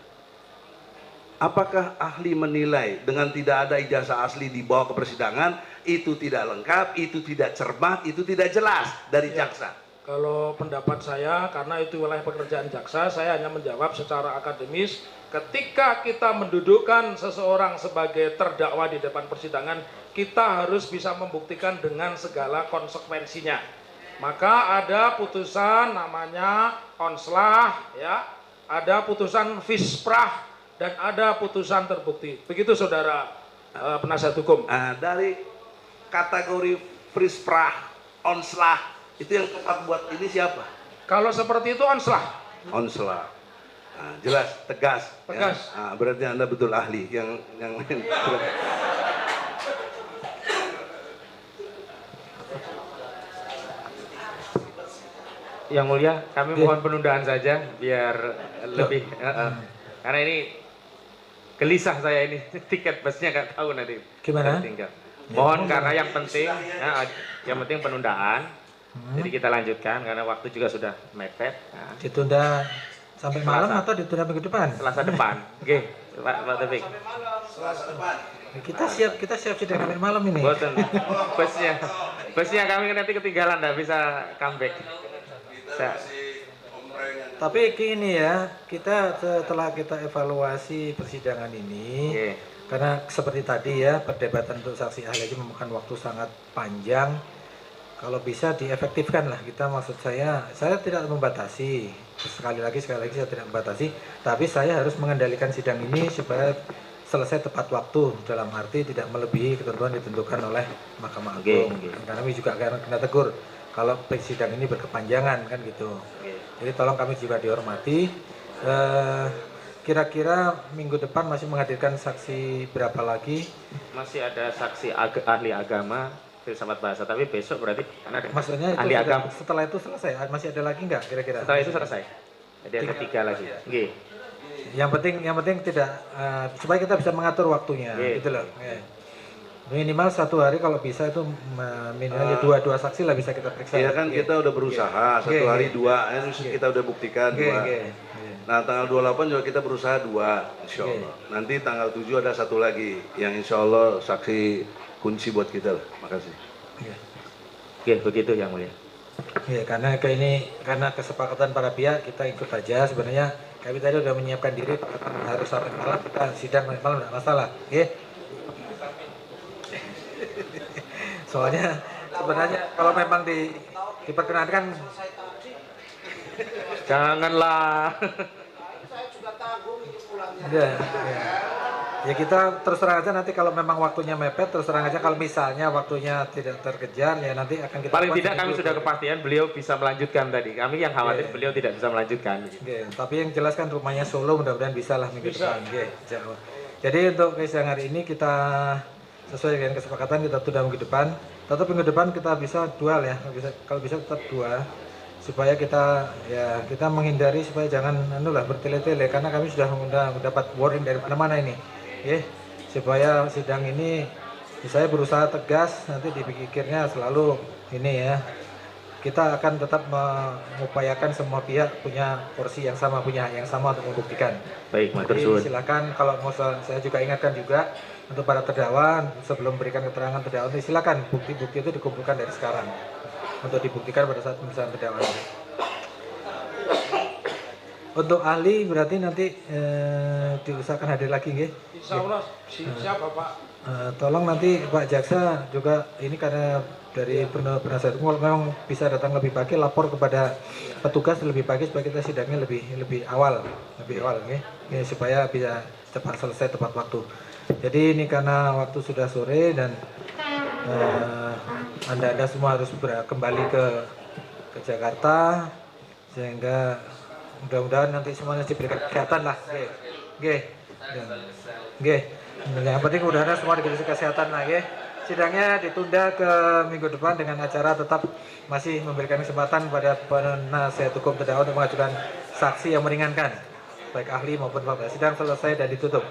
Speaker 10: Apakah ahli menilai dengan tidak ada ijazah asli dibawa ke persidangan itu tidak lengkap, itu tidak cermat, itu tidak jelas dari jaksa?
Speaker 15: Kalau pendapat saya, karena itu wilayah pekerjaan jaksa, saya hanya menjawab secara akademis. Ketika kita mendudukkan seseorang sebagai terdakwa di depan persidangan, kita harus bisa membuktikan dengan segala konsekuensinya. Maka ada putusan namanya onslah, ya, ada putusan fisprah, dan ada putusan terbukti. Begitu saudara penasihat hukum.
Speaker 10: Dari kategori fisprah, onslah, itu yang tepat buat ini siapa?
Speaker 15: Kalau seperti itu onslah.
Speaker 10: Onslah. Nah, jelas, tegas.
Speaker 15: Tegas.
Speaker 10: Ya. Nah, berarti Anda betul ahli. Yang lain.
Speaker 13: Yang mulia, kami mohon penundaan saja biar lebih. Karena ini gelisah saya ini, tiket busnya nggak tahu nanti.
Speaker 4: Gimana?
Speaker 13: Tinggal. Mohon karena yang penting penundaan. Jadi kita lanjutkan karena waktu juga sudah mepet. Nah.
Speaker 4: Ditunda sampai malam atau ditunda minggu depan?
Speaker 13: Selasa depan. Oke, Pak Taufik.
Speaker 10: Selasa depan.
Speaker 4: Kita siap sidang sampai malam ini.
Speaker 13: Boten. Busnya kami nanti ketinggalan, nggak bisa comeback.
Speaker 4: Tapi gini ya, kita setelah kita evaluasi persidangan ini, karena seperti tadi ya, perdebatan untuk saksi ahli aja memakan waktu sangat panjang. Kalau bisa diefektifkan lah, kita maksud saya tidak membatasi, sekali lagi saya tidak membatasi, tapi saya harus mengendalikan sidang ini supaya selesai tepat waktu, dalam arti tidak melebihi ketentuan ditentukan oleh Mahkamah Agung. Karena kami juga akan kena tegur kalau sidang ini berkepanjangan kan gitu. Jadi tolong kami juga dihormati. Kira-kira minggu depan masih menghadirkan saksi berapa lagi?
Speaker 13: Masih ada saksi ahli agama, filsafat bahasa, tapi besok berarti karena
Speaker 4: maksudnya itu
Speaker 13: ahli agama.
Speaker 4: Setelah itu selesai, masih ada lagi nggak kira-kira?
Speaker 13: Setelah itu selesai. Jadi ada 3 lagi.
Speaker 4: Yang penting tidak supaya kita bisa mengatur waktunya, gitu loh. Minimal 1 hari kalau bisa itu minimal 2 saksi lah bisa kita periksa.
Speaker 10: Iya kan kita udah berusaha 1 hari 2, kita udah buktikan 2. Nah tanggal 28 juga kita berusaha 2, insya Allah. Nanti tanggal 7 ada 1 lagi yang insya Allah saksi kunci buat kita lah. Makasih.
Speaker 13: Oke, begitu yang mulia.
Speaker 4: Ya, karena kesepakatan para pihak kita ikut aja. Sebenarnya kami tadi udah menyiapkan diri harus sampai malam kita sidang malam tidak masalah. Soalnya sebenarnya kalau memang diperkenankan,
Speaker 13: janganlah.
Speaker 4: Ya kita terus terang aja nanti kalau memang waktunya mepet, terus terang aja kalau misalnya waktunya tidak terkejar ya nanti akan kita
Speaker 13: paling tidak kami sudah kepastian beliau bisa melanjutkan tadi. Kami yang khawatir beliau tidak bisa melanjutkan.
Speaker 4: Tapi yang jelas kan rumahnya Solo, mudah-mudahan bisa lah minggu depan. Jadi untuk sidang hari ini kita sesuai dengan kesepakatan kita tunda minggu depan. Tetap minggu depan kita bisa dual ya, kalau bisa tetap 2 supaya kita menghindari supaya jangan bertele-tele karena kami sudah mendapat warning dari mana-mana ini. Supaya sidang ini saya berusaha tegas, nanti dipikirnya selalu ini ya. Kita akan tetap mengupayakan semua pihak punya porsi yang sama, punya hak yang sama untuk membuktikan.
Speaker 13: Baik,
Speaker 4: jadi silakan kalau mau saya juga ingatkan juga untuk para terdakwa sebelum berikan keterangan terdakwa silakan bukti-bukti itu dikumpulkan dari sekarang untuk dibuktikan pada saat pemeriksaan terdakwa. Untuk ahli berarti nanti diusahakan hadir lagi, nggih.
Speaker 15: Insya Allah siap Bapak.
Speaker 4: Tolong nanti Pak Jaksa juga ini karena dari penasihat hukum memang bisa datang lebih pagi, lapor kepada petugas lebih pagi supaya kita sidangnya lebih awal, nggih, supaya bisa cepat selesai tepat waktu. Jadi ini karena waktu sudah sore dan anda semua harus kembali ke Jakarta, sehingga mudah-mudahan nanti semuanya diberikan kesehatan lah, nggih. Yang penting mudah-mudahan semua diberi kesehatan lah, nggih. Sidangnya ditunda ke minggu depan dengan acara tetap masih memberikan kesempatan pada penasihat hukum terdakwa untuk mengajukan saksi yang meringankan, baik ahli maupun fakta. Sidang selesai dan ditutup.